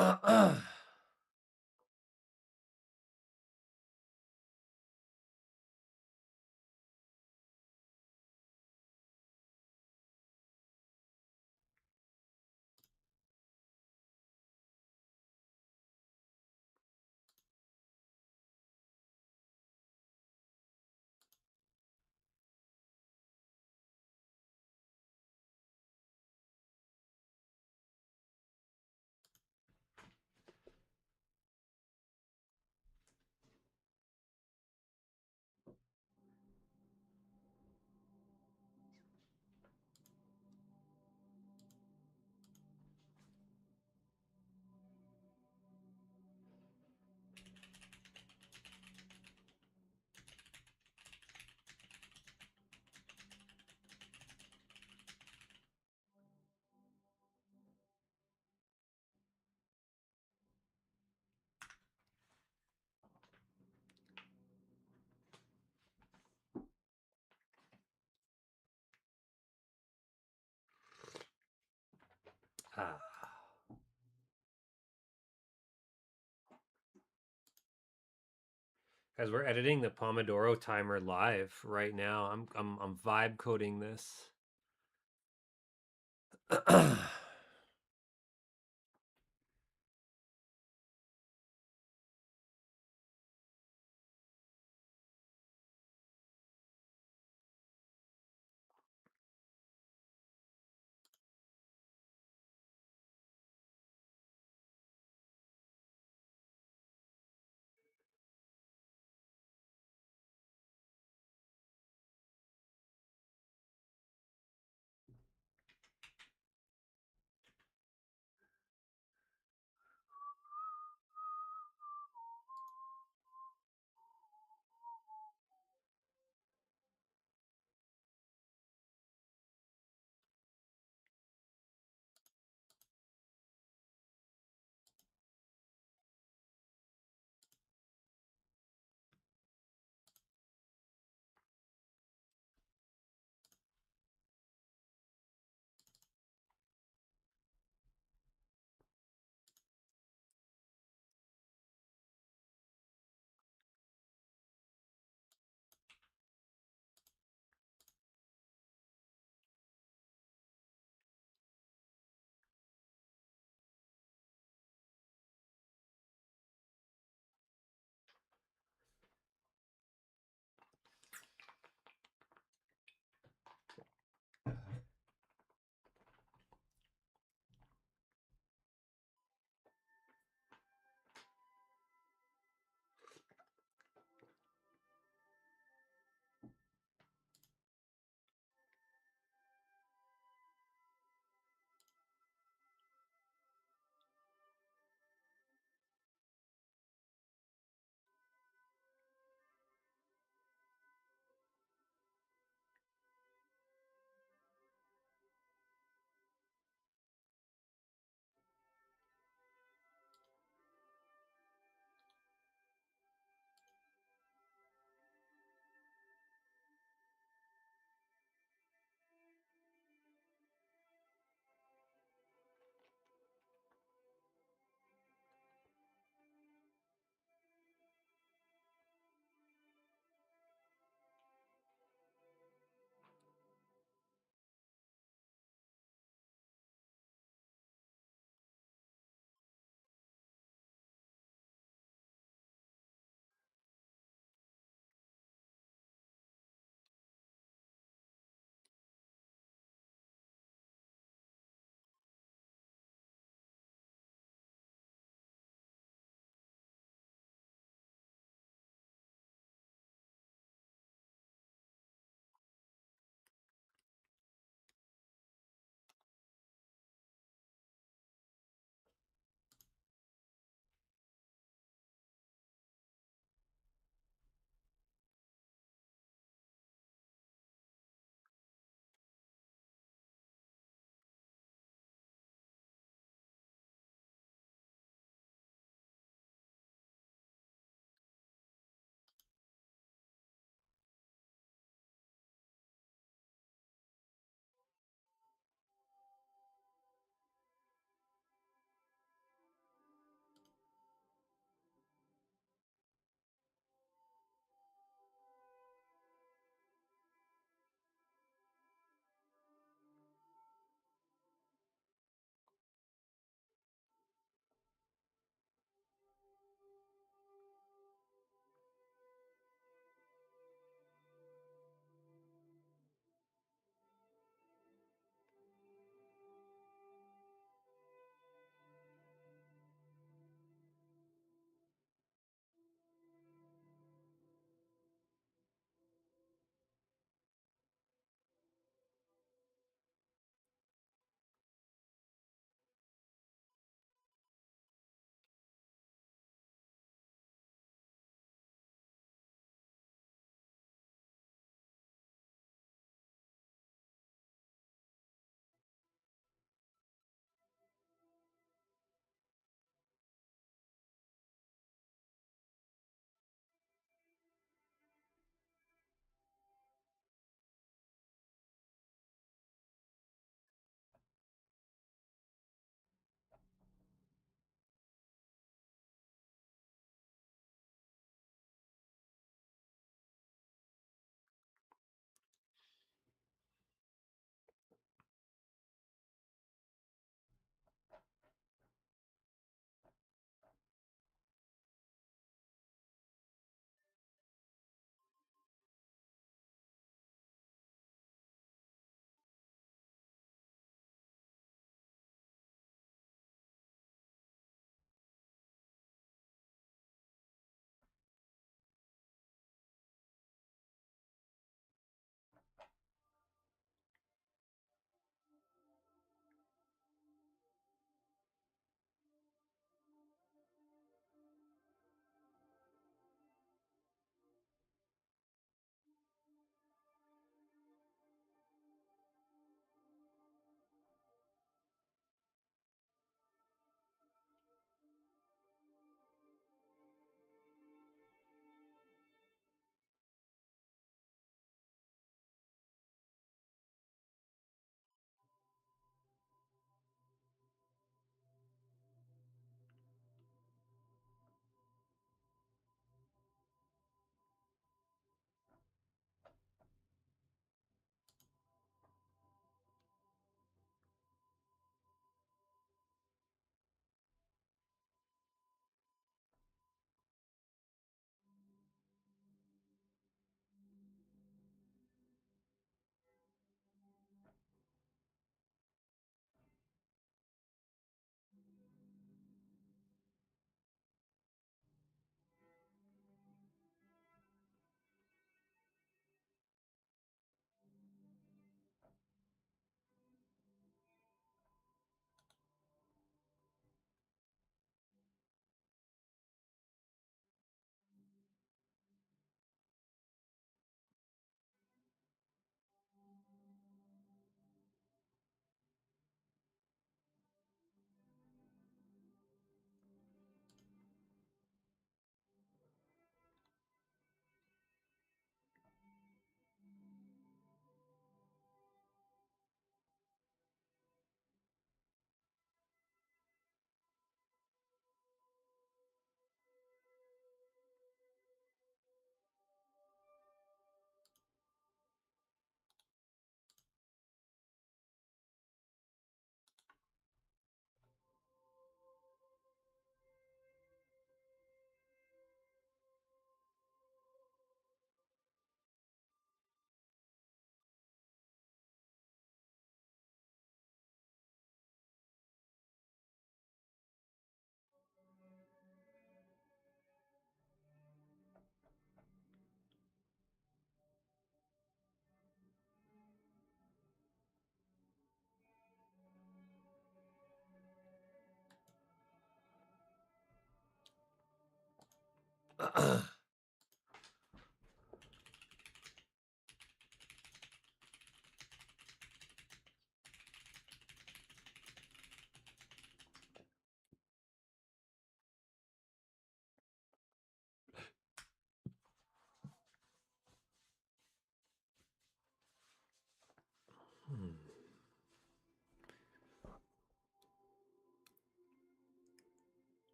Ah. Guys, we're editing the Pomodoro timer live right now. I'm vibe coding this.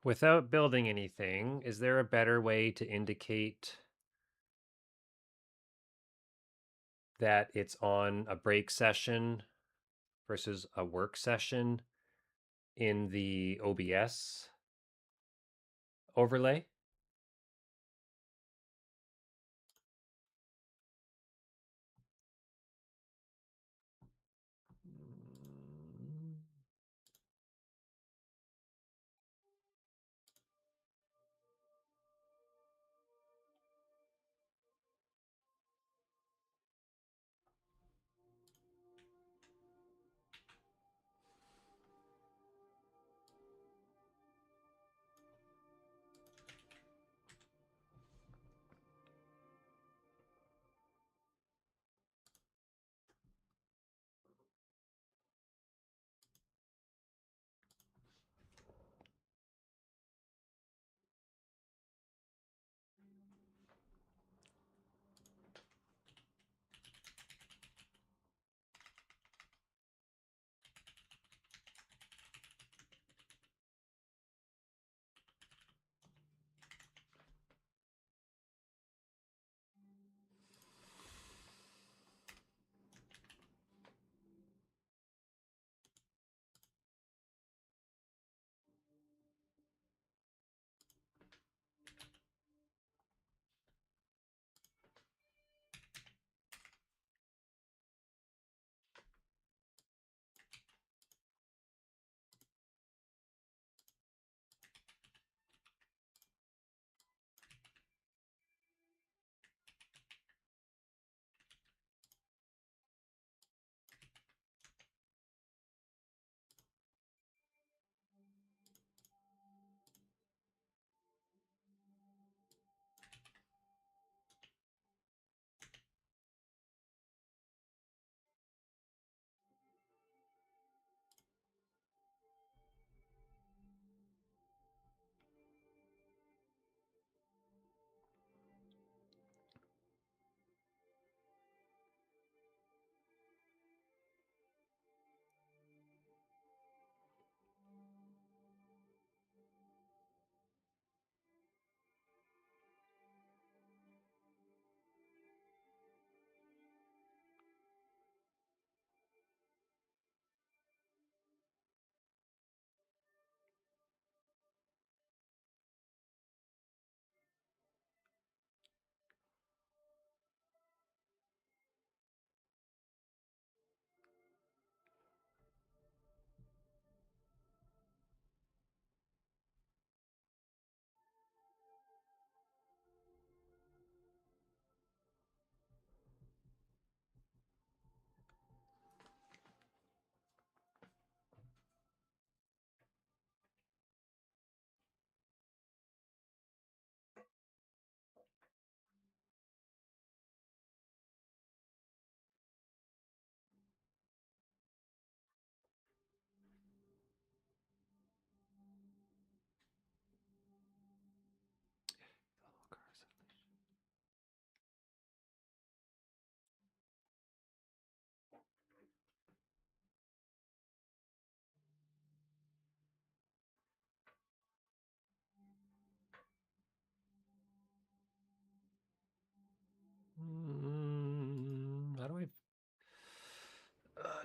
Without building anything, is there a better way to indicate that it's on a break session versus a work session in the OBS overlay?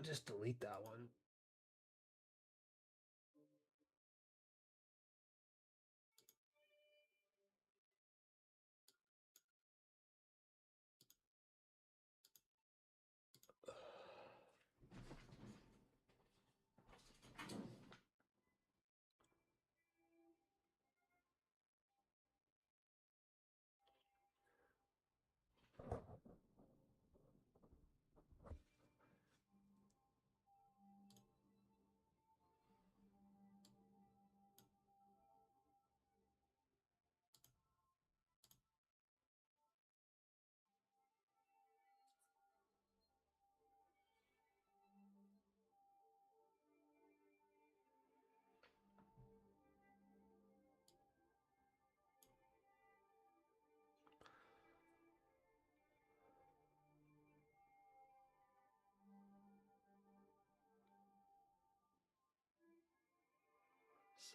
Just delete that one.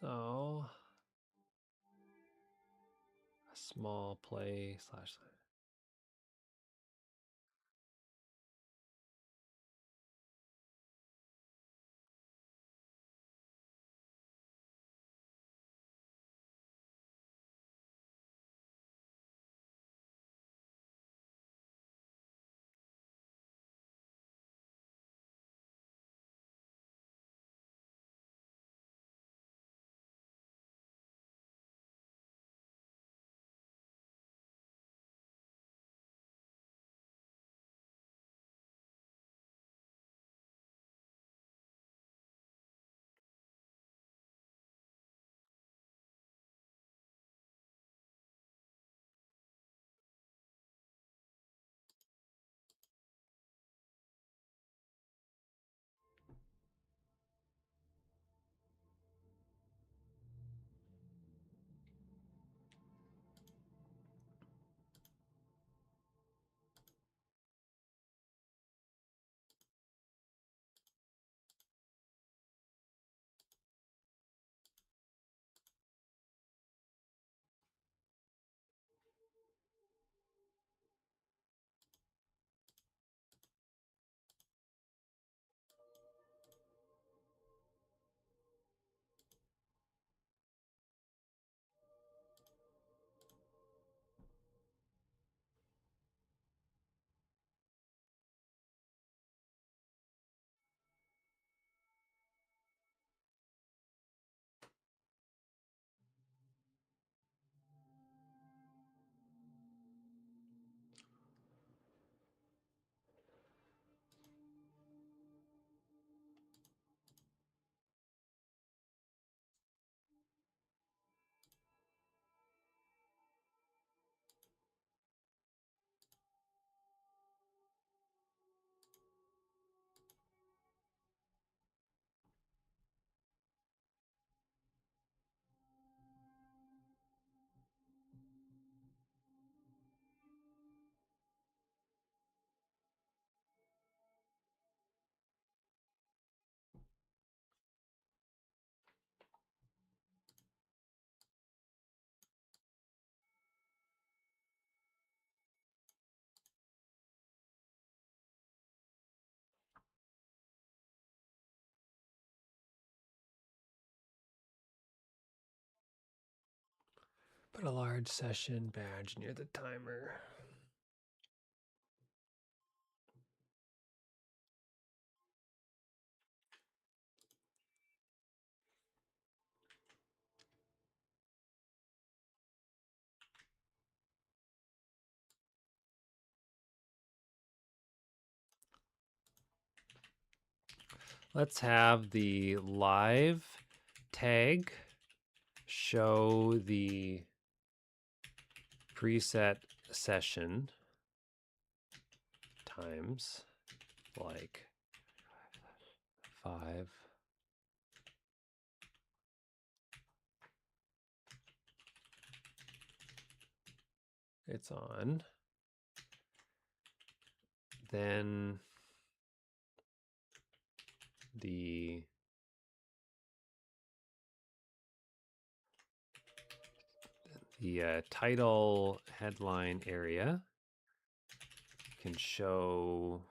So, a small play slash. Put a large session badge near the timer. Let's have the live tag show the preset session times like 5. It's on. Then the title headline area can show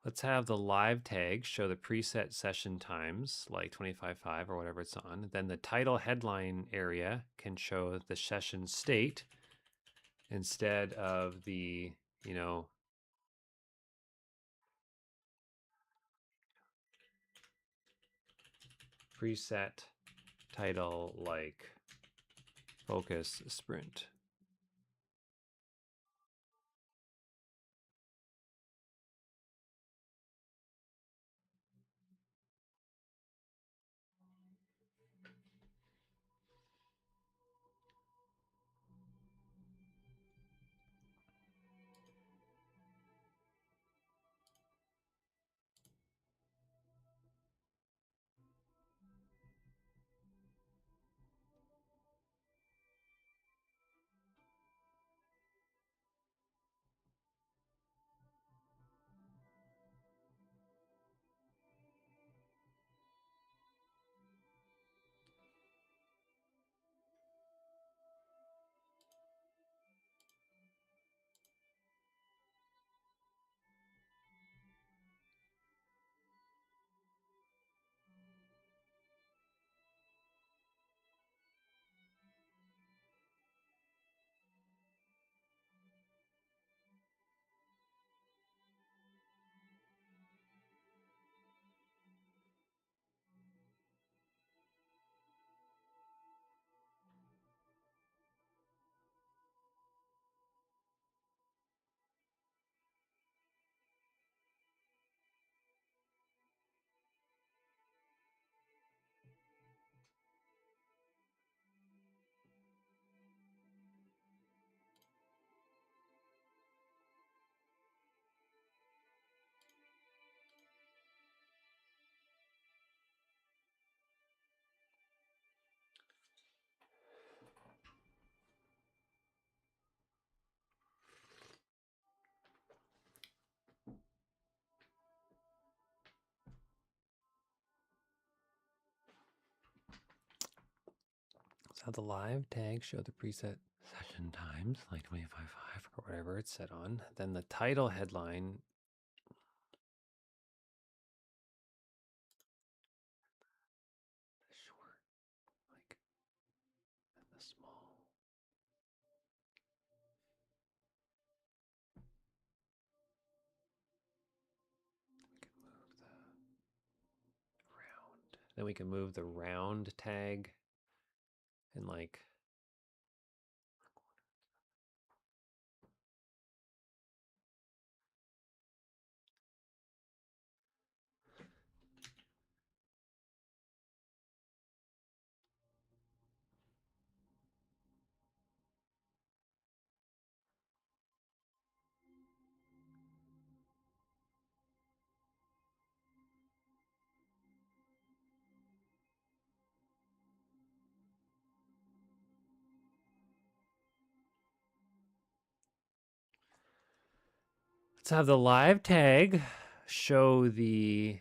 Let's have the live tag show the preset session times, like 25.5 or whatever it's on. Then the title headline area can show the session state instead of the, preset title like focus sprint. So the live tag show the preset session times, like 25.5 or whatever it's set on. Then the title headline the short, like, and the small. We can move the round. Then we can move the round tag and like let's have the live tag show the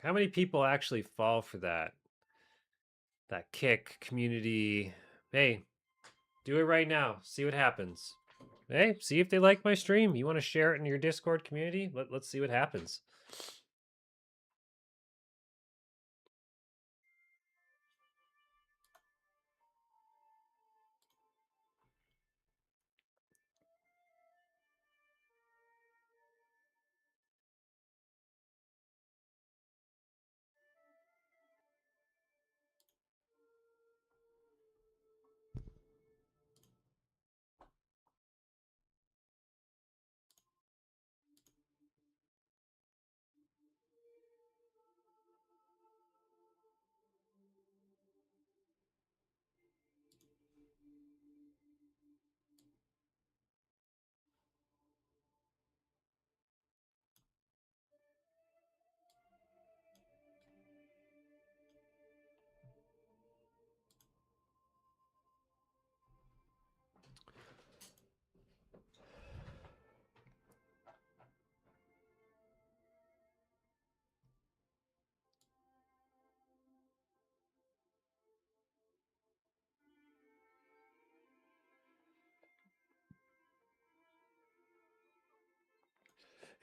How many people actually fall for that kick community? Hey, do it right now. See what happens. Hey, see if they like my stream. You want to share it in your Discord community? Let's see what happens.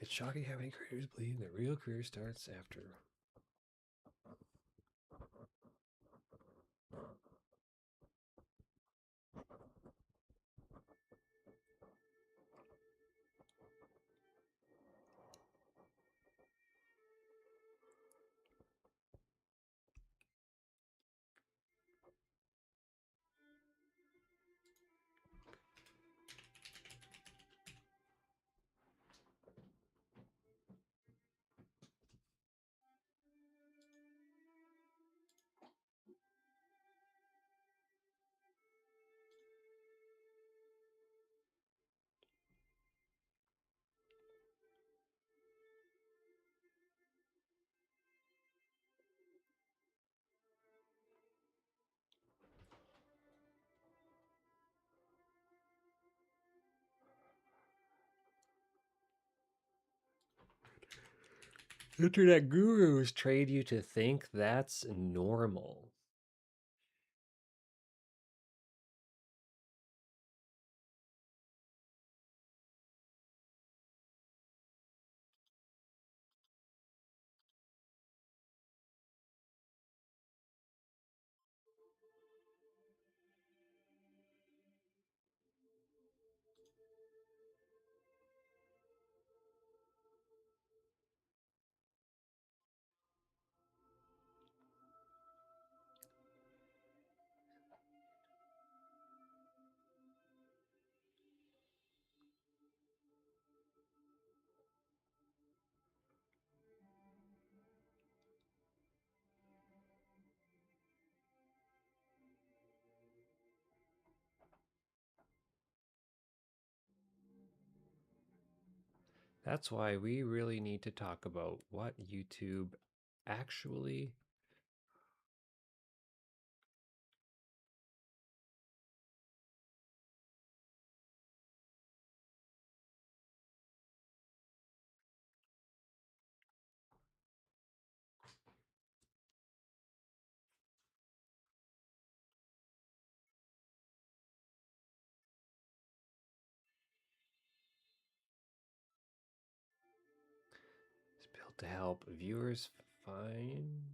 It's shocking how many creators believe their real career starts after. Internet gurus trade you to think that's normal. That's why we really need to talk about what YouTube actually. Is built to help viewers find.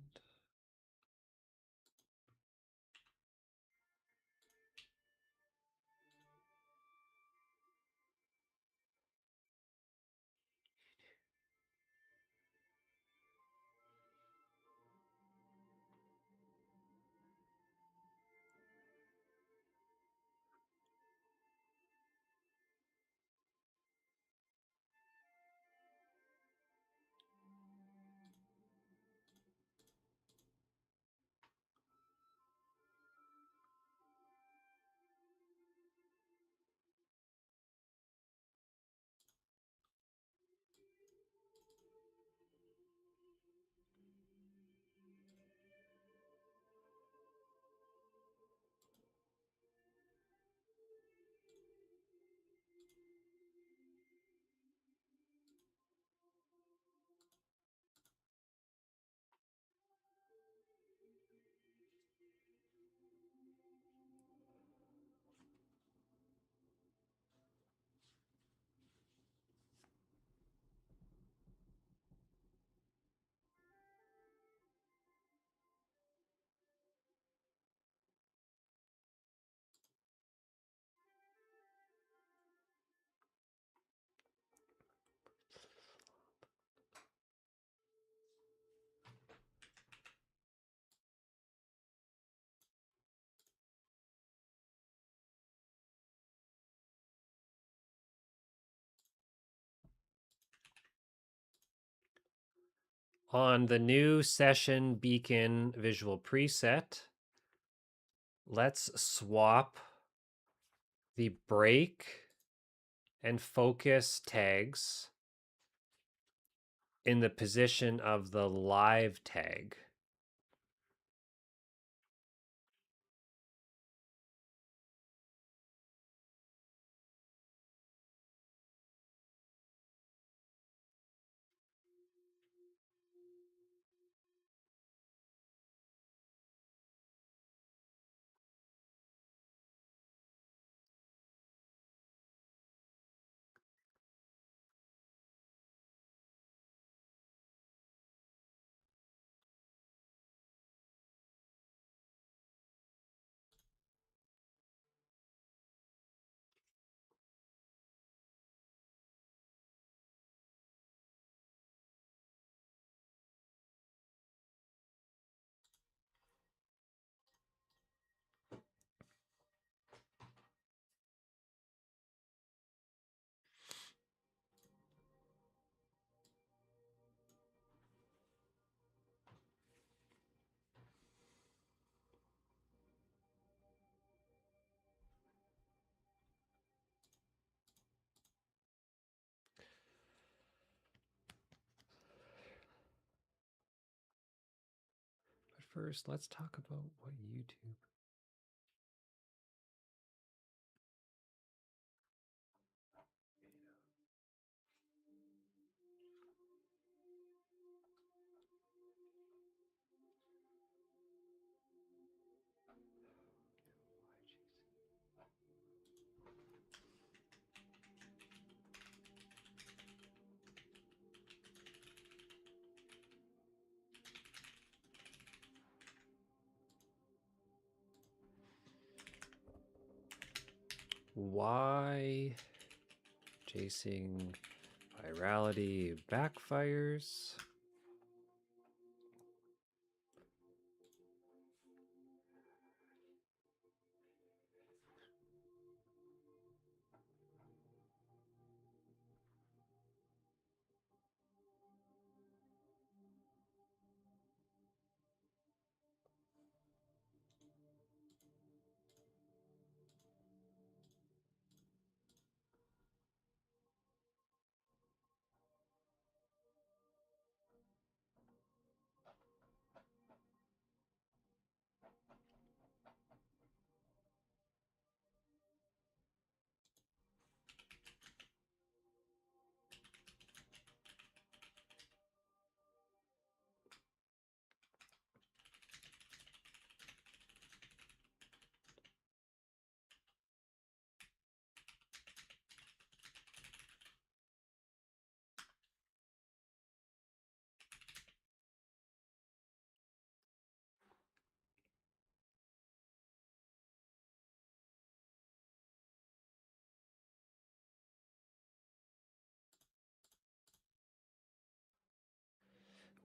On the new session beacon visual preset, let's swap the break and focus tags in the position of the live tag. But first, let's talk about what YouTube. Why chasing virality backfires?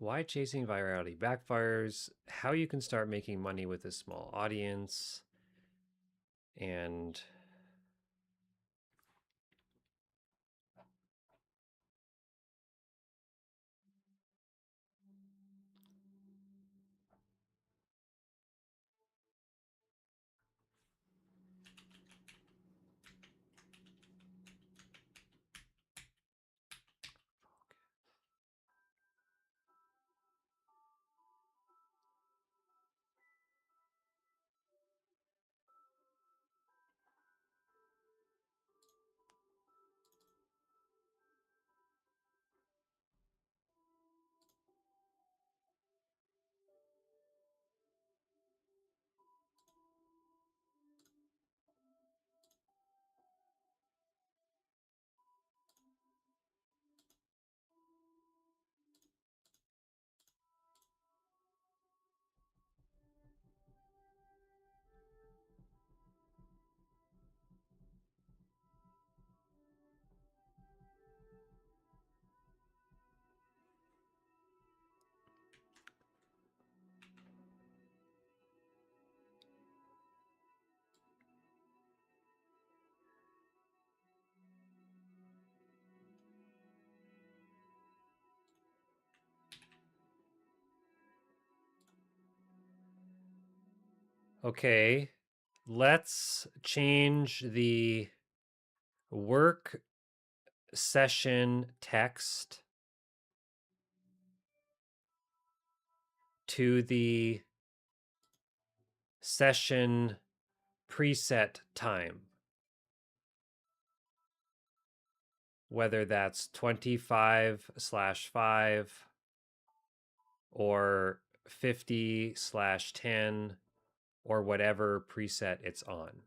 Why chasing virality backfires, how you can start making money with a small audience, and Okay, let's change the work session text to the session preset time. Whether that's 25/5 or 50/10 or whatever preset it's on.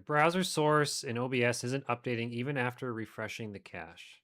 The browser source in OBS isn't updating even after refreshing the cache.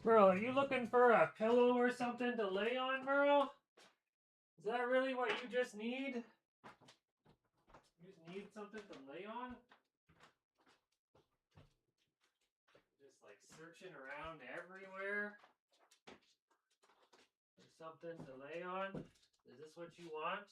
Merle, are you looking for a pillow or something to lay on, Merle? Is that really what you just need? You just need something to lay on? Just like searching around everywhere for something to lay on? Is this what you want?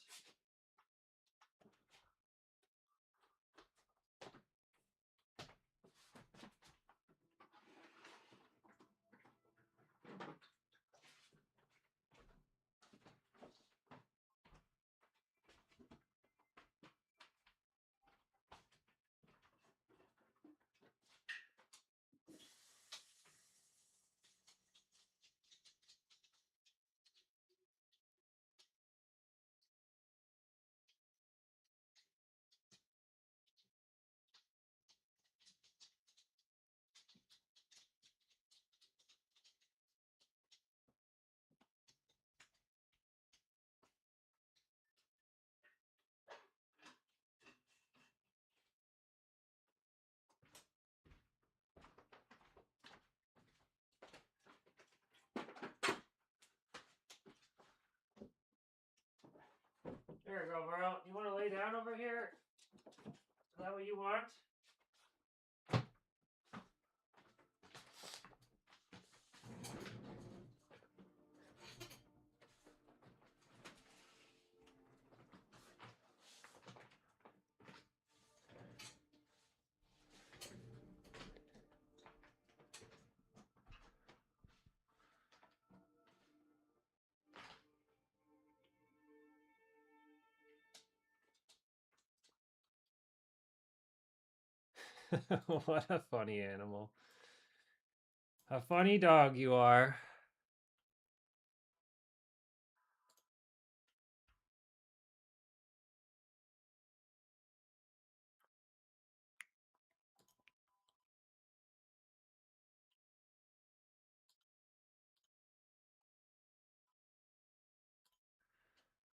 There you go, Merle. You want to lay down over here? Is that what you want? What a funny animal. A funny dog you are.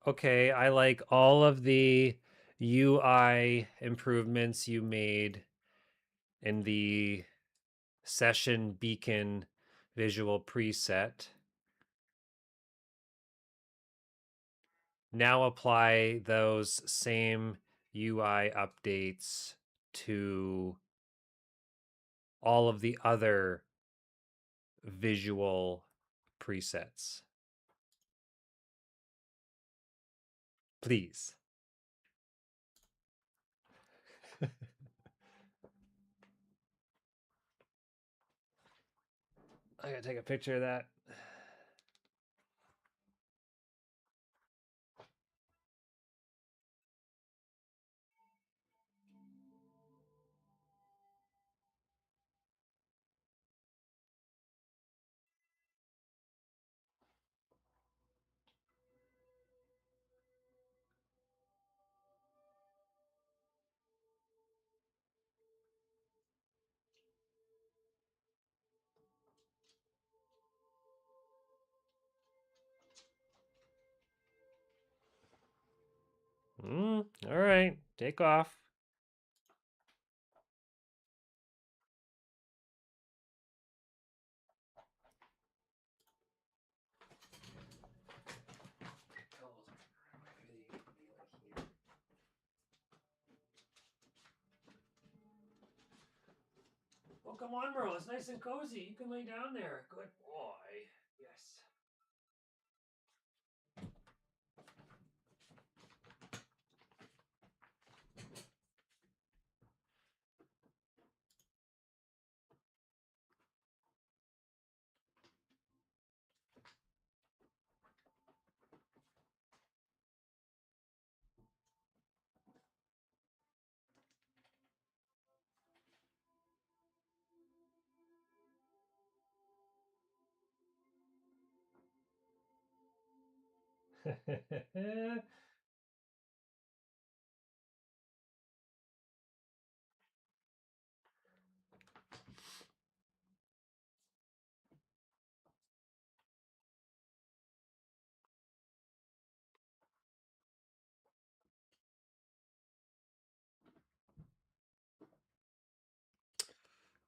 Okay, I like all of the UI improvements you made in the session beacon visual preset. Now apply those same UI updates to all of the other visual presets. Please. I gotta take a picture of that. All right, take off. Oh, come on, Merle. It's nice and cozy. You can lay down there. Good boy. Yes.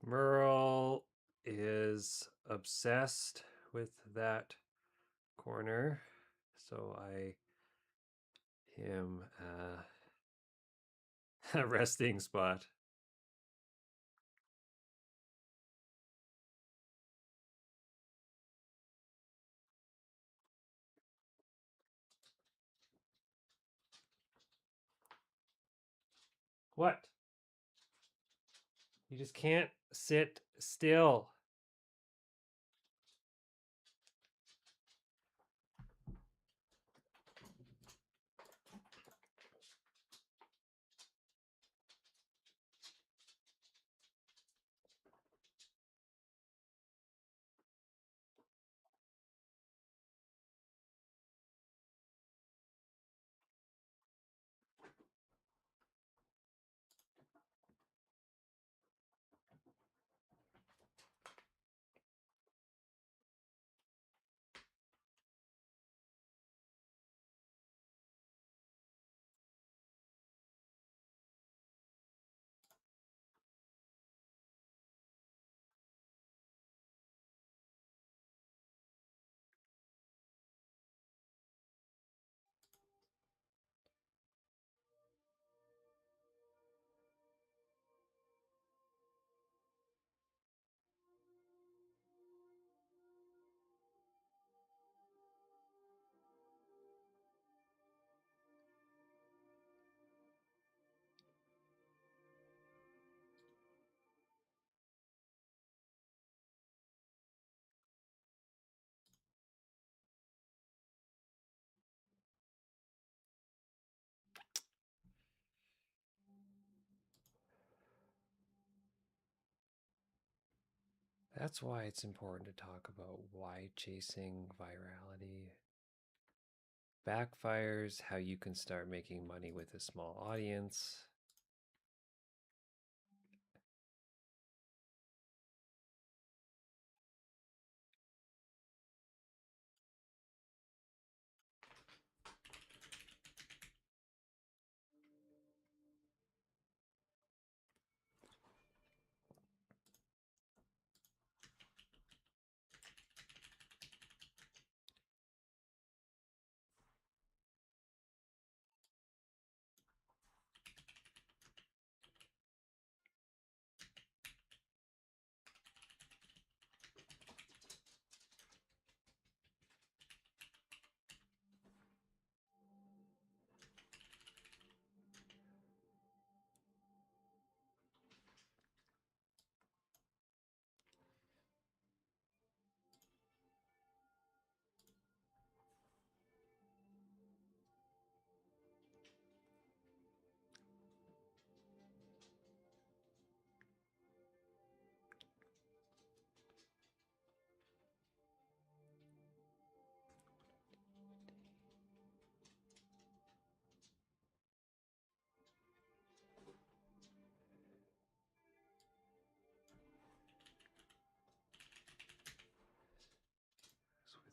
Merle is obsessed with that corner, so I him a resting spot. What? You just can't sit still. That's why it's important to talk about why chasing virality backfires, how you can start making money with a small audience.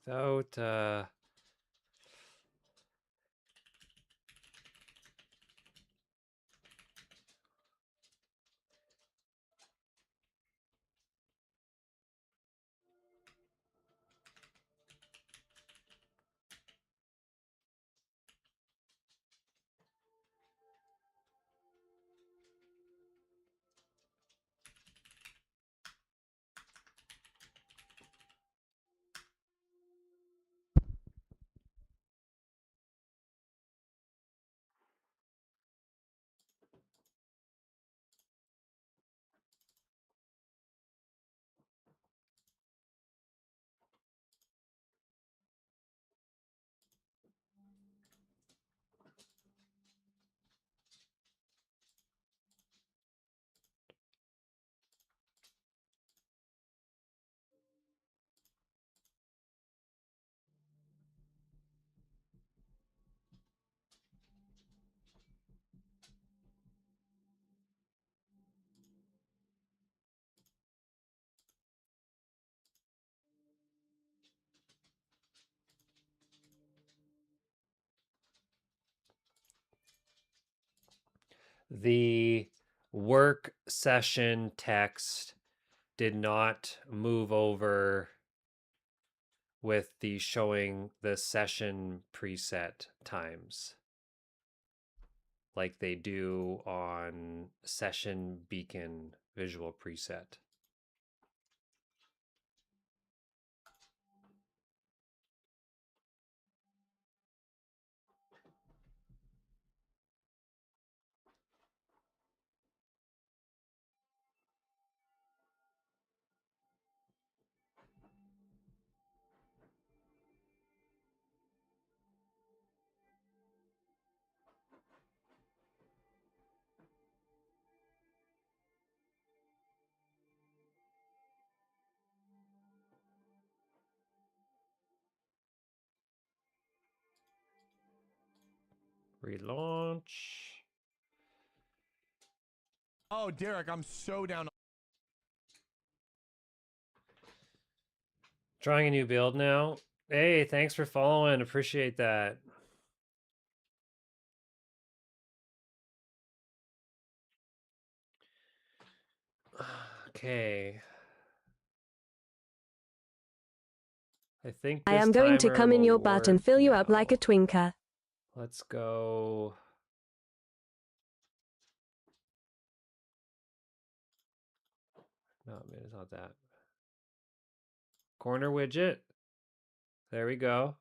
Without the work session text did not move over with the showing the session preset times like they do on session beacon visual preset. Relaunch. Oh, Derek, I'm so down. Trying a new build now. Hey, thanks for following. Appreciate that. Okay. I think I this am going to timer come in will your butt and work fill you up like a now. twinker. Let's go. No, man, it's not that. Corner widget. There we go.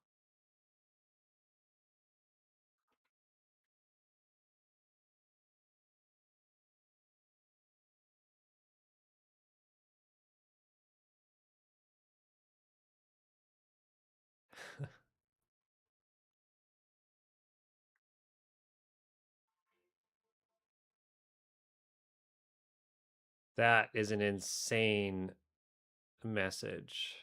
That is an insane message.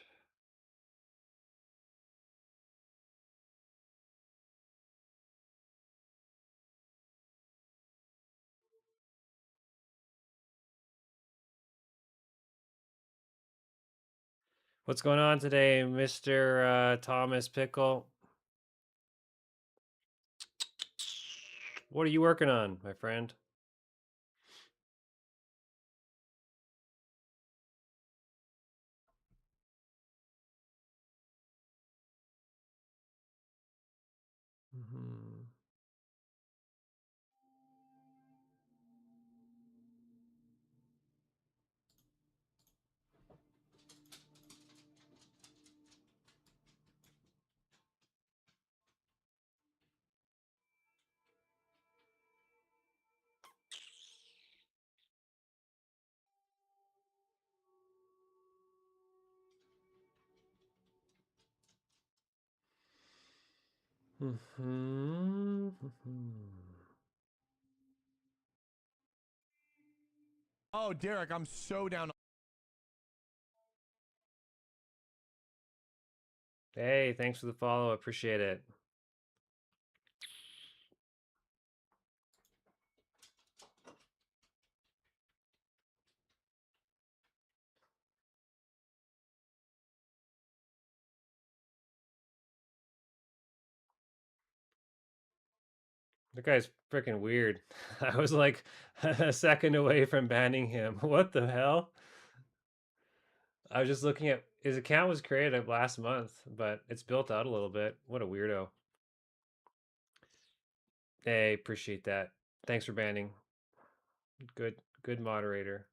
What's going on today, Mr. Thomas Pickle? What are you working on, my friend? Mm-hmm. Mm-hmm. Oh, Derek, I'm so down. Hey, thanks for the follow. Appreciate it. That guy's freaking weird. I was like a second away from banning him. What the hell? I was just looking at his account was created last month, but it's built out a little bit. What a weirdo. Hey, appreciate that. Thanks for banning. Good moderator.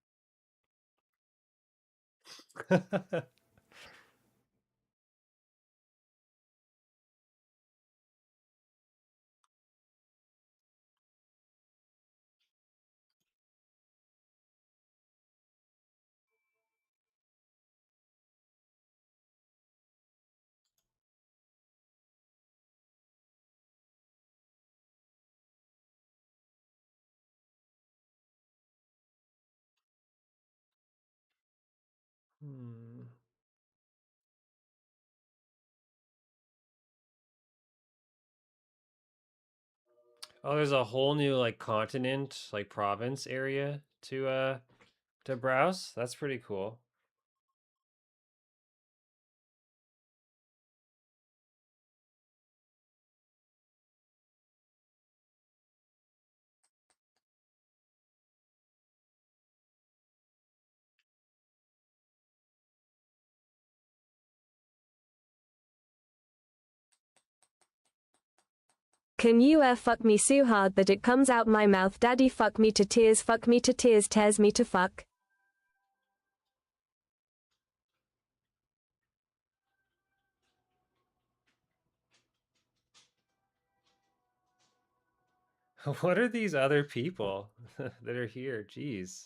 Hmm. Oh, there's a whole new like continent, like province area to browse. That's pretty cool. Can you fuck me so hard that it comes out my mouth? Daddy, fuck me to tears, tears me to fuck. What are these other people that are here? Jeez.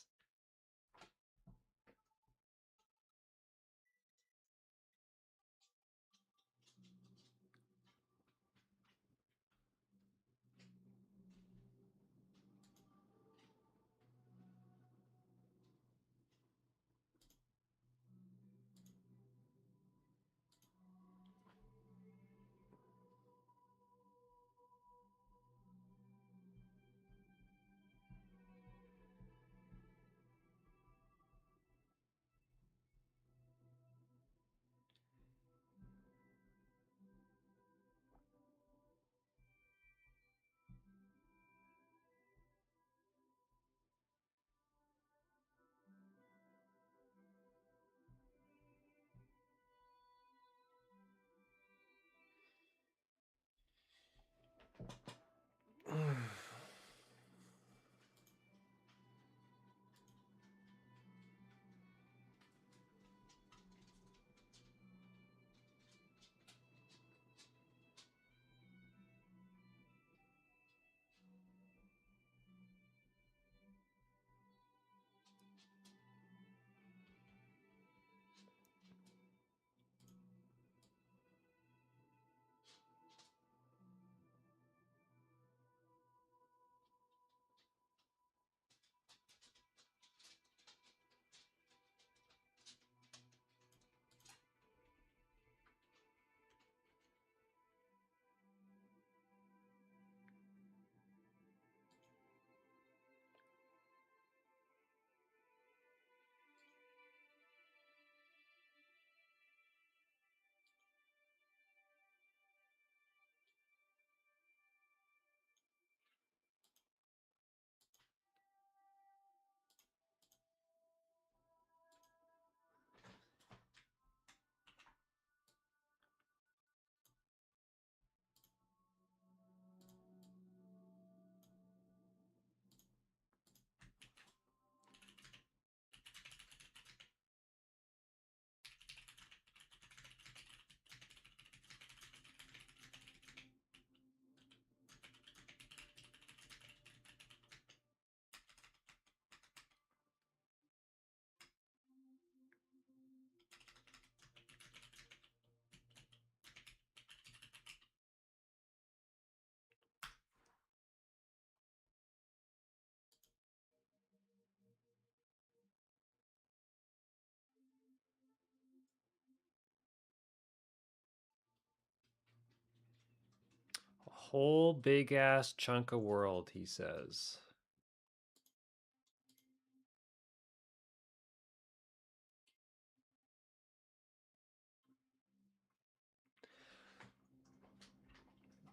A whole big ass chunk of world, he says.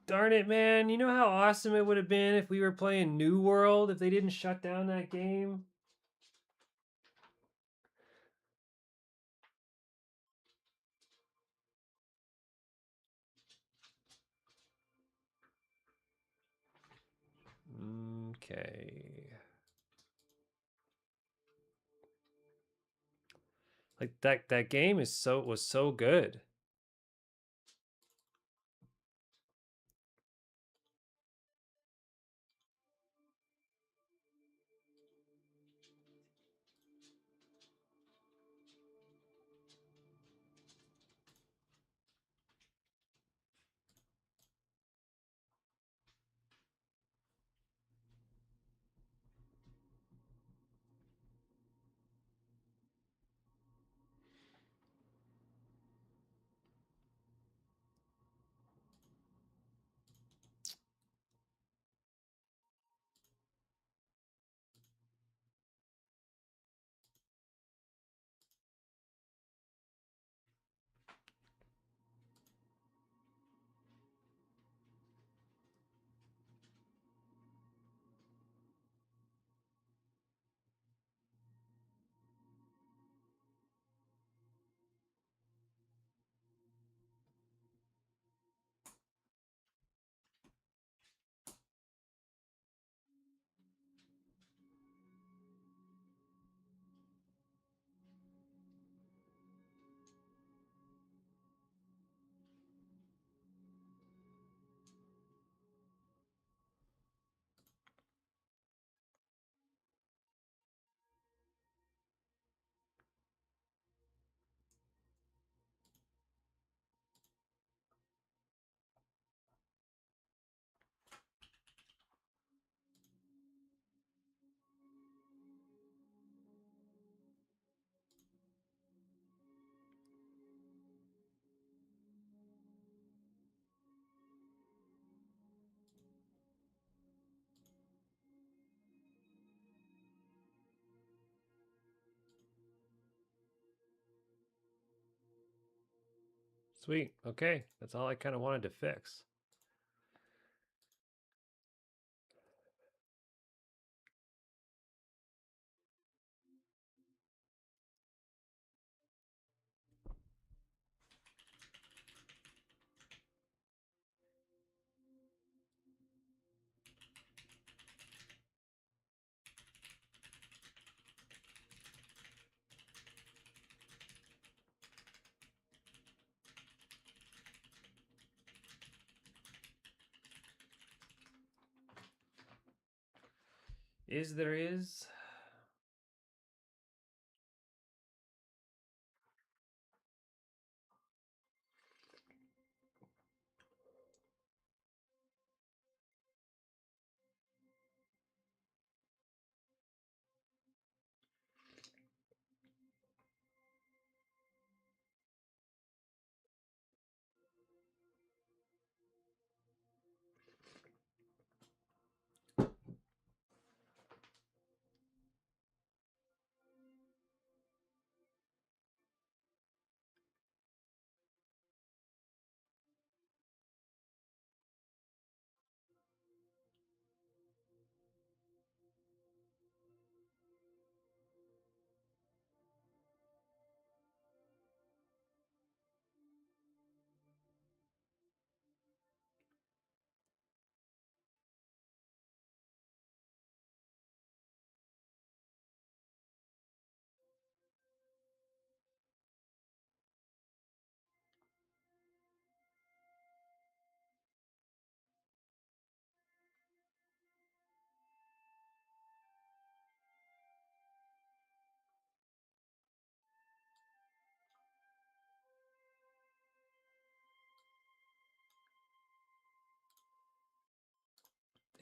Darn it, man. You know how awesome it would have been if we were playing New World if they didn't shut down that game? Okay. Like that game was so good. Sweet. Okay. That's all I kind of wanted to fix. There is.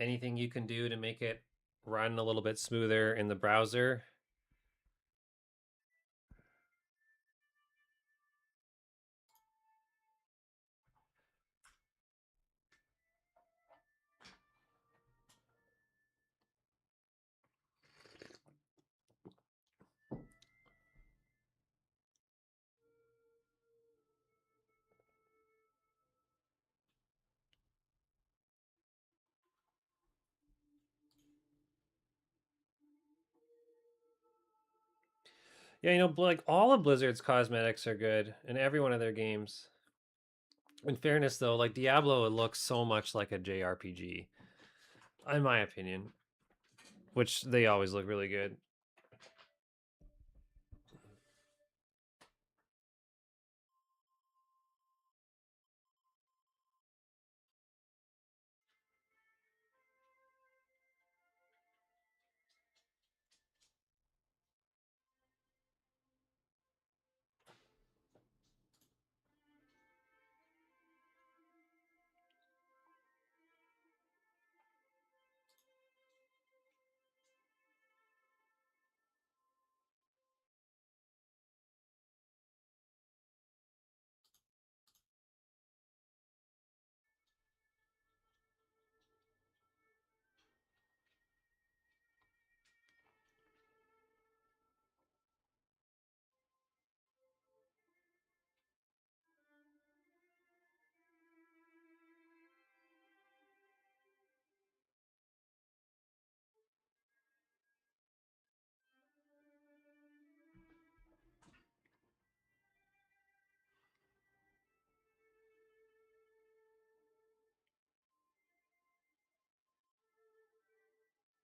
Anything you can do to make it run a little bit smoother in the browser? Yeah, like all of Blizzard's cosmetics are good in every one of their games. In fairness, though, like Diablo, it looks so much like a JRPG, in my opinion, which they always look really good.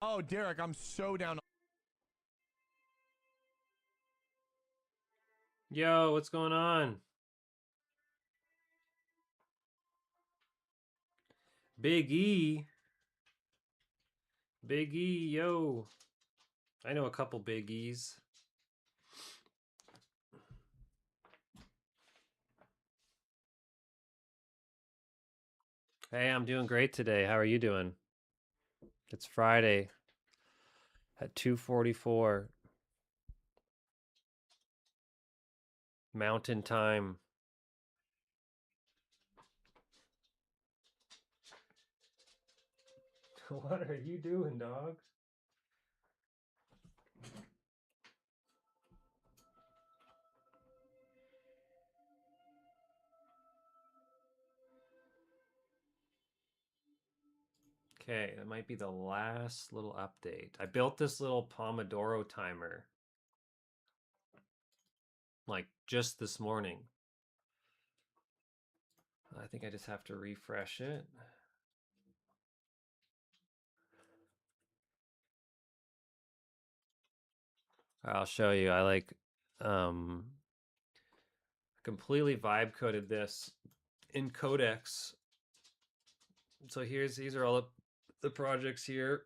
Oh, Derek, I'm so down. Yo, what's going on? Big E. Big E, yo. I know a couple Big E's. Hey, I'm doing great today. How are you doing? It's Friday at 2:44 Mountain Time. What are you doing, dog? Okay, that might be the last little update. I built this little Pomodoro timer like just this morning. I think I just have to refresh it. I'll show you. I like completely vibe coded this in Codex. So these are all the projects here.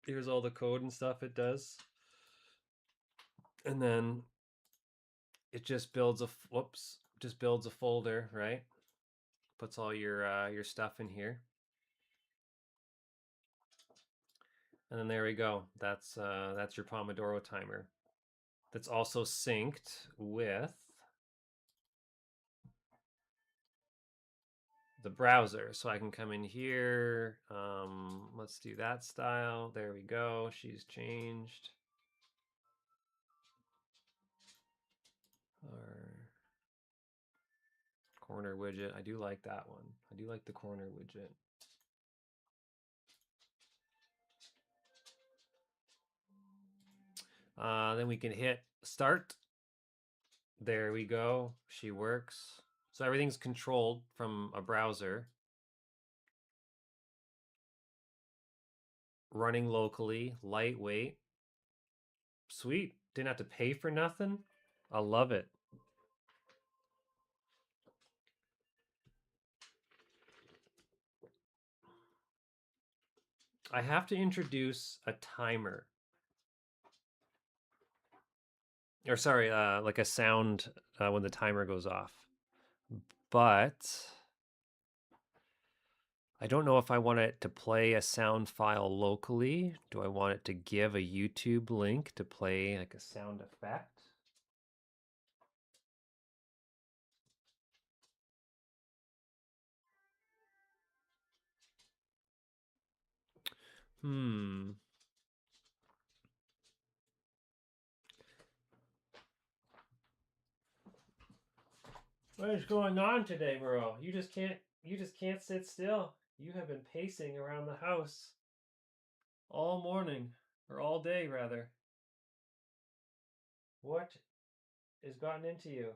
Here's all the code and stuff it does. And then it just builds just builds a folder, right? Puts all your stuff in here. And then there we go. That's your Pomodoro timer. That's also synced with the browser. So I can come in here. Let's do that style. There we go. She's changed. Our corner widget. I do like that one. I do like the corner widget. Then we can hit start. There we go. She works. So everything's controlled from a browser. Running locally, lightweight. Sweet. Didn't have to pay for nothing. I love it. I have to introduce a timer. Or sorry, like a sound when the timer goes off. But I don't know if I want it to play a sound file locally. Do I want it to give a YouTube link to play like a sound effect? What is going on today, bro? You just can't sit still. You have been pacing around the house all morning, or all day rather. What has gotten into you?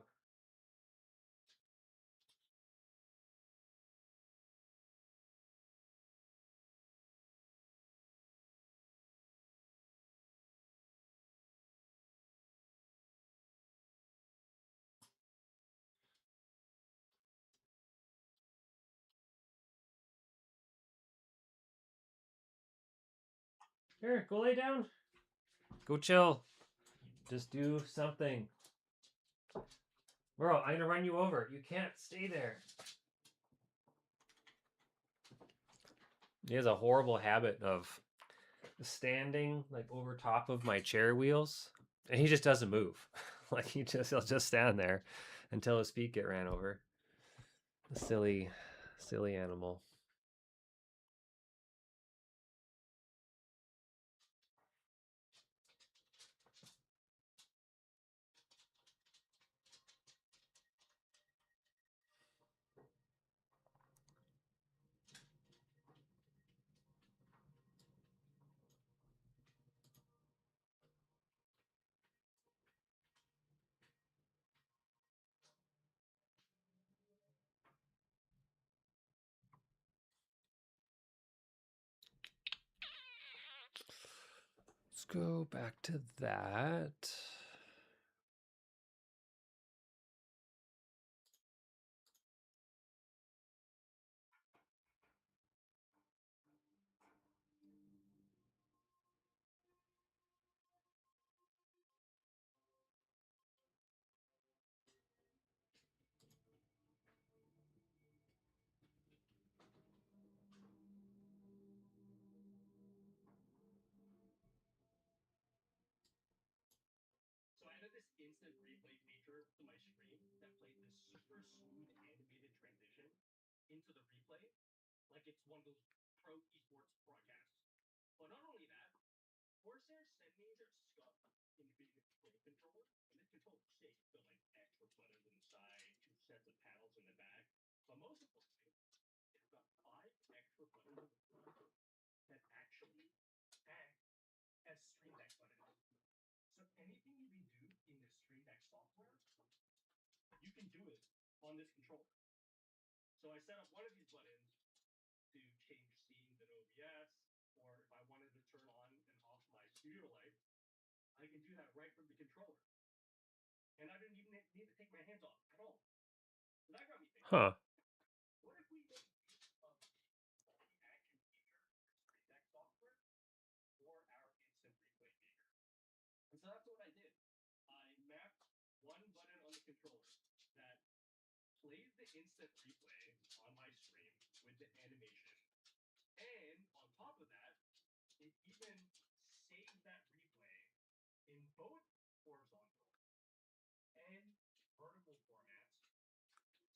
Here, go lay down. Go chill. Just do something. Bro, I'm gonna run you over. You can't stay there. He has a horrible habit of standing like over top of my chair wheels, and he just doesn't move. Like he'll just stand there until his feet get ran over. Silly animal. Let's go back to that. So I added this instant replay feature to my stream that played this super smooth animated transition into the replay, like it's one of those pro esports broadcasts. But not only that, Corsair sent me their SCUF NVIDIA Pro controller, and this controller's sick. Got like extra buttons inside, two sets of paddles in the back. But most importantly, it's got 5 extra buttons in the front, anything you can do in the Stream Deck software, you can do it on this controller. So I set up one of these buttons to change scenes in OBS, or if I wanted to turn on and off my studio lights, I can do that right from the controller. And I didn't even need to take my hands off at all. So that got me thinking. Huh. What if we make use of the action feature Stream Deck software for our instant replay feature? And so that's what I did. I mapped one button on the controller that plays the instant replay on my stream with the animation. And on top of that, it even saves that replay in both horizontal and vertical formats.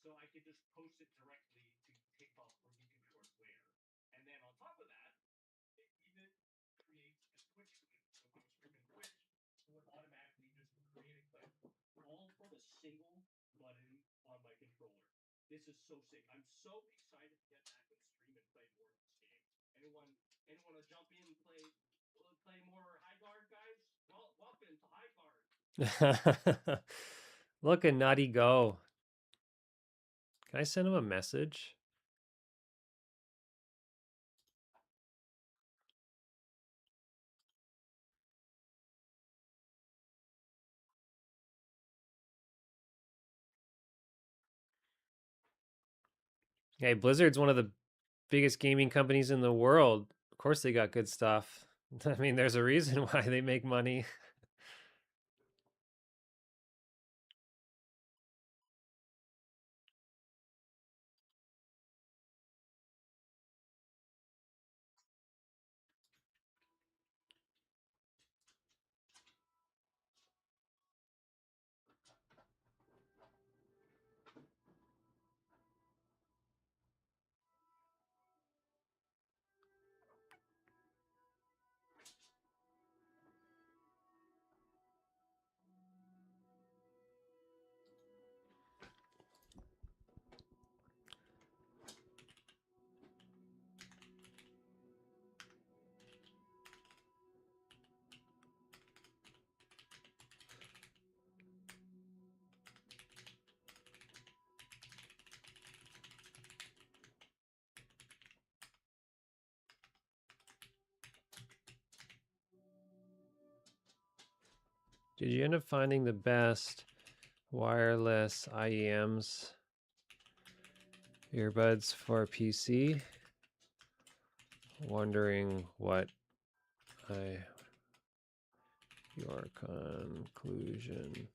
So I could just post it directly to TikTok or YouTube Shorts later. And then on top of that, it even creates a Twitch clip. So if I'm streaming Twitch, it would automatically just create a clip all from a single button on my controller. This is so sick. I'm so excited to get back and stream and play more of this game. Anyone want to jump in and play more High Guard, guys? Well, welcome to High Guard. Look at Nutty go. Can I send him a message? Hey, Blizzard's one of the biggest gaming companies in the world. Of course they got good stuff. I mean, there's a reason why they make money. Did you end up finding the best wireless IEMs earbuds for PC? Wondering what your conclusion.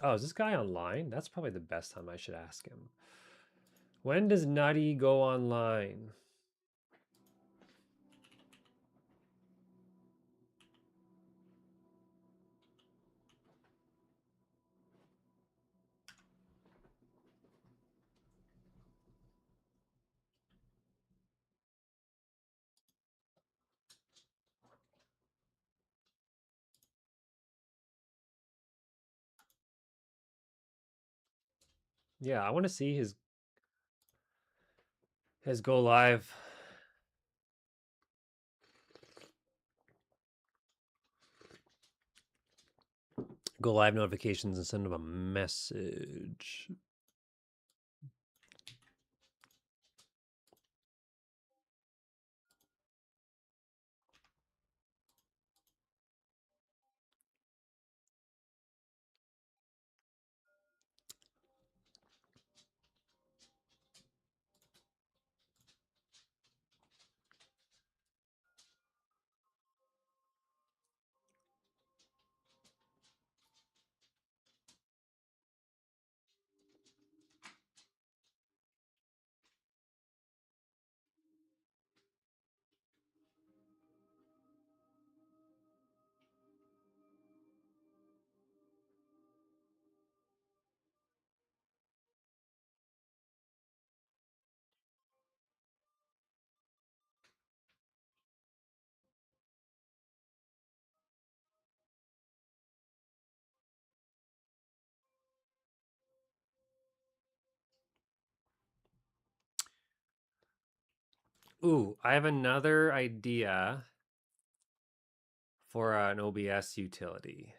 Oh, is this guy online? That's probably the best time I should ask him. When does Nutty go online? Yeah, I want to see his go live. Go live notifications and send him a message. Ooh, I have another idea for an OBS utility.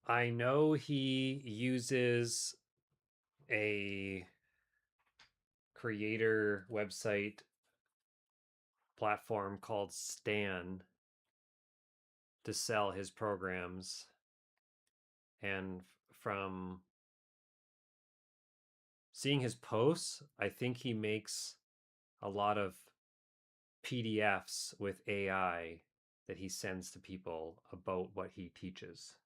I know he uses a creator website platform called Stan to sell his programs. And from seeing his posts, I think he makes a lot of PDFs with AI that he sends to people about what he teaches.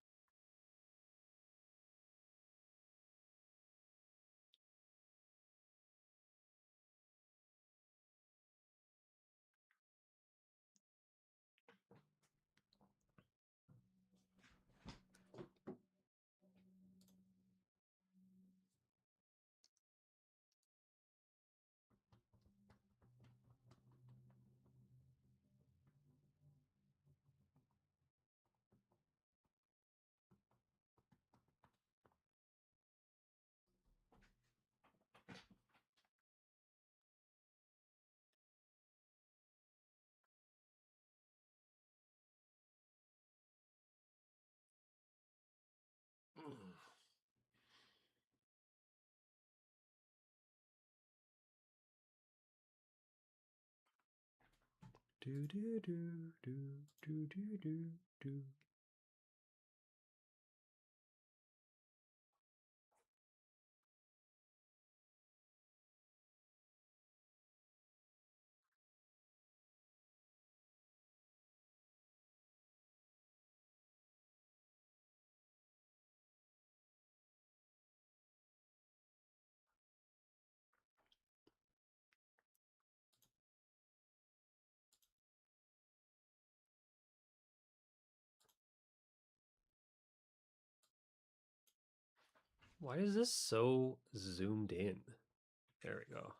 Do do do do do do do do. Why is this so zoomed in? There we go.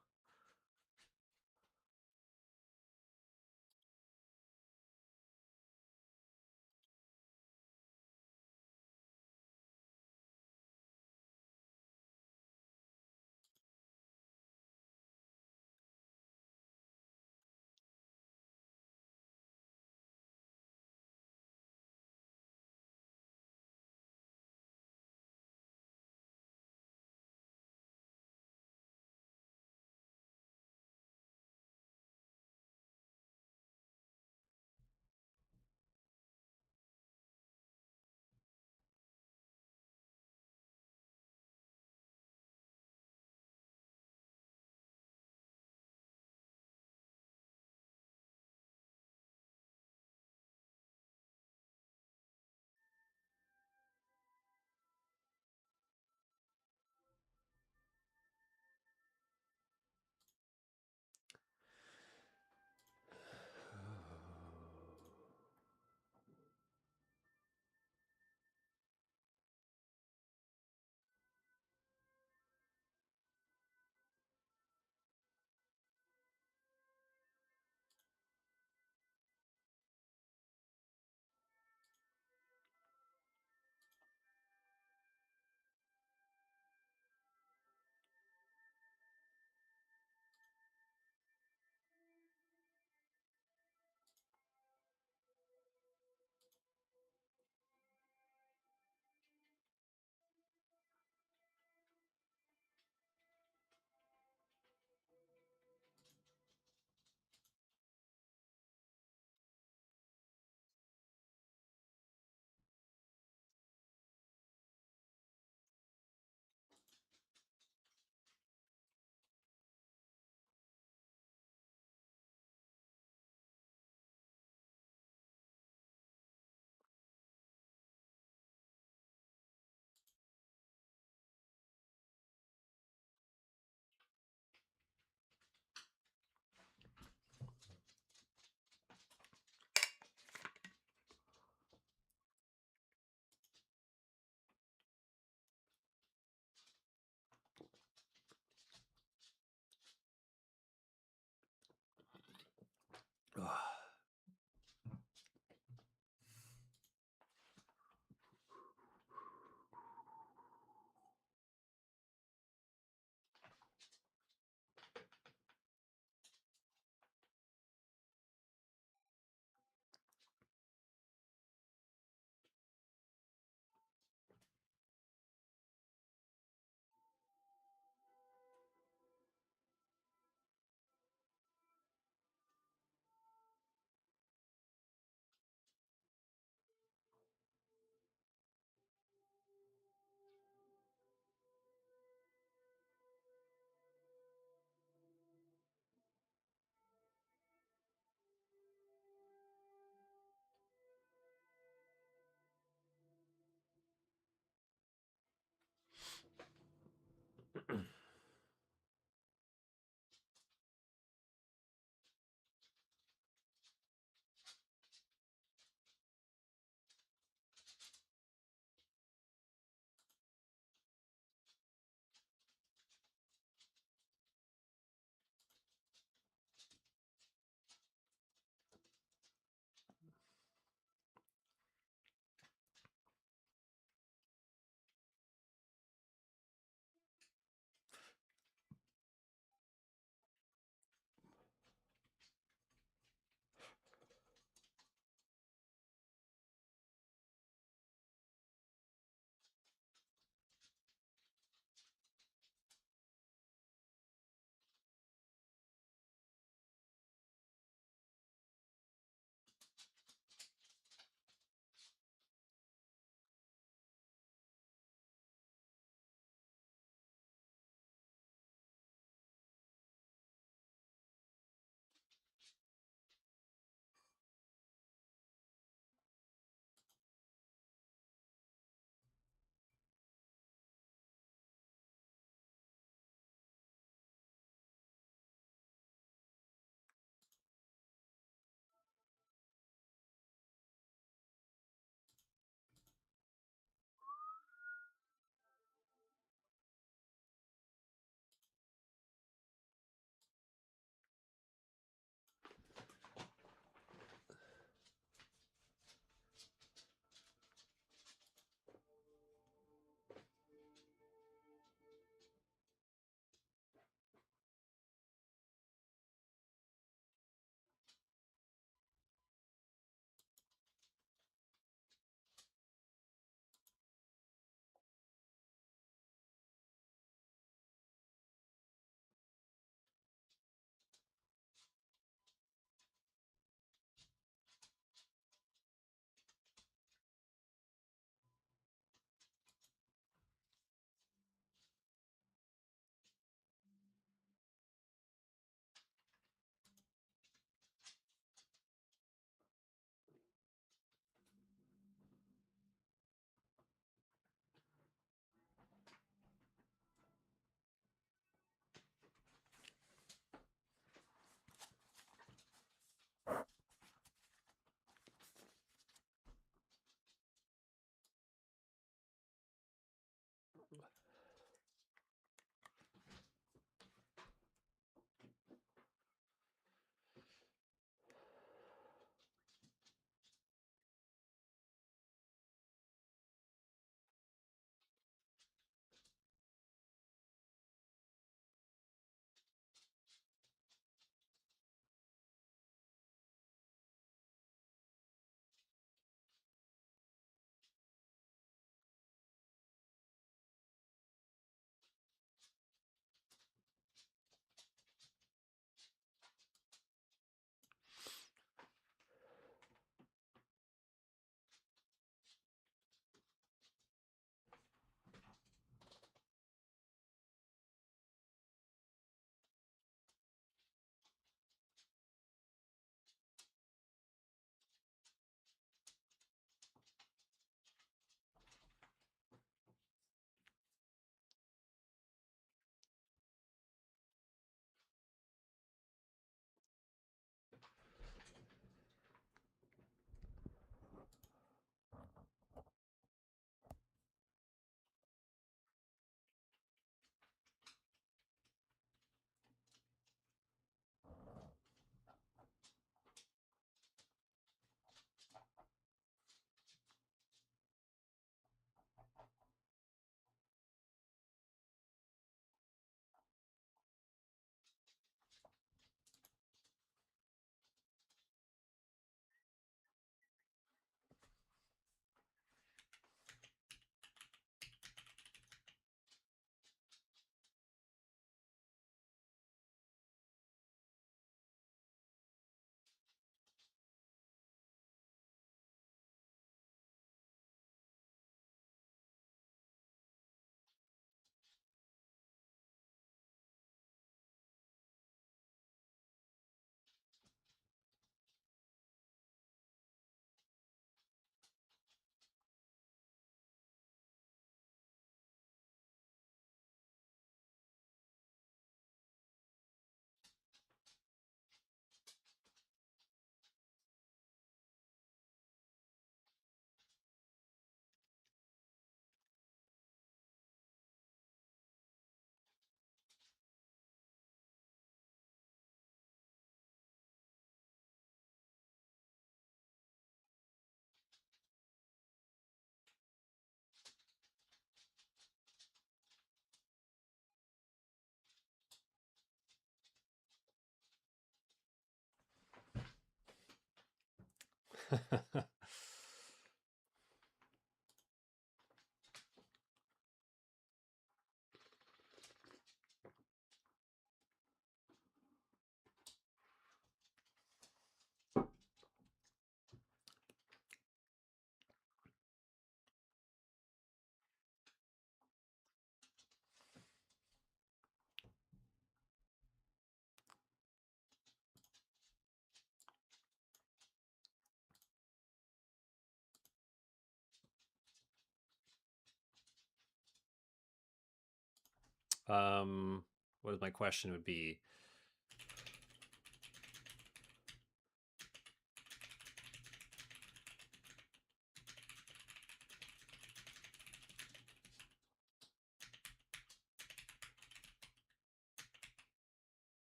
What my question would be?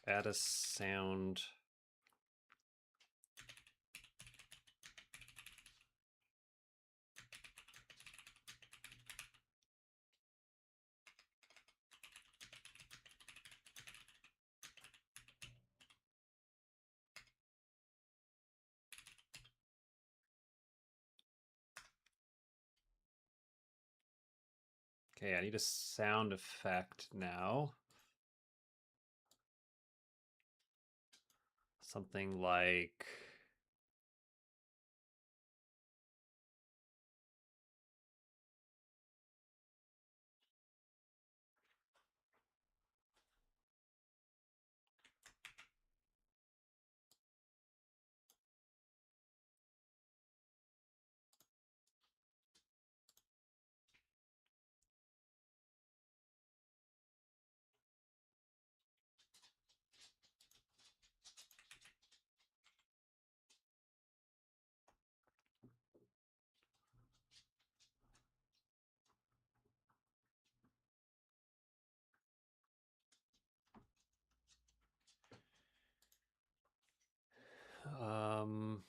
Add a sound. Okay, I need a sound effect now. Something like... Um...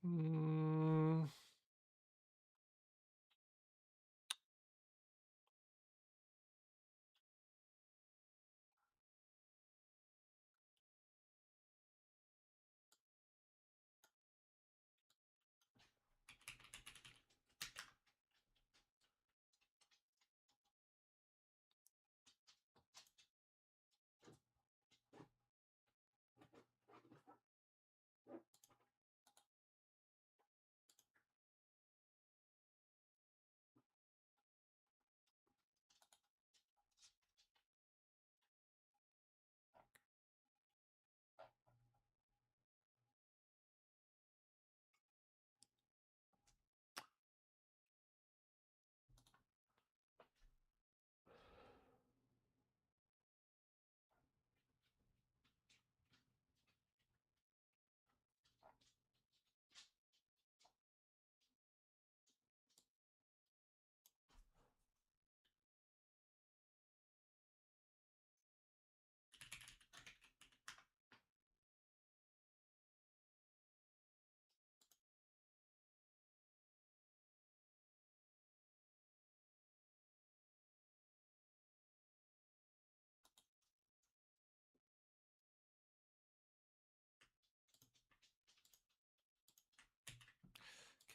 Mm,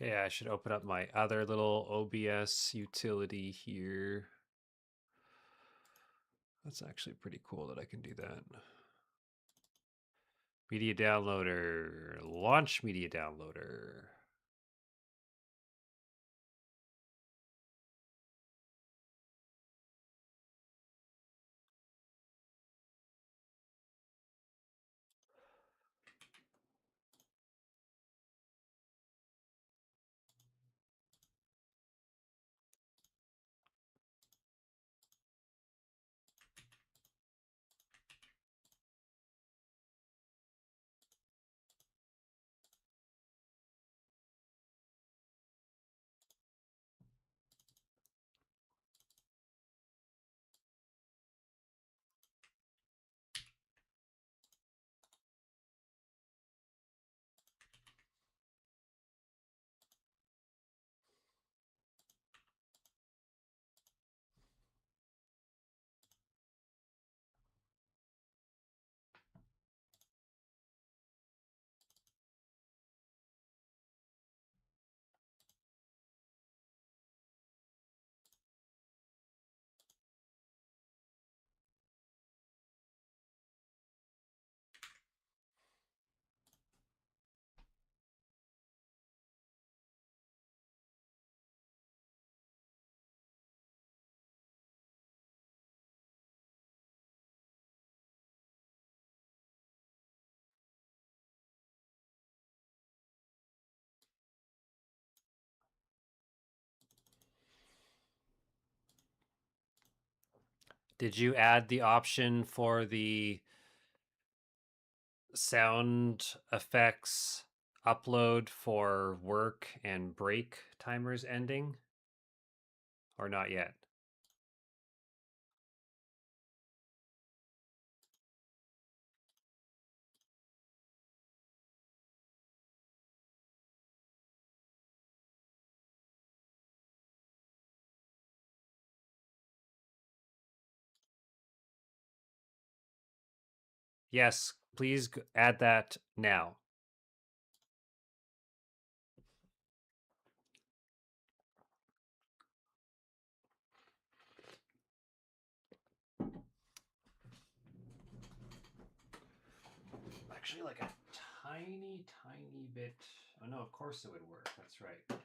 Okay, I should open up my other little OBS utility here. That's actually pretty cool that I can do that. Media downloader, launch media downloader. Did you add the option for the sound effects upload for work and break timers ending? Or not yet? Yes, please add that now. Actually, like a tiny, tiny bit. Oh no, of course it would work. That's right.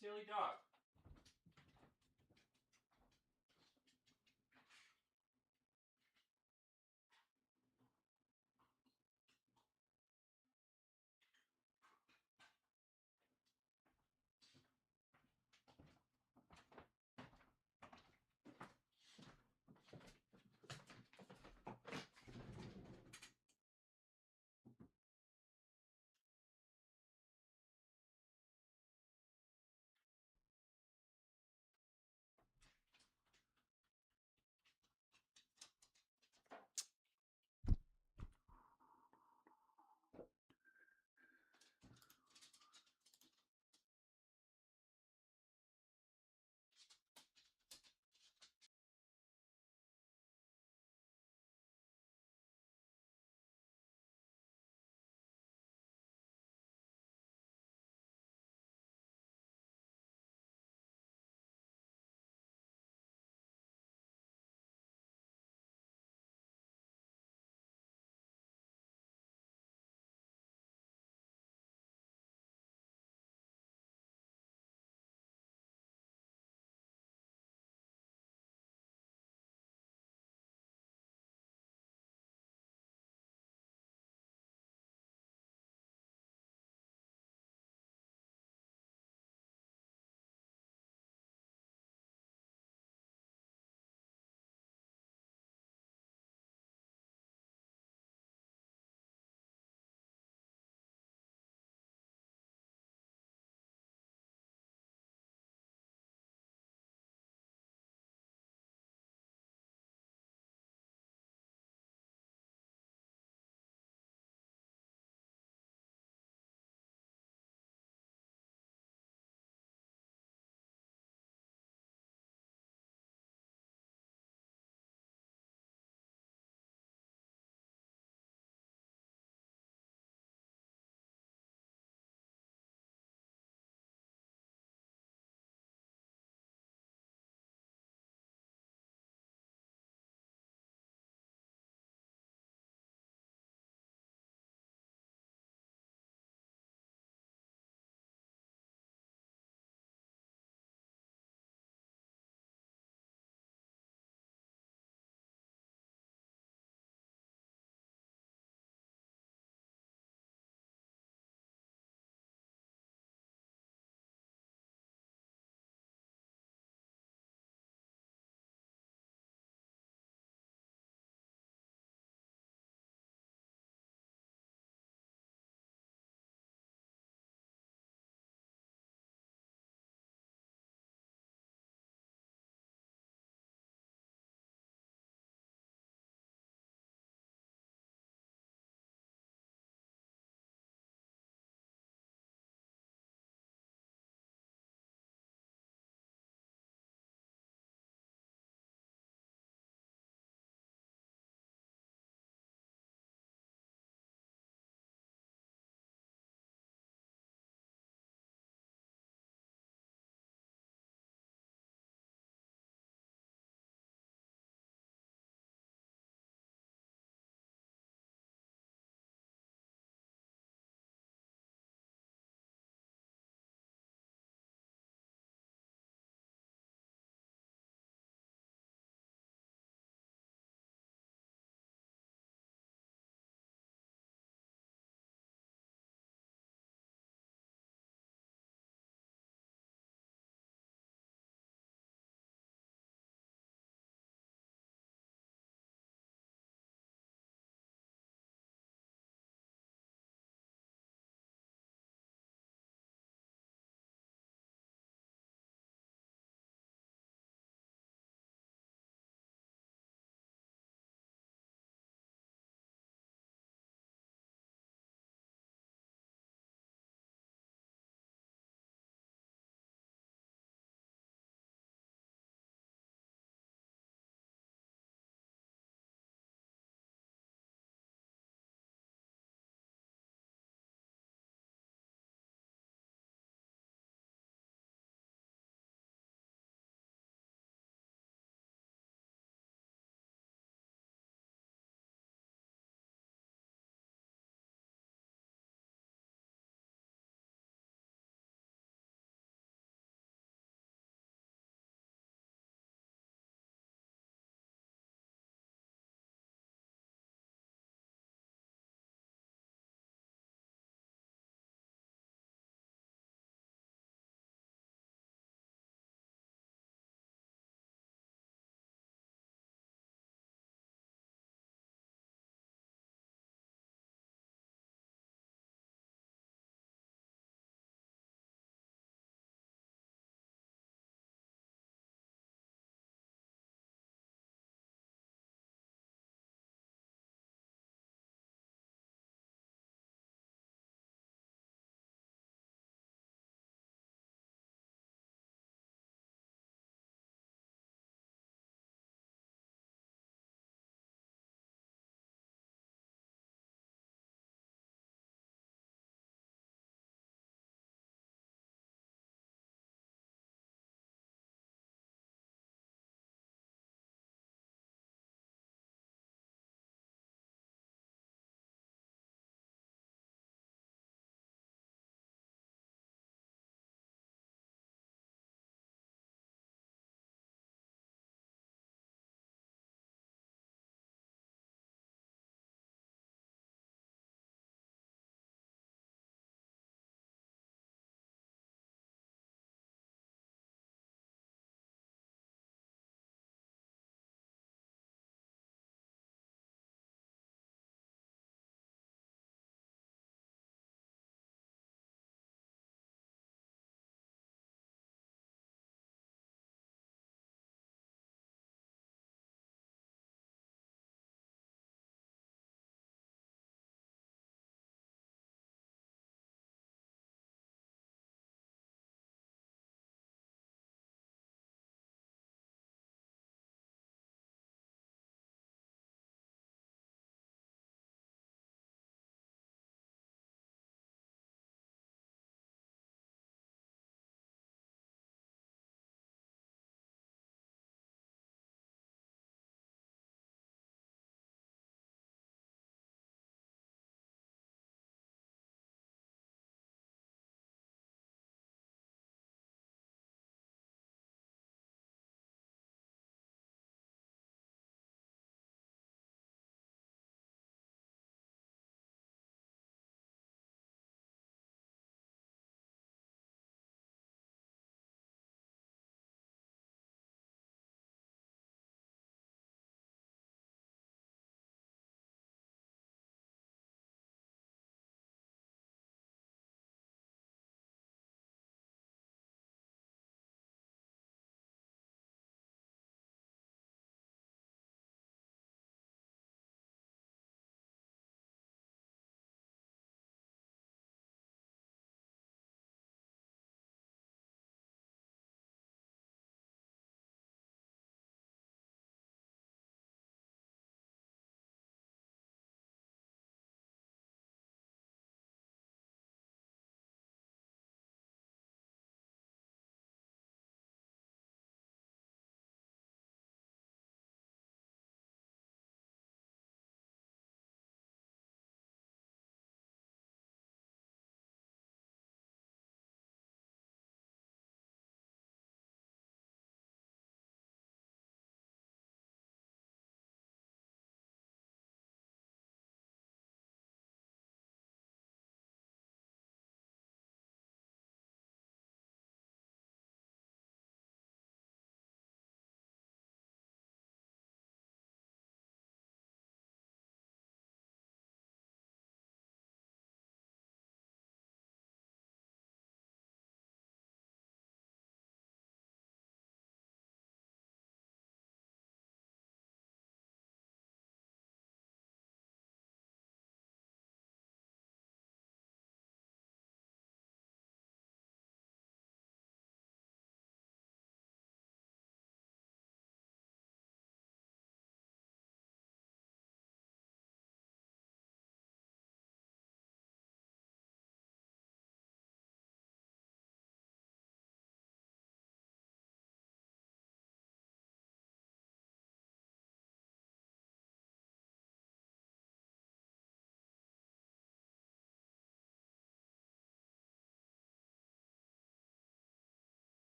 silly dog.